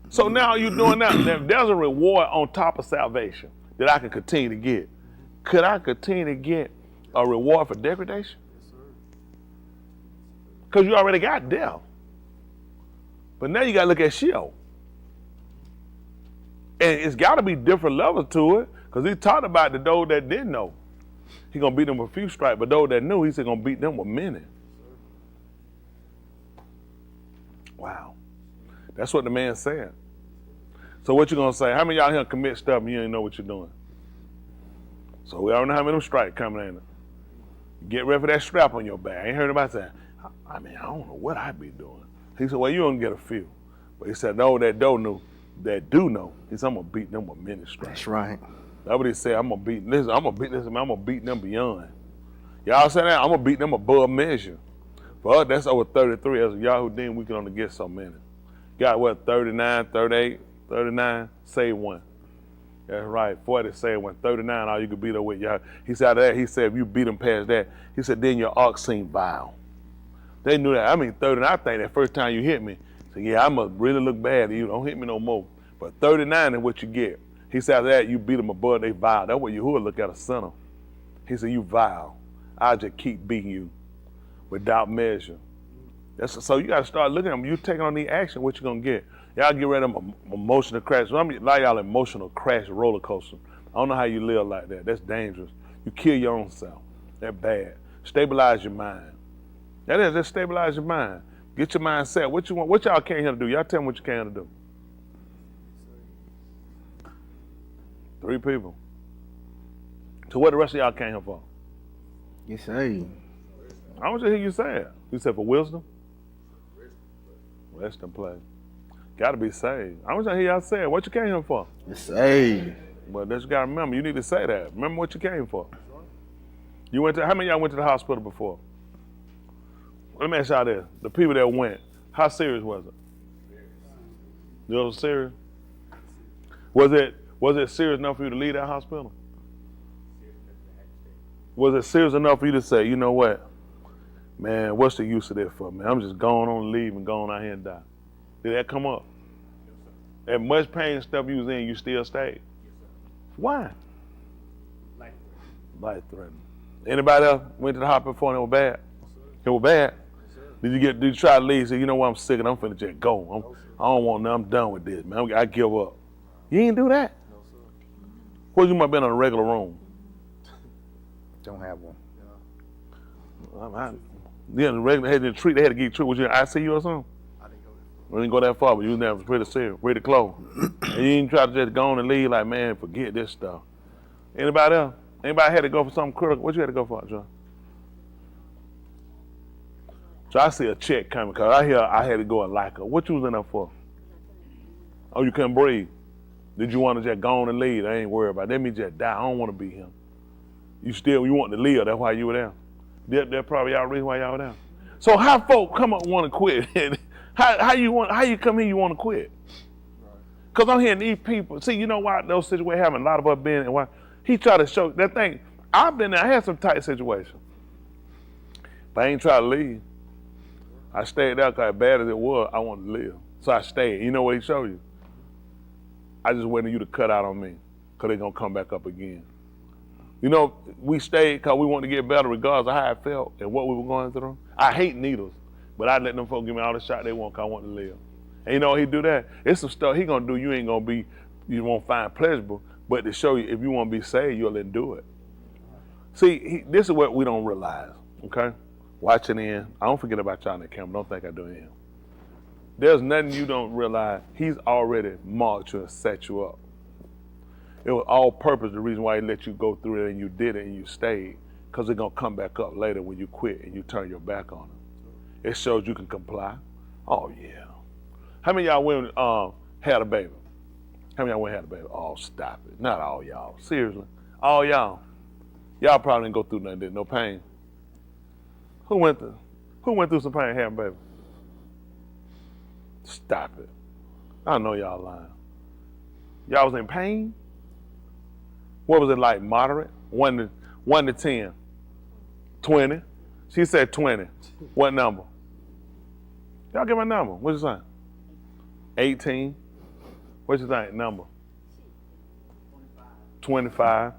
So now you're doing that. There's a reward on top of salvation that I can continue to get. Could I continue to get a reward for degradation? Because you already got death. But now you got to look at Sheol. And it's got to be different levels to it, because he talked about the those that didn't know. He going to beat them with a few stripes, but those that knew, he said going to beat them with many. Wow. That's what the man said. So what you going to say? How many of y'all here commit stuff and you ain't know what you're doing? So we already know how many of them stripes coming in. Get ready for that strap on your back. I ain't heard about that. I don't know what I be doing. He said, well, you don't get a few. But he said, no, that do know. He said, I'm gonna beat them with many stripes. That's right. That's what he said. I'm gonna beat this. I'm gonna beat them beyond. Y'all say that? I'm gonna beat them above measure. For us, that's over 33. As a Yahudim, we can only get so many. Got what? 39, 38, 39. Save one. That's right. 40 save one. 39. All you could beat up with y'all. He said that. He said if you beat them past that, he said then your ox seem vile. They knew that. 39. I think that first time you hit me. So yeah, I must really look bad. You don't hit me no more. But 39 is what you get. He said after that, you beat them above, they vile. That's what Yahuwah look at a sinner. He said, you vile. I'll just keep beating you without measure. So you got to start looking at them. You taking on the action, what you going to get? Y'all get rid of them emotional crash. A lot of y'all emotional crash roller coaster. I don't know how you live like that. That's dangerous. You kill your own self. That's bad. Stabilize your mind. That is, just stabilize your mind. Get your mind set. What you want? What y'all came here to do? Y'all tell me what you came here to do. 3 people. So what the rest of y'all came here for? You say. I want to hear you say it. You said for wisdom? Rest and play. Got to be saved. I want to hear y'all say it. What you came here for? You say. Well, that's you got to remember. You need to say that. Remember what you came for. You went to, how many of y'all went to the hospital before? Let me ask y'all this. The people that went, how serious was it? It was serious? Was it serious enough for you to leave that hospital? Was it serious enough for you to say, you know what? Man, what's the use of that for, man? I'm just going on leave and going out here and die. Did that come up? As much pain and stuff you was in, you still stayed? Why? Life-threatening. Anybody else went to the hospital before and it was bad? It was bad? Did you try to leave? Say, you know what, I'm sick and I'm finna just go. I don't want nothing. I'm done with this, man. I give up. You ain't do that? No, sir. Well, you might have been in a regular room. Don't have one. Yeah, the regular had to treat. They had to get you treated. Was you in ICU or something? I didn't go that far. We didn't go that far, but you was there pretty serious, pretty close. And you didn't try to just go on and leave like, man, forget this stuff. Anybody else? Anybody had to go for something critical? What you had to go for, John? So I see a check coming because I hear I had to go and like her. What you was in there for? Oh, you couldn't breathe. Did you want to just go on and leave? I ain't worried about it. Let me just die. I don't want to be him. You want to live. That's why you were there. That's probably y'all reason why y'all were there. So how folk come up and want to quit? how you come here you want to quit? Because I'm hearing these people. See, you know why those situations happen? A lot of us been and why he tried to show that thing. I've been there. I had some tight situations, but I ain't try to leave. I stayed there because as bad as it was, I wanted to live. So I stayed. You know what he showed you? I just waited for you to cut out on me because they're going to come back up again. You know, we stayed because we wanted to get better regardless of how I felt and what we were going through. I hate needles, but I let them folks give me all the shot they want because I want to live. And you know he do that? It's some stuff he going to do you won't find pleasurable, but to show you if you want to be saved, you'll let him do it. See, this is what we don't realize, okay? Watching in, I don't forget about y'all in the camera, don't think I do him. There's nothing you don't realize. He's already marked you and set you up. It was all purpose, the reason why he let you go through it and you did it and you stayed, because it's going to come back up later when you quit and you turn your back on it. It shows you can comply. Oh, yeah. How many of y'all women had a baby? How many of y'all women had a baby? Oh, stop it. Not all y'all. Seriously. All y'all. Y'all probably didn't go through nothing, did no pain. Who went through some pain having a baby? Stop it. I know y'all lying. Y'all was in pain? What was it like? Moderate? 1 to 10? 20? She said 20. What number? Y'all give me a number. What you saying? 18? What you think? Number? 25.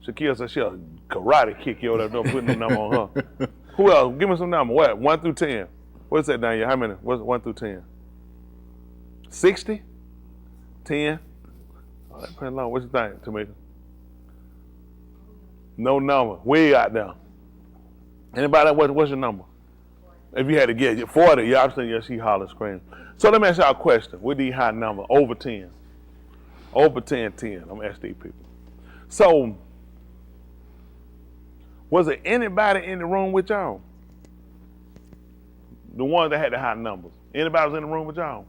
Shaquille said she'll karate kick you over there. Don't put no number on her. Who else? Give me some number. What? 1 through 10. What's that down here? How many? What's 1 through 10? 60? 10? Oh, that's pretty long. What you think, Tamika? No number. Way out there. Anybody? What's your number? If you had to get 40, y'all saying yeah, she holler scream. So let me ask y'all a question. With these high numbers, over 10. Over 10. I'm gonna ask these people. So, was there anybody in the room with y'all? The ones that had the high numbers. Anybody was in the room with y'all?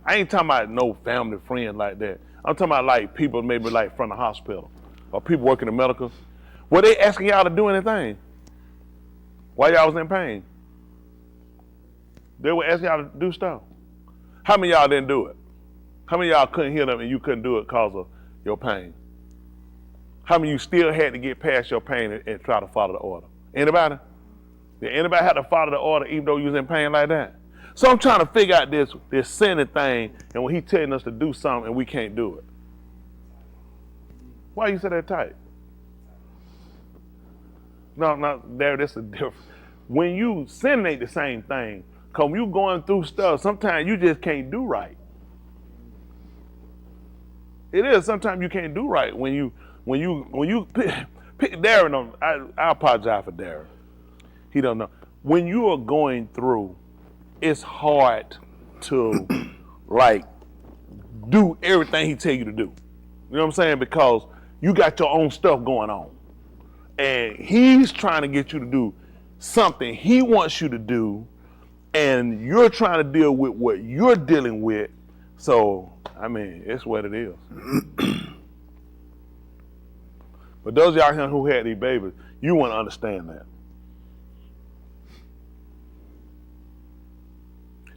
I ain't talking about no family friend like that. I'm talking about like people maybe like from the hospital or people working in medical. Were they asking y'all to do anything while y'all was in pain? They were asking y'all to do stuff. How many of y'all didn't do it? How many of y'all couldn't hear them and you couldn't do it because of your pain? How many of you still had to get past your pain and try to follow the order? Anybody? Did anybody have to follow the order even though you was in pain like that? So I'm trying to figure out this sinning thing, and when he telling us to do something and we can't do it. Why you say that tight? No, that's a difference. When you sin ain't the same thing. Cause when you going through stuff, sometimes you just can't do right. It is, sometimes you can't do right when you pick Darren, I apologize for Darren. He don't know. When you are going through, it's hard to like do everything he tell you to do. You know what I'm saying? Because you got your own stuff going on. And he's trying to get you to do something he wants you to do, and you're trying to deal with what you're dealing with. So, I mean, it's what it is. But those of y'all here who had these babies, you want to understand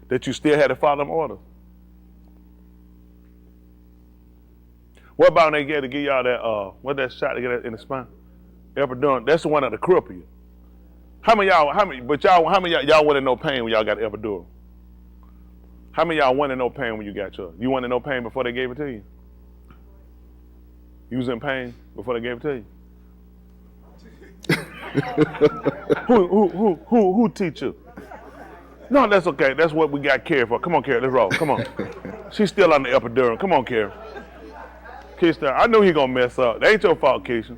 that you still had to follow them orders. What about when they get to give y'all that, what that shot to get in the spine? Epidural, that's the one that'll cripple you. How many y'all went in no pain when y'all got epidural? How many y'all went in no pain when you got yours? You went in no pain before they gave it to you? You was in pain before they gave it to you? Who teach you? No, that's okay. That's what we got Carrie for. Come on, Carrie, let's roll. Come on. She's still on the epidural. Come on, Carrie. Keisha, I knew he gonna mess up. That ain't your fault, Keisha.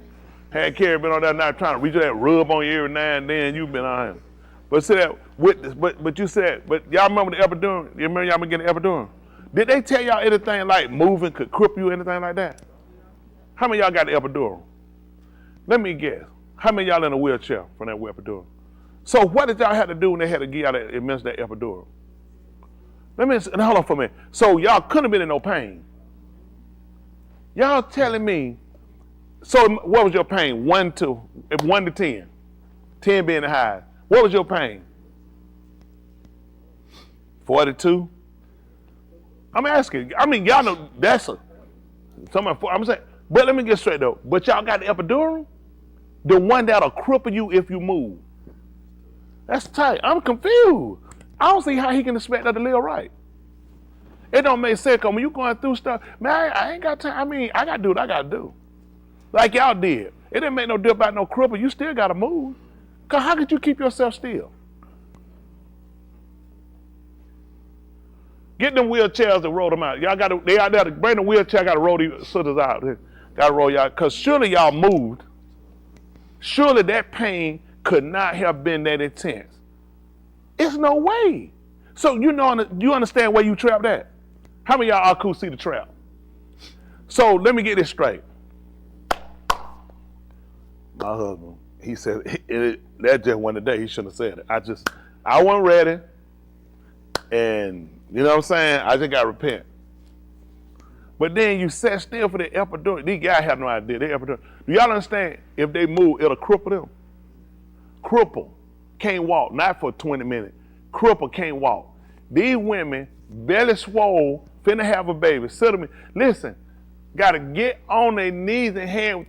Had Carrie been on that night trying to reach that rub on you every now and then, you've been on him. But see that witness, but you said, but y'all remember the epidural? You remember y'all been getting the epidural? Did they tell y'all anything like moving could cripple you, anything like that? How many of y'all got the epidural? Let me guess. How many of y'all in a wheelchair from that epidural? So what did y'all have to do when they had to give y'all that epidural? Let me, hold on for a minute. So y'all couldn't have been in no pain. Y'all telling me, so what was your pain? 1 to 10. 10 being the high. What was your pain? 42? I'm asking. I mean, y'all know that's I'm saying, but let me get straight though. But y'all got the epidural? The one that'll cripple you if you move. That's tight. I'm confused. I don't see how he can expect her to live right. It don't make sense, because when you going through stuff, man, I ain't got time. I mean, I got to do what I got to do. Like y'all did. It didn't make no difference about no cripple. You still got to move. Because how could you keep yourself still? Get them wheelchairs and roll them out. Y'all got to, they out there to bring the wheelchair, got to roll these sisters out. Got to roll y'all, because surely y'all moved. Surely that pain could not have been that intense. It's no way. So you understand where you trapped at? How many of y'all could see the trap? So let me get this straight. My husband, he said, that just wasn't the day. He shouldn't have said it. I wasn't ready. And you know what I'm saying? I just got to repent. But then you sat still for the epidural. These guys have no idea. They epidural. Do y'all understand? If they move, it'll cripple them. Cripple. Can't walk. Not for 20 minutes. Cripple can't walk. These women, belly swole, finna have a baby. Listen, gotta get on their knees and hands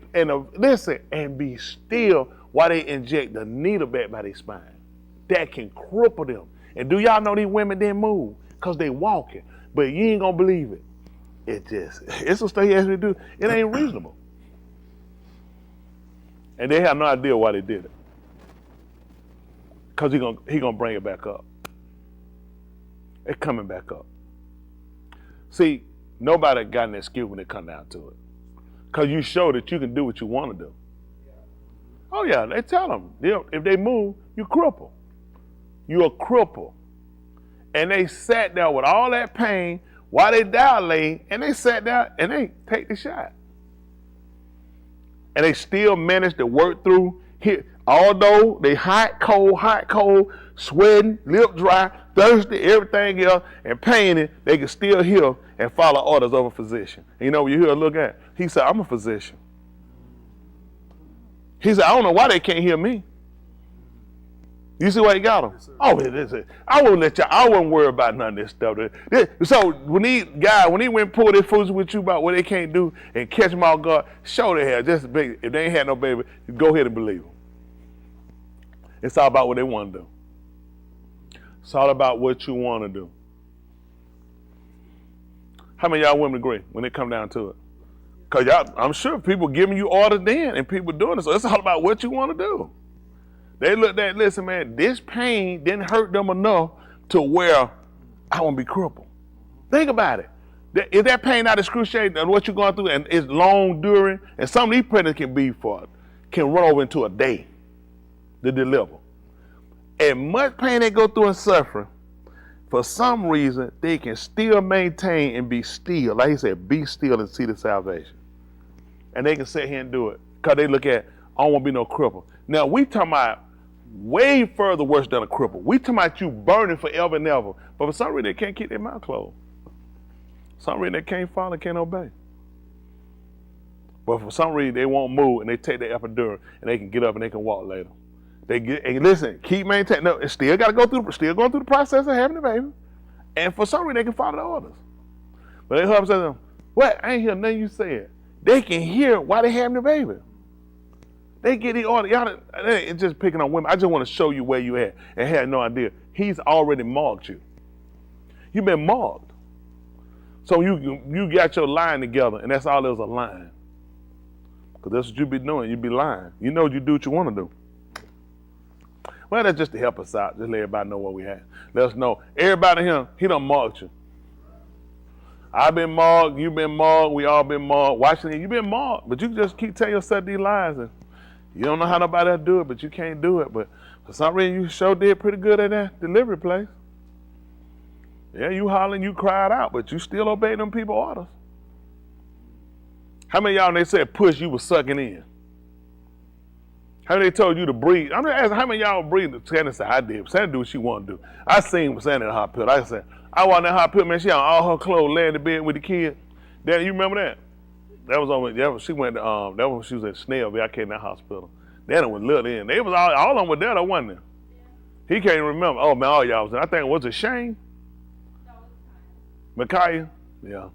and be still while they inject the needle back by their spine. That can cripple them. And do y'all know these women didn't move? Because they walking. But you ain't gonna believe it. It's some stuff he asked me to do. It ain't reasonable. And they have no idea why they did it. Because he gonna bring it back up. It's coming back up. See, nobody got an excuse when it come down to it. Because you show that you can do what you want to do. Oh yeah, they tell them, if they move, you cripple. You're a cripple. And they sat there with all that pain while they dilate, and they sat there and they take the shot. And they still managed to work through here. Although they hot, cold, sweating, lip dry, thirsty, everything else, and painted, they can still heal and follow orders of a physician. And you know what you hear a look at? He said, I'm a physician. He said, I don't know why they can't hear me. You see why he got them? I wouldn't let y'all, I wouldn't worry about none of this stuff. So when he went and pulled this fools with you about what they can't do and catch them off guard, show they have. Just big, if they ain't had no baby, go ahead and believe them. It's all about what they want to do. It's all about what you want to do. How many of y'all women agree when it come down to it? Because I'm sure people giving you orders then and people doing it. So it's all about what you want to do. They looked at, listen, man, this pain didn't hurt them enough to where I want to be crippled. Think about it. If that pain not excruciating and what you're going through and it's long during, and some of these pregnancies can run over into a day to deliver. And much pain they go through and suffering, for some reason, they can still maintain and be still. Like he said, be still and see the salvation. And they can sit here and do it because they look at, I don't want to be no cripple. Now, we talking about way further worse than a cripple. We talking about you burning forever and ever. But for some reason, they can't keep their mouth closed. For some reason, they can't follow and can't obey. But for some reason, they won't move and they take their epidural and they can get up and they can walk later. And listen, keep maintaining. No, it's still got to go through. Still going through the process of having a baby. And for some reason, they can follow the orders. But they husband says, "What? I ain't hear nothing you said." They can hear why they having the baby. They get the order. Y'all, it's just picking on women. I just want to show you where you at and had no idea. He's already marked you. You've been marked. So you got your line together, and that's all there's a line. Because that's what you be doing. You be lying. You know you do what you want to do. Well, that's just to help us out. Just let everybody know what we have. Let us know. Everybody here, he done marked you. I've been marked. You've been marked. We all been marked. Washington, you've been marked. But you just keep telling yourself these lies. You don't know how nobody else do it, but you can't do it. But for some reason, you sure did pretty good at that delivery place. Yeah, you hollering, you cried out, but you still obeyed them people orders. How many of y'all, when they said push, you was sucking in? How many they told you to breathe? I'm just asking, how many of y'all breathe? Sandy said, I did. Sandy do what she want to do. I seen Sandy in the hospital. I said, I walked in the hospital, man, she had all her clothes laying in the bed with the kid. Daddy, you remember that? That was on, she went to, that was when she was at Snellville. I came in that hospital. Daddy was little in. They was all of them were there, though, wasn't there? He can't remember. Oh, man, all y'all was there. I think it was a Shane? Micaiah? Yeah.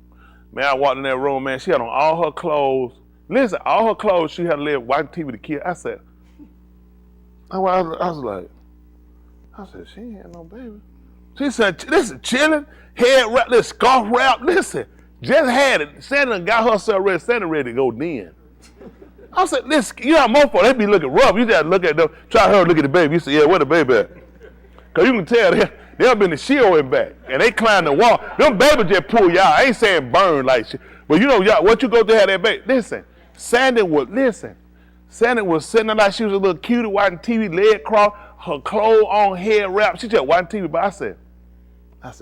Man, I walked in that room, man, she had on all her clothes. Listen, all her clothes, she had to live watching TV with the kid. I said, I was like, she ain't had no baby. She said, listen, chilling, head wrap, this scarf wrap, listen, just had it. Santa got herself ready, Santa ready to go then. I said, listen, you know, mofo, they be looking rough. You just look at them, try her to look at the baby. You say, yeah, where the baby at? Because you can tell they've been the shield in back, and they climb the wall. Them babies just pull y'all. I ain't saying burn like shit. But you know, y'all, what you go to have that baby? Listen, Sandy was sitting there like she was a little cutie watching TV, leg crossed, her clothes on, head wrapped. She just watching TV, but I said,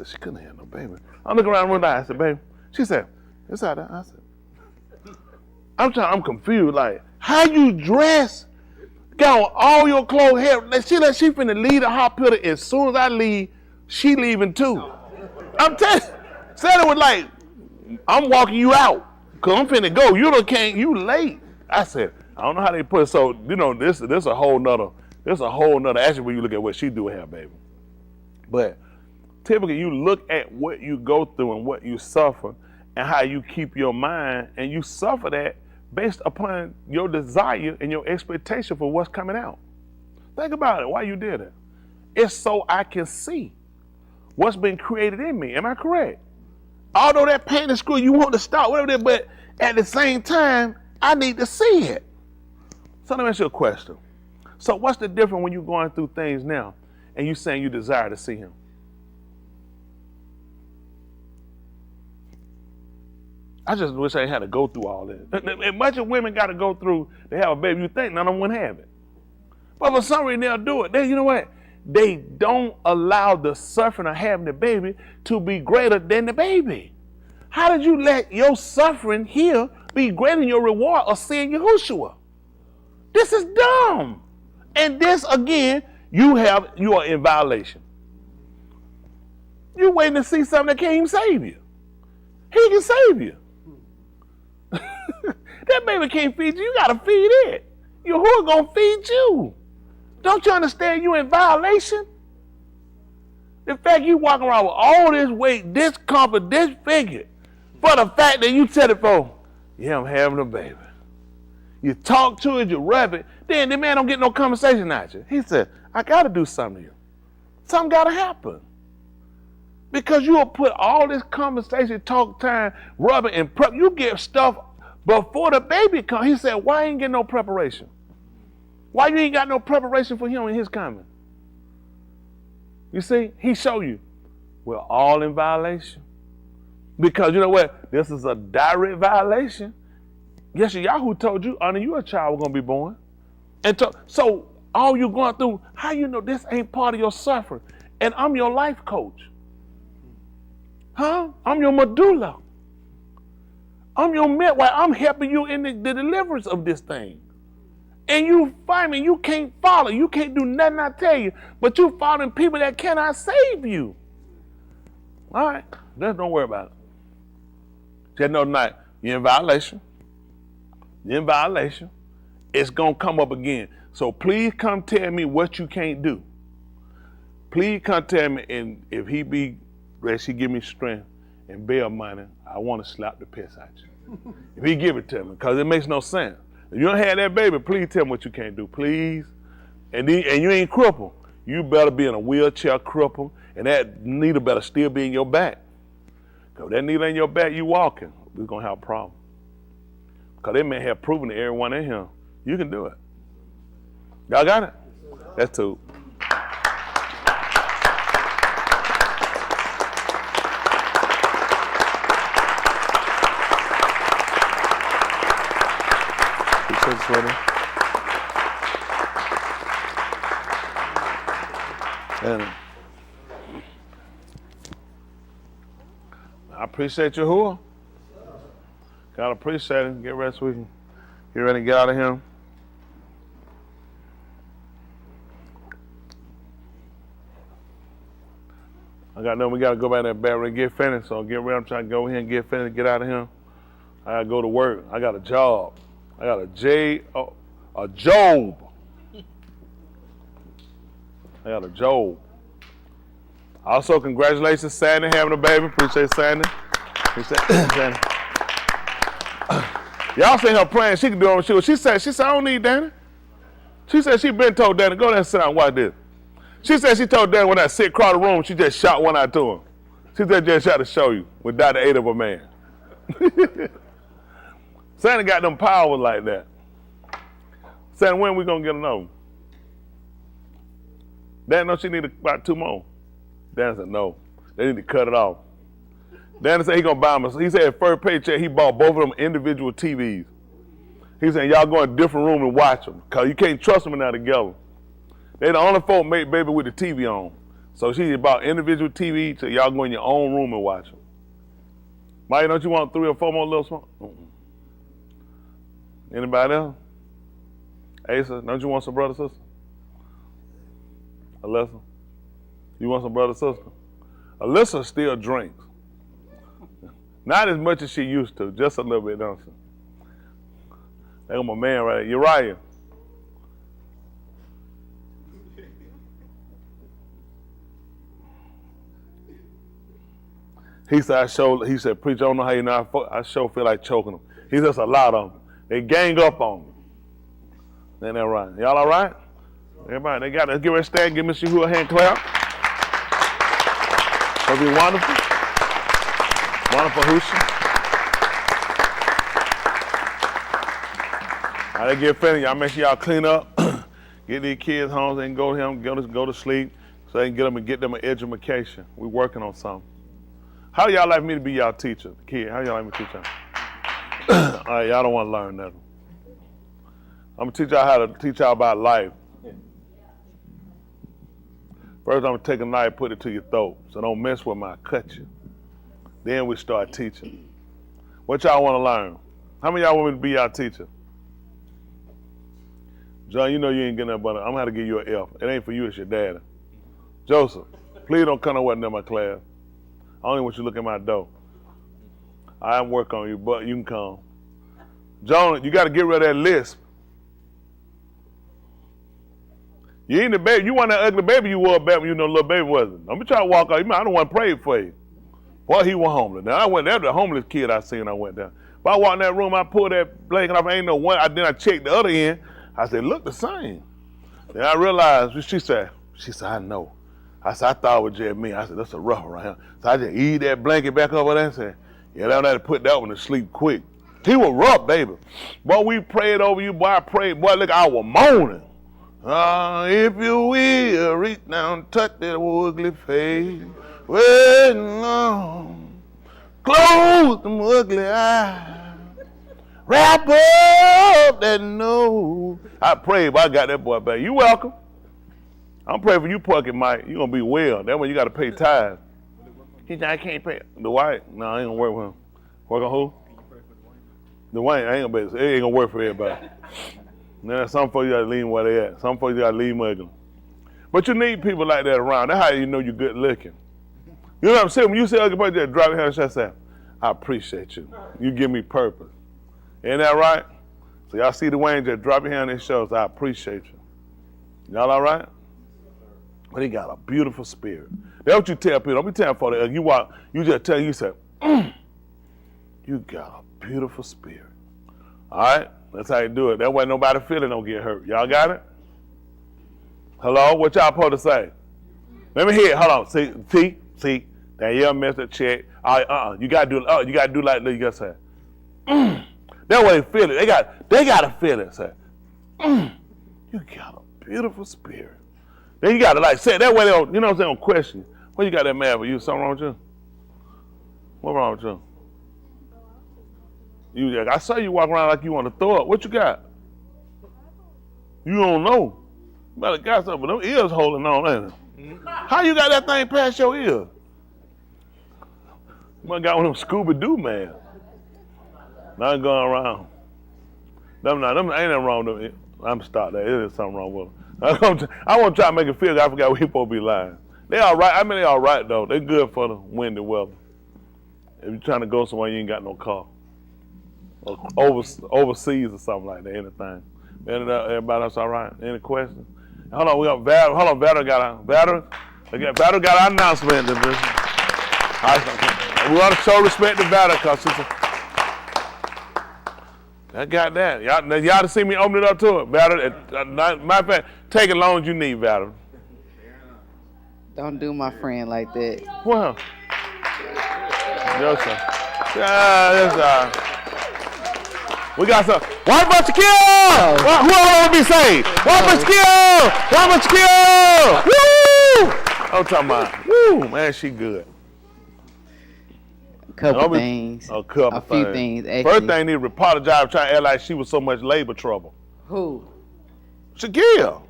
she couldn't have no baby. I'm looking around one night, I said, baby. She said, it's out there. I said, I'm confused, like, how you dress, got on all your clothes, hair. She finna leave the hospital. As soon as I leave, she leaving too. I'm telling you, Santa was like, I'm walking you out, because I'm finna go. You late. I said, I don't know how they put it. So, you know, this a whole nother action when you look at what she do with her baby. But typically you look at what you go through and what you suffer and how you keep your mind, and you suffer that based upon your desire and your expectation for what's coming out. Think about it, why you did it. It's so I can see what's been created in me. Am I correct? Although that pain and screw, you want to stop, whatever it is, but at the same time, I need to see it. So let me ask you a question. So what's the difference when you're going through things now and you saying you desire to see him? I just wish I had to go through all this. As much as women got to go through to have a baby, you think none of them would have it. But for some reason they'll do it. You know what? They don't allow the suffering of having the baby to be greater than the baby. How did you let your suffering here be greater than your reward of seeing Yahushua? This is dumb. And this again, you are in violation. You're waiting to see something that can't even save you. He can save you. That baby can't feed you. You gotta feed it. Yahuwah gonna feed you. Don't you understand you in violation? The fact you walking around with all this weight, this comfort, this figure, for the fact that you said it for, yeah, I'm having a baby. You talk to it, you rub it, then the man don't get no conversation out you. He said, I gotta do something to you. Something gotta happen. Because you will put all this conversation, talk time, rubbing and prep. You get stuff before the baby comes. He said, why ain't getting no preparation? Why you ain't got no preparation for him and his coming? You see, he showed you, we're all in violation. Because you know what? This is a direct violation. Yes, Yahoo told you, under you a child was going to be born. And so all you're going through, how you know this ain't part of your suffering? And I'm your life coach. Huh? I'm your medulla. I'm your midwife. I'm helping you in the deliverance of this thing. And you find me, you can't follow. You can't do nothing I tell you. But you following people that cannot save you. All right? Just don't worry about it. Just know tonight, you're in violation. You're in violation. It's going to come up again. So please come tell me what you can't do. Please come tell me, and if he be ready, she give me strength and bail money, I want to slap the piss out you. If he give it to me, because it makes no sense. If you don't have that baby, please tell me what you can't do, please. And you ain't crippled. You better be in a wheelchair crippled, and that needle better still be in your back. Because if that needle in your back, you walking, we're going to have a problem. Because they may have proven to everyone in here, you can do it. Y'all got it? That's two. And I appreciate you, who? God appreciate it. Get ready so we can get ready to get out of here. I got nothing. We got to go back to that battery and get finished. So get ready. I'm trying to go here and get finished, get out of here. I got to go to work. I got a job. I got a job. I got a job. Also, congratulations, Sandy, having a baby. Appreciate Sandy. Appreciate Sandy. Y'all seen her praying. She can do it. She said, I don't need Danny. She said she been told Danny, go there and sit down and watch this. She said she told Danny when I sit across the room, she just shot one out to him. She said just shot to show you with Dr. 8 of a man. Sandy got them powers like that. Sandy, when we gonna get another one? Danny know she need about 2 more. Danny said no. They need to cut it off. Danny said he gonna buy them. He said first paycheck he bought both of them individual TVs. He said y'all go in a different room and watch them, cause you can't trust them now together. They the only folk make baby with the TV on. So she bought individual TV, so y'all go in your own room and watch them. Mike, don't you want 3 or 4 more little small? Anybody else? Asa, don't you want some brother, sister? Alyssa, you want some brother, sister? Alyssa still drinks. Not as much as she used to, just a little bit, don't she? That's my man right there, Uriah. He said, preacher, I don't know how you know, I sure feel like choking them. He says a lot of them. They gang up on me. Ain't that right? Y'all all right? Everybody, they got to get ready to stand, give Mr. Hu a hand clap. That'll be wonderful. Wonderful Husha. All right, they get finished. Y'all make sure y'all clean up. Get these kids home, so they can go to him, go to sleep, so they can get them an education. We're working on something. How do y'all like me to be y'all teacher, kid? How do y'all like me to teach y'all? All right, y'all don't want to learn nothing. I'm gonna teach y'all how to teach y'all about life. First, I'm gonna take a knife, put it to your throat, so don't mess with me, I'll cut you. Then we start teaching. What y'all want to learn? How many of y'all want me to be y'all teacher? John, you know you ain't getting that, but I'm gonna have to give you an F. It ain't for you, it's your daddy. Joseph, please don't come nowhere near my class. I don't even want you to look at my door. I'm work on you, but you can come. Jonah, you got to get rid of that lisp. You ain't the baby. You want that ugly baby you were back when you know little baby wasn't. I'm trying to walk out. I don't want to pray for you. Boy, he was homeless. Now I went there, the homeless kid I seen. I went there. If I walked in that room, I pulled that blanket off. Ain't no one. Then I checked the other end. I said, look the same. Then I realized. She said, I know. I said, I thought it was just me. I said, that's a rough around here. So I just eat that blanket back over there and said, yeah, I had to put that one to sleep quick. He was rough, baby. Boy, we prayed over you. Boy, I prayed. Boy, look, I was moaning. If you will, reach down, touch that ugly face. Well, no. Close them ugly eyes. Wrap up that nose. I prayed, but I got that boy back. You welcome. I'm praying for you, Puckett, Mike. You're going to be well. That way you got to pay tithes. He said, I can't pay. The white? No, I ain't going to work with him. Work on who? The white. I ain't going to. It ain't going to work for everybody. Now, some folks you got to leave them where they at. Some folks you got to leave them ugly. But you need people like that around. That's how you know you're good looking. You know what I'm saying? When you say ugly, boy, just drop your hand and say, I appreciate you. You give me purpose. Ain't that right? So y'all see the Wayne, just drop your hand and show us, I appreciate you. Y'all all right? But he got a beautiful spirit. That's what you tell people. Don't be telling for that. You walk, you just tell you say, you got a beautiful spirit. All right? That's how you do it. That way nobody feeling don't get hurt. Y'all got it? Hello? What y'all supposed to say? Let me hear it. Hold on. See. That yell messed up check. You gotta do like you gotta say. That way they feel it. They gotta feel it. Say, you got a beautiful spirit. Then you gotta say it. That way they don't, you know what I'm saying, don't question you. What you got that mad for you? Something wrong with you? What wrong with you? I saw you walk around like you want to throw up. What you got? You don't know. You better got something, but them ears holding on, ain't it? How you got that thing past your ear? You got one of them Scooby-Doo, man. Nothing going around. Them ain't nothing wrong with them. I'm start that. It is something wrong with them. I want to try to make it feel like I forgot we supposed to be lying. They all right. I mean, they all right, though. They good for the windy weather. If you're trying to go somewhere, you ain't got no car. Or overseas or something like that, anything. Everybody else all right? Any questions? Hold on, we got Val. Hold on, Val got our announcement. We want to show respect to Val because I got that. Y'all to see me open it up to it. Val, matter of fact, take as long as you need, Val. Don't do my friend like that. Well, yes, sir. Yes, sir. We got some. One bunch of kill! Who want to be saved? One bunch of kill! One bunch of kill! Woo! I'm talking about, woo, man, she good. A couple things. A few things. Actually. First thing, need to apologize for trying to act like she was so much labor trouble. Who? Shaquille.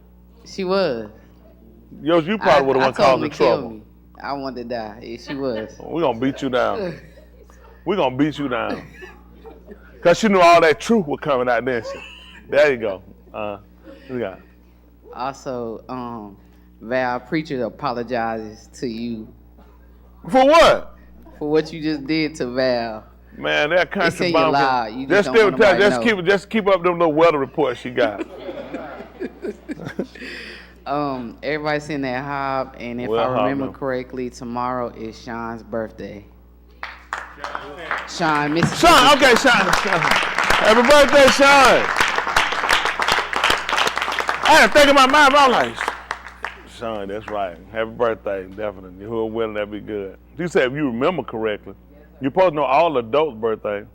She was. Yo, you probably would have one causing the trouble. Me. I wanted to die. Yeah, she was. We're going to beat you down. We're going to beat you down. Because she knew all that truth was coming out, didn't she? There you go. We got. Also, Val Preacher apologizes to you. For what? For what you just did to Val. Man, that country you lied. You just just keep up them little weather reports she got. Everybody sitting at Hob, and if I remember correctly, tomorrow is Sean's birthday. Sean, Mississippi. Sean, okay, Sean. Happy birthday, Sean. I had to think in my mind, but I'm like, Sean, that's right. Happy birthday, definitely. Who are willing, that'd be good. You said if you remember correctly, you're supposed to know all adults' birthday.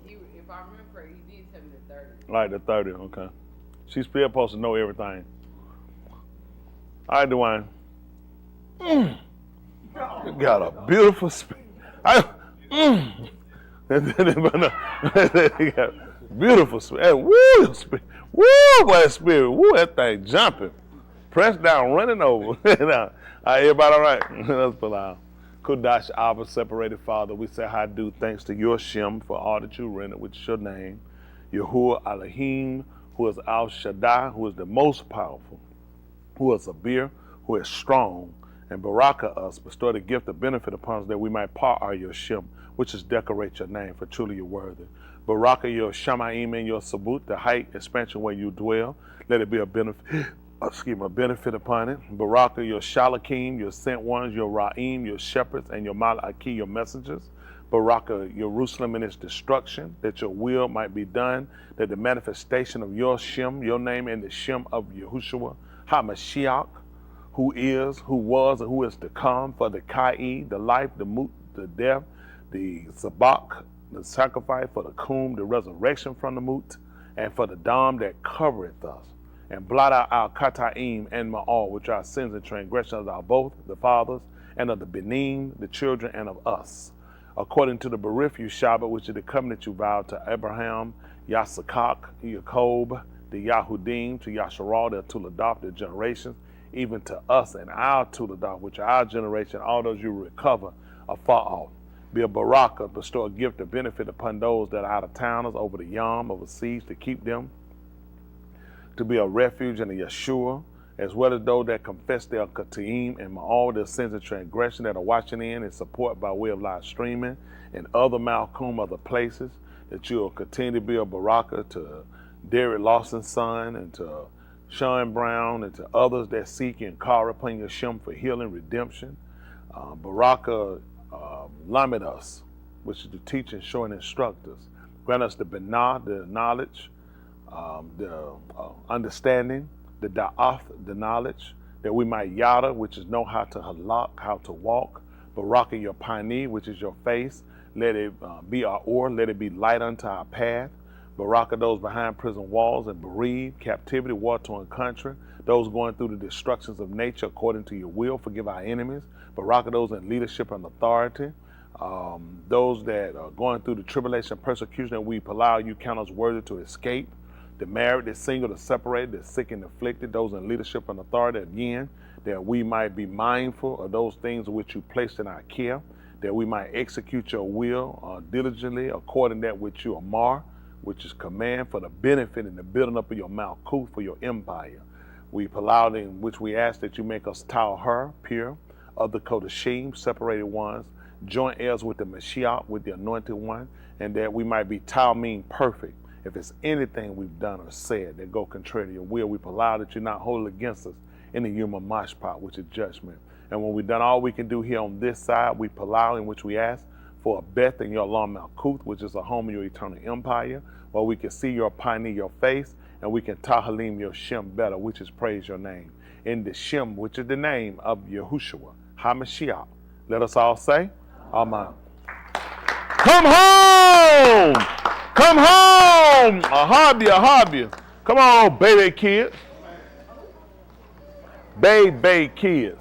If I remember correctly, he did tell me the 30th. Like the 30th, okay. She's still supposed to know everything. All right, Dwayne. You got a beautiful spirit. Beautiful spirit. Woo, spirit. Woo, boy, spirit. Woo, that thing jumping. Press down, running over. All right, everybody all right? Let's pull out. Kudash, Abba, separated Father, we say hi do thanks to your Shem for all that you rendered with your name. Yahuwah Elohim, who is Al Shaddai, who is the most powerful, who is Abir, who is strong, and Baraka us, bestow the gift of benefit upon us that we might part our your Shem, which is decorate your name, for truly you're worthy. Baraka your Shamaim and your Sabut, the height, expansion where you dwell, let it be a benefit. A benefit upon it. Baraka, your Shalakim, your sent ones, your Ra'im, your shepherds, and your Malaki, your messengers. Baraka, Jerusalem in its destruction, that your will might be done, that the manifestation of your Shem, your name, and the Shem of Yahushua, HaMashiach, who is, who was, and who is to come, for the Kai, the life, the Mut, the death, the Sabak, the sacrifice, for the Kum, the resurrection from the Mut, and for the Dam that covereth us, and blot out our Kataim and Ma'al, which are sins and transgressions of our both, the fathers, and of the Benin, the children, and of us, according to the Berith Shabbat, which is the covenant you vowed to Abraham, Yasakak, Jacob, the Yahudim, to Yasharal, the Tuladaf, the generations, even to us and our Tuladaf, which are our generation, all those you recover afar off. Be a baraka, bestow a gift of benefit upon those that are out of towners, over the Yam, overseas, to keep them, to be a refuge and a Yeshua, as well as those that confess their Kataim and all their sins and transgression that are watching in and support by way of live streaming and other Malcolm, other places, that you'll continue to be a baraka to Derek Lawson's son and to Sean Brown and to others that seek and call upon your Shem for healing, redemption. Baraka Lamed us, which is the teaching, showing instructors. Grant us the Benah, the knowledge, the understanding, the Da'ath, the knowledge, that we might Yada, which is know how to halak, how to walk. Baraka your Pani, which is your face. Let it be our oar, let it be light unto our path. Baraka those behind prison walls and bereaved, captivity, war-torn country, those going through the destructions of nature according to your will, forgive our enemies. Baraka those in leadership and authority, those that are going through the tribulation, persecution that we allow you count us worthy to escape. The married, the single, the separated, the sick and afflicted, those in leadership and authority, again, that we might be mindful of those things which you placed in our care, that we might execute your will diligently according to that which you amar, which is command for the benefit and the building up of your malkuth for your empire. We allow in which we ask that you make us Tauher, pure, of the Kodashim, separated ones, joint heirs with the Mashiach, with the anointed one, and that we might be Talmim, perfect. If it's anything we've done or said that go contrary to your will, we allow that you're not holding against us in the Yom Mashpat, which is judgment. And when we've done all we can do here on this side, we allow in which we ask for a Beth in your Lam Malkuth, which is a home of your eternal empire, where we can see your pioneer, your face, and we can Tahalim your Shem better, which is praise your name. In the Shem, which is the name of Yahushua, HaMashiach. Let us all say, Amen. Come home! Come home! A hobby. Come on, baby kids. Baby kids.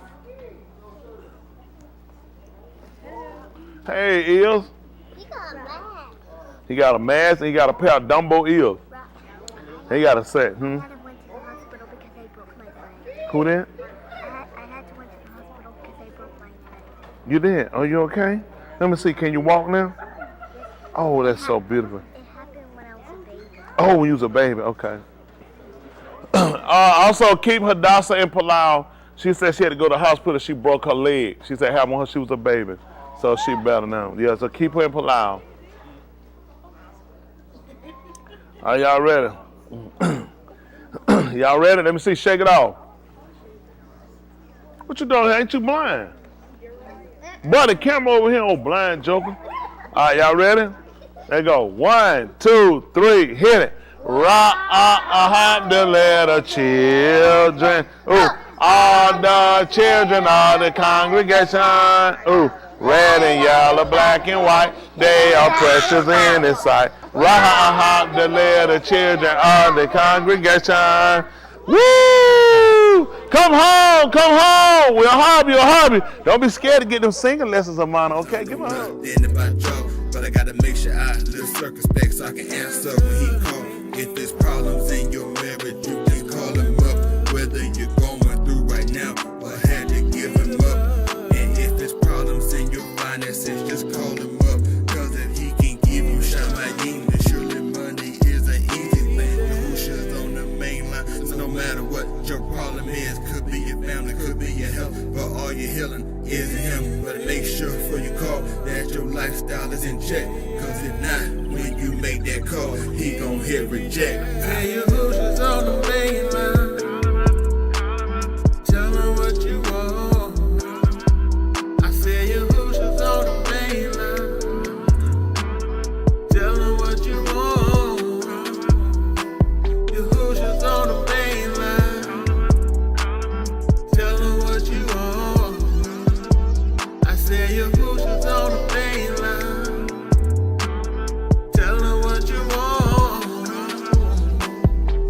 Hey, ears. He got a mask and he got a pair of Dumbo ears. He got a set. Who did? I had to went to the hospital because they broke my leg. You did? Are you okay? Let me see. Can you walk now? Oh, that's so beautiful. It happened when I was a baby. Oh, when you was a baby. Okay. Also, keep Hadassah in Palau. She said she had to go to the hospital. She broke her leg. She said it happened when she was a baby. So she better now. Yeah, so keep her in Palau. Are y'all ready? Y'all ready? Let me see. Shake it off. What you doing? Ain't you blind? Boy, the camera over here, old blind joker. All right, y'all ready? There you go. 1, 2, 3, hit it. Ra the little children. Ooh, all the children of the congregation. Ooh, red and yellow, black and white. They are precious in His sight. Ra the little children of the congregation. Woo! Come home, come home. We're a hobby. Don't be scared to get them singing lessons of mine, okay? Give me a hug. But I gotta make sure I live circumspect so I can answer when he calls. If there's problems in your marriage, you just call him up. Whether you're going through right now or had to give him up. And if there's problems in your finances, just call him up. Cause if he can give you Shamayim, then surely money is an easy thing. Yahusha's on the main line, so no matter what your problem is, could be your family, could be your health, but all your healing is in him. But make sure before you call that your lifestyle is in check. Cause if not, when you make that call, he gon' hit reject. Tell your Yahusha's on the main line. Tell him what you want. I said Yahusha's on the main line. Tell him what you want. Yahusha's on the main line. Tell him what you want. I said Yahusha's on the main line. Tell him what you want.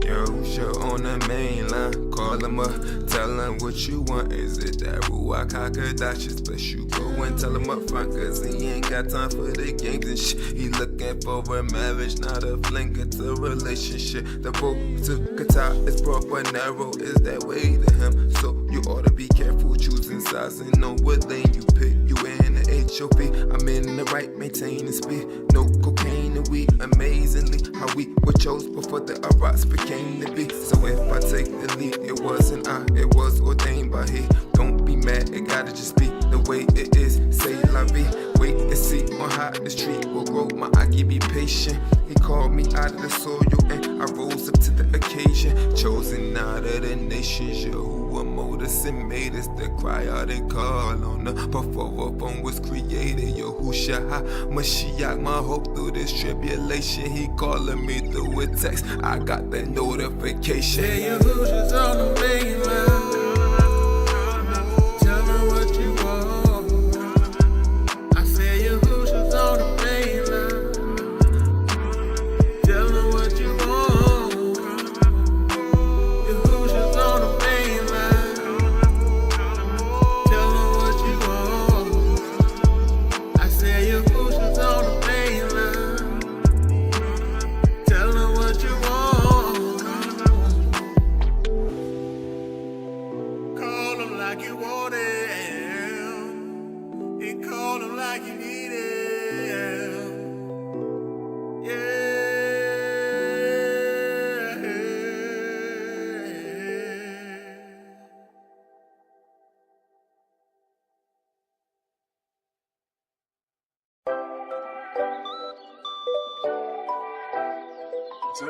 Yahusha on the main line. Call him up, tell him what you want. Is it that Ruach HaKodesh? But you go and tell him up front, cause he ain't got time for the games and shit. He looking for a marriage, not a fling, it's a relationship. The road to Qatar is broad but narrow, is that way to him. So you ought to be careful choosing sides and know what lane you pick. You in the HOP, I'm in the right, maintaining speed. No cocaine and weed, amazingly how we were chose before the Arabs became the beat. So if I take the lead, it wasn't I, it was ordained by He. Don't be mad, it gotta just be the way it is. Say la vie, wait and see on how the street will grow. My Aki be patient. He called me out of the soil and I rose up to the occasion. Chosen out of the nations, Yahuwah molded us and made us to cry out and call on the before a phone was created. Yahusha HaMashiach, my hope through this tribulation. He calling me through a text, I got the notification. Yeah, Yahusha's on the main line. Tell me what you want. I said Yahusha's on the main line. Tell me what you want. Yahusha's on the main line. Tell me what you want. I said Yahusha's on the main line. Tell me what you want. Yo,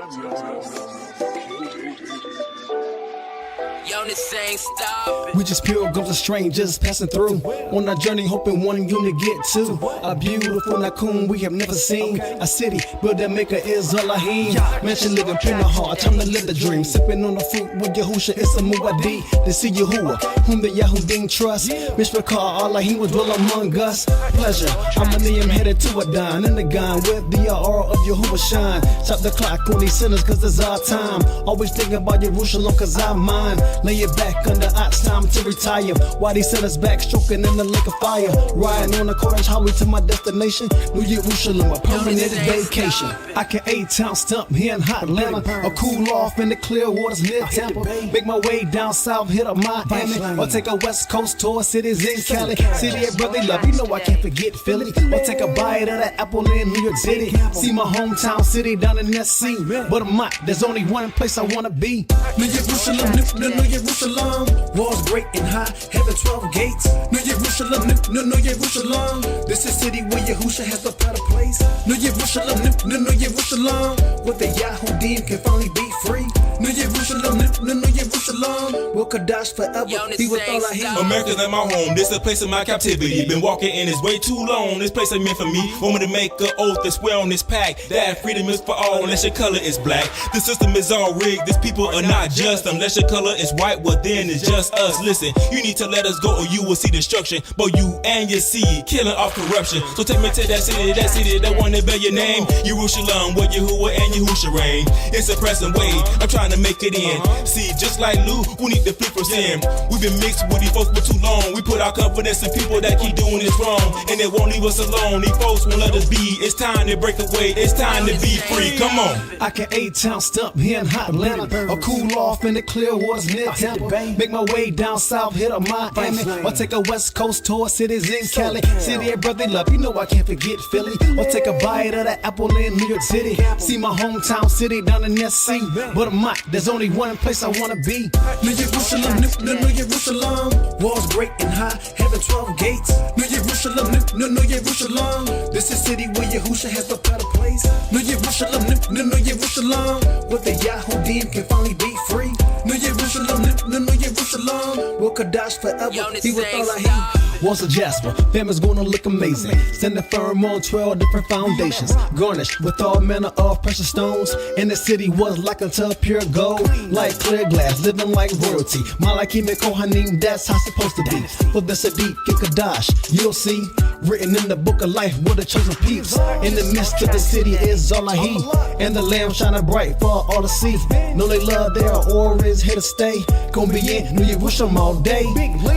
this ain't stopping. We just pilgrims and strangers passing through on our journey, hoping one unit get to a beautiful Nakum we have never seen. A city where the maker is Elohim. Mansion living in the heart, time to live the dream. Sipping on the fruit with Yahusha, it's a muaddi. To see Yahuwah, whom the Yahudim trust. Mishpachar, Elohim will dwell among us. Pleasure, I'm headed to a dine in the gun with the aura of Yahuwah shine. Stop the clock on these sinners, cause it's our time. Always thinking about Jerusalem, cause I'm mine. Lay it back under ox, time to retire. Why they send us back, stroking in the lake of fire. Riding on the orange highway to my destination, New Jerusalem, a permanent vacation. I can A-Town stump here in hot Atlanta, or cool off in the clear waters near Tampa. Make my way down south, hit up Miami, or take a west coast tour, cities in Cali. City of brotherly love, you know I can't forget Philly. Or take a bite of that apple in New York City. See my hometown city down in that sea. But I'm not, there's only one place I wanna be. New Jerusalem, New Jerusalem, walls great and high, heaven 12 gates. New Jerusalem, New Jerusalem, this is city where Yahusha has the better place. New Jerusalem, New Jerusalem, where the Yahudim can finally be free. New Jerusalem, New Jerusalem, will Kadash forever be with all I hear. America's not my home, this is a place of my captivity. Been walking in this way too long, this place ain't meant for me. Want me to make an oath and swear on this pack that freedom is for all unless your color is black. The system is all rigged, these people are not just unless your color is white, well then it's just us. Listen, you need to let us go or you will see destruction. But you and your seed killing off corruption. So take me to that city, that one that bear your name. Jerusalem, where Yahuwah and Yahusha reign. It's a pressing way, I'm trying to make it in. See, just like Lou, we need to flip from sin. We've been mixed with these folks for too long. We put our confidence in people that keep doing this wrong, and they won't leave us alone. These folks won't let us be. It's time to break away, it's time to be free. Come on. I can A-Town stump here in hot Atlanta, or cool off in the clear waters near Tampa. Make my way down south, hit up Miami, or take a west coast tour, cities in Cali. City of brotherly love, you know I can't forget Philly. Or take a bite of that apple in New York City. See my hometown city down in that sea. But I'm not, there's only one place I wanna be. New Jerusalem, New Jerusalem, walls great and high, heaven 12 gates. New Jerusalem, New Jerusalem, this is city where Yahusha has the better place. New Jerusalem, New Jerusalem, where the Yahudim can finally be free. New Jerusalem, New Jerusalem, will Kadash forever be with all I hear. Walls of jasper, family's gonna look amazing. Standing firm on 12 different foundations, garnished with all manner of precious stones. And the city was like unto pure gold, like clear glass, living like royalty. Malakim and Kohanim, that's how it's supposed to be. For the Sadiq and Kadash, you'll see, written in the book of life, where the chosen peeps. In the midst of the city is Elohim, and the lamb shining bright for all to see. Know they love their aura is here to stay. Gonna be in New Jerusalem all day.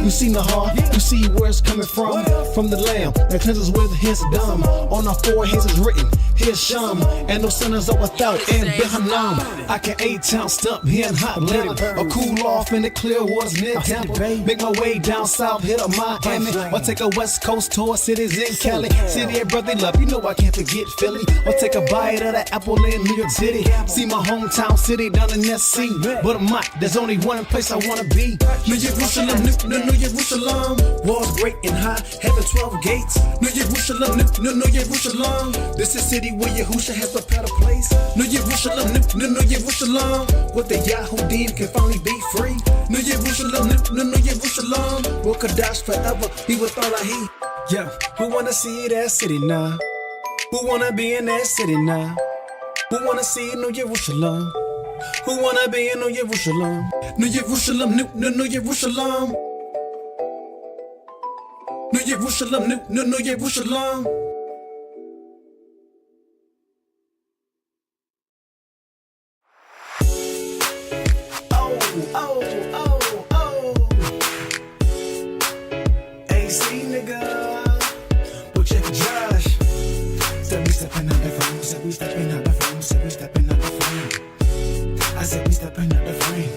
You see the heart, you see where it's coming from the lamb that cleanses with his gum. On our foreheads is written his sham, and no sinners are without in Behanam. I can A-Town stump here in hot Atlanta, or cool off in the clear waters near Tampa. Make my way down south, hit up Miami, or take a west coast tour, cities in Cali. City of brotherly love, you know I can't forget Philly. Or take a bite of that apple in New York City. See my hometown city down in that sea. But I'm not, there's only one place I wanna be. New Jerusalem, New Jerusalem, walls great and high, heaven 12 gates. New Jerusalem, New Jerusalem, this is city where Yahusha has the better place. New Jerusalem, New Jerusalem, where the Yahudim can finally be free. New Jerusalem, New Jerusalem, will Kadash forever be with all I hear. Yeah, who wanna see that city now? Who wanna be in that city now? Who wanna see New Jerusalem? Who wanna be in New Jerusalem? New Jerusalem, New Jerusalem, New Jerusalem, New Jerusalem. Oh. AC nigga, but check Josh. Said we stepping out the frame, said we stepping out the frame, said we stepping out the frame. I said we stepping out the frame.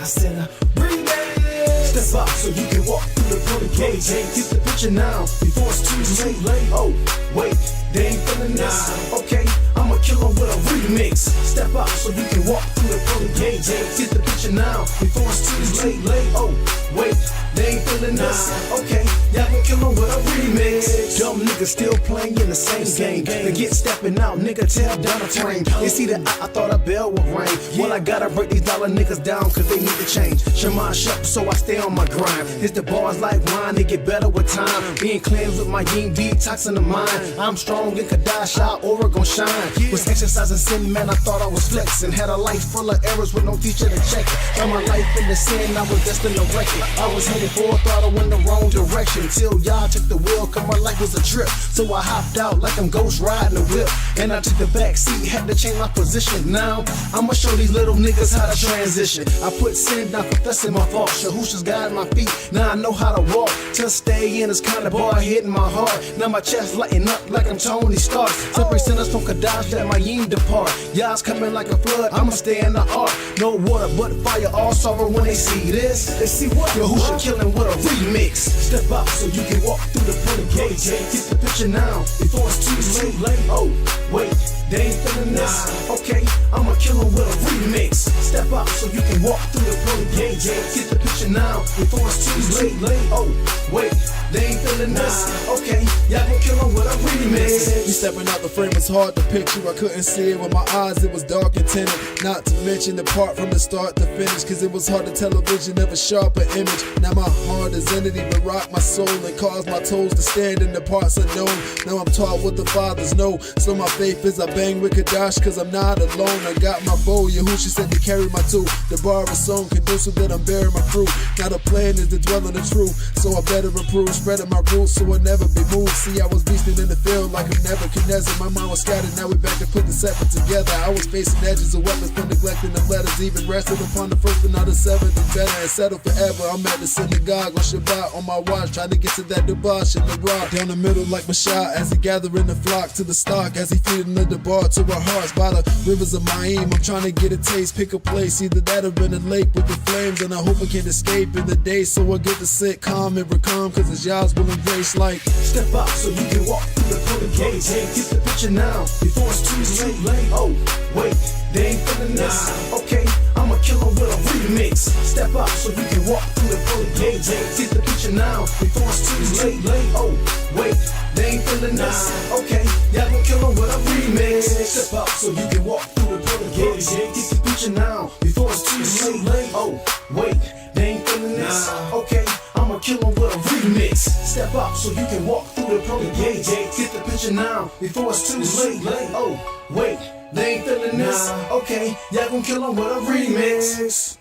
I said breathe it. Step up so you can walk through the pearly gates. Get the picture now before it's too late. Oh, wait, they ain't feeling this. Okay, I'ma kill them with a remix. Step up so you can walk through the pearly gates. Get the picture now before it's too late. Oh, wait, they ain't feeling this. Okay, y'all gon' kill 'em with a remix. Dumb niggas still playing in the same game. They get stepping out, nigga, tell down the train. They see that I thought a bell would ring. Well, I gotta break these dollar niggas down, cause they need to change. Shema shut, so I stay on my grind. It's the bars like wine, they get better with time. Being cleansed with my yin detoxing the mind. I'm strong in Kadash, our aura gon' shine. Was exercising sin, man, I thought I was flexing. Had a life full of errors with no teacher to check it. Found my life in the sin, I was destined to wreck it. I was headed for a throttle in the wrong direction. Till y'all took the wheel, cause my life was a trip. So I hopped out like I'm ghost riding a whip. And I took the back seat, had to change my position. Now, I'ma show these little niggas how to transition. I put sin down, confessing my fault. Shahusha's guiding my feet, now I know how to walk. To stay in this kind of bar hitting my heart. Now my chest lighting up like I'm Tony Stark. Separate sinners from Kadash, let my yin depart. Y'all's coming like a flood, I'ma stay in the ark. No water but fire, all sorrow when they see this. They see what? Yahusha killing with a remix. Step out so you can walk through the pearly gates. Get the picture now, before it's too late. Oh, wait, they ain't feeling this. Okay, I'ma kill 'em with a remix. Step out so you can walk through the pearly gates. Get the picture now, before it's too late. Oh, wait, they ain't feeling this. Okay, y'all gon' kill 'em with a remix. You stepping out the frame, it's hard to picture. I couldn't see it with my eyes, it was dark and tinted. Not to mention the part from the start to finish, cause it was hard to tell a vision of a sharper image. Now my heart is entity, but rock my soul and cause my toes to stand in the parts unknown. Now I'm taught what the fathers know, so my faith is I bang with Kadash, cause I'm not alone. I got my bow, Yahushua said to carry my tool. The bar is so conducive that I'm bearing my fruit. Now the plan is to dwell in the truth, so I better improve, spreading my roots so I'll never be moved. See, I was beasting in the field like I'm Nebuchadnezzar. My mind was scattered, now we back to put the separate together. I was facing edges of weapons from neglecting the letters, even rested upon the first but not the seventh. And better and settle forever. I'm at the synagogue on Shabbat on my watch, trying to get to that debauch in the rock. Down the middle like Mashah as he gathering the flock to the stock, as he feeding the bar to our hearts by the rivers of Maim. I'm trying to get a taste, pick a place, either that or in a lake with the flames, and I hope I can escape in the day so I get to sit calm and recalm, cause it's y'all's will embrace like step out so you can walk through the pearly gates. Get the picture now, before it's too late. Oh, wait, they ain't feeling this. Okay, I'ma kill 'em with a remix. Step out so you can walk through the pearly gates. Get the picture now, before it's too late. Oh, wait, they ain't feeling this. Okay, y'all gon' kill 'em with a remix. Step out so you can walk through the pearly gates. Get the picture now, before it's too late. Oh, wait, they ain't feeling this. Okay, I'ma kill 'em with a remix. Step up so you can walk through the pearly gates. Get the picture now, before it's too late. Oh, wait, they ain't feeling this. Okay, y'all gon' kill 'em with a remix.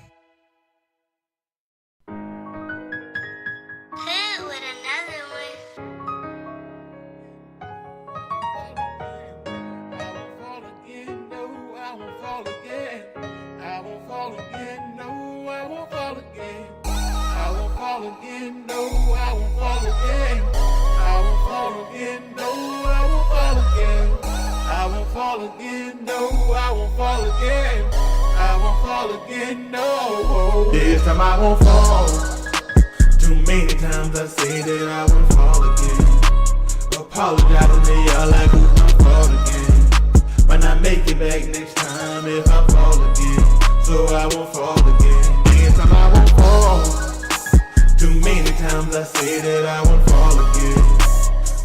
Again, no, I won't fall again. I won't fall again, no, I won't fall again. I won't fall again, no, I won't fall again. I won't fall again, no. This time I won't fall. Too many times I say that I won't fall again. Apologizing to y'all like it's my fault again. Might not make it back next time if I fall again. So I won't fall again. This time I won't fall. Too many times I say that I won't fall again.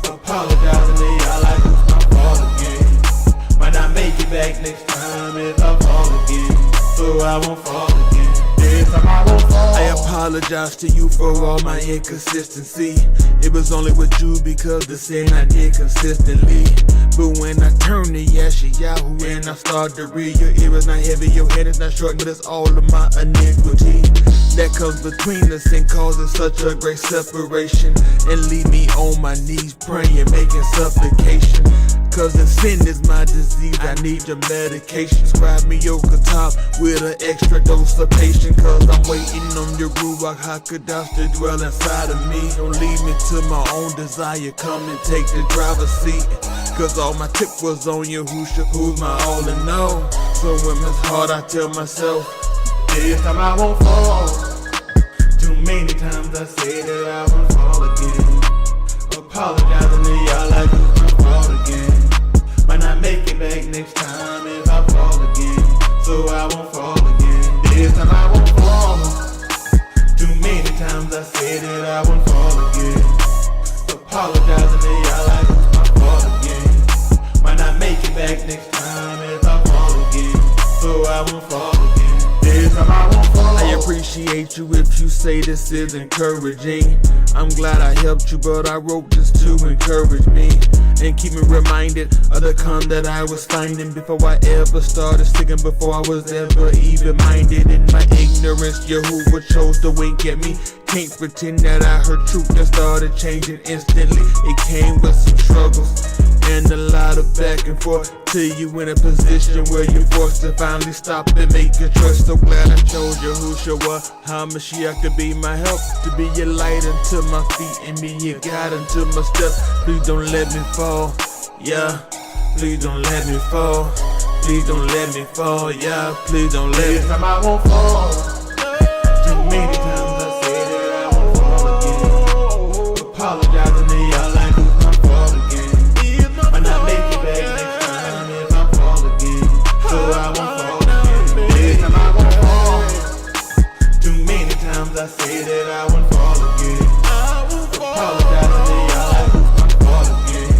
Apologizing to y'all like it's my fault again. Might not make it back next time if I fall again. So I won't fall again. This time I won't fall. I apologize to you for all my inconsistency. It was only with you because the sin I did consistently. But when I turn to Yahoo and I start to read, your ear is not heavy, your head is not short, but it's all of my iniquity that comes between us and causes such a great separation, and leave me on my knees praying, making supplication. Cause if sin is my disease, I need your medication. Scribe me your top with an extra dose of patience, cause I'm waiting on your Ruach HaKodesh to dwell inside of me. Don't leave me to my own desire, come and take the driver's seat. Cause all my tip was on Yahushua, who's my all in all. So when it's hard, I tell myself, this time I won't fall. Too many times I say that I won't fall again. Apologizing to y'all like it's my fault again. Might not make it back next time if I fall again. So I won't fall again. This time I won't fall. Too many times I said that I wouldn't fall again. Apologizing to y'all like it's my fault again. Might not make it back next time if I fall again. So I won't fall again. This time I won't fall. I appreciate you if you say this is encouraging. I'm glad I helped you, but I wrote this to encourage me and keep me reminded of the calm that I was finding before I ever started singing, before I was ever even minded. In my ignorance, Yahuwah chose to wink at me. Can't pretend that I heard truth that started changing instantly. It came with some struggles and a lot of back and forth till you in a position where you're forced to finally stop and make a choice. So glad I chose Yahushua, HaMashiach, to be my help, to be your light unto my feet and be your guide unto my steps. Please don't let me fall, yeah. Please don't let me fall. Please don't let me fall, yeah. Please don't let me. This time I won't fall. Too many times I said that I won't fall again. Apologizing to y'all like it's my fault again. Might not make it back next time if I fall again. So I won't fall again. This time I won't fall. Too many times I said that I won't fall again. Apologizing to y'all like it's my fault again.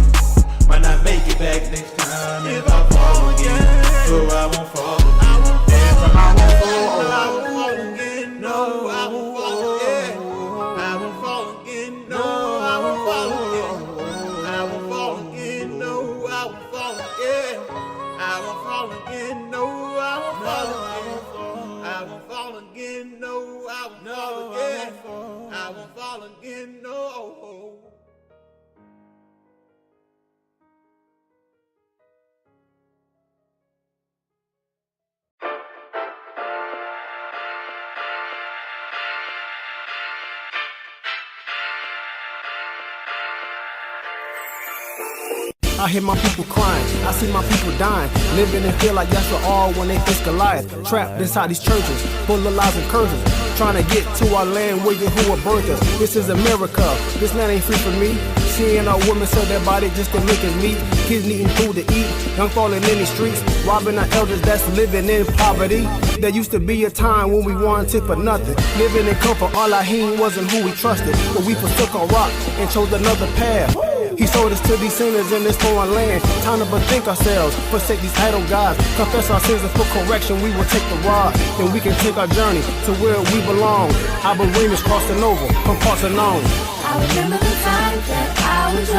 Might not make it back next time if I fall again. So I won't fall again. This time I won't fall. I won't fall again. No, I won't fall again. I won't fall again. No, I won't fall again. I won't fall again. No, I won't fall again. I won't fall again. No, I won't fall again. I won't fall again. No, I won't fall again. I won't fall again. No. I hear my people crying, I see my people dying, living and feel like that's all when they face Goliath. Trapped inside these churches, full of lies and curses, trying to get to our land where Yahuwah birthed us. This is America, this land ain't free for me. Seeing our women sell their body just to make us meat. Kids needing food to eat, young falling in the streets, robbing our elders that's living in poverty. There used to be a time when we wanted for nothing, living in comfort. Elohim wasn't who we trusted, but we forsook our rock and chose another path. He sold us to these sinners in this foreign land. Time to bethink ourselves, forsake these idol gods, confess our sins and for correction we will take the rod. Then we can take our journey to where we belong. Our bereavement is crossing over from parts unknown. I remember the time that I was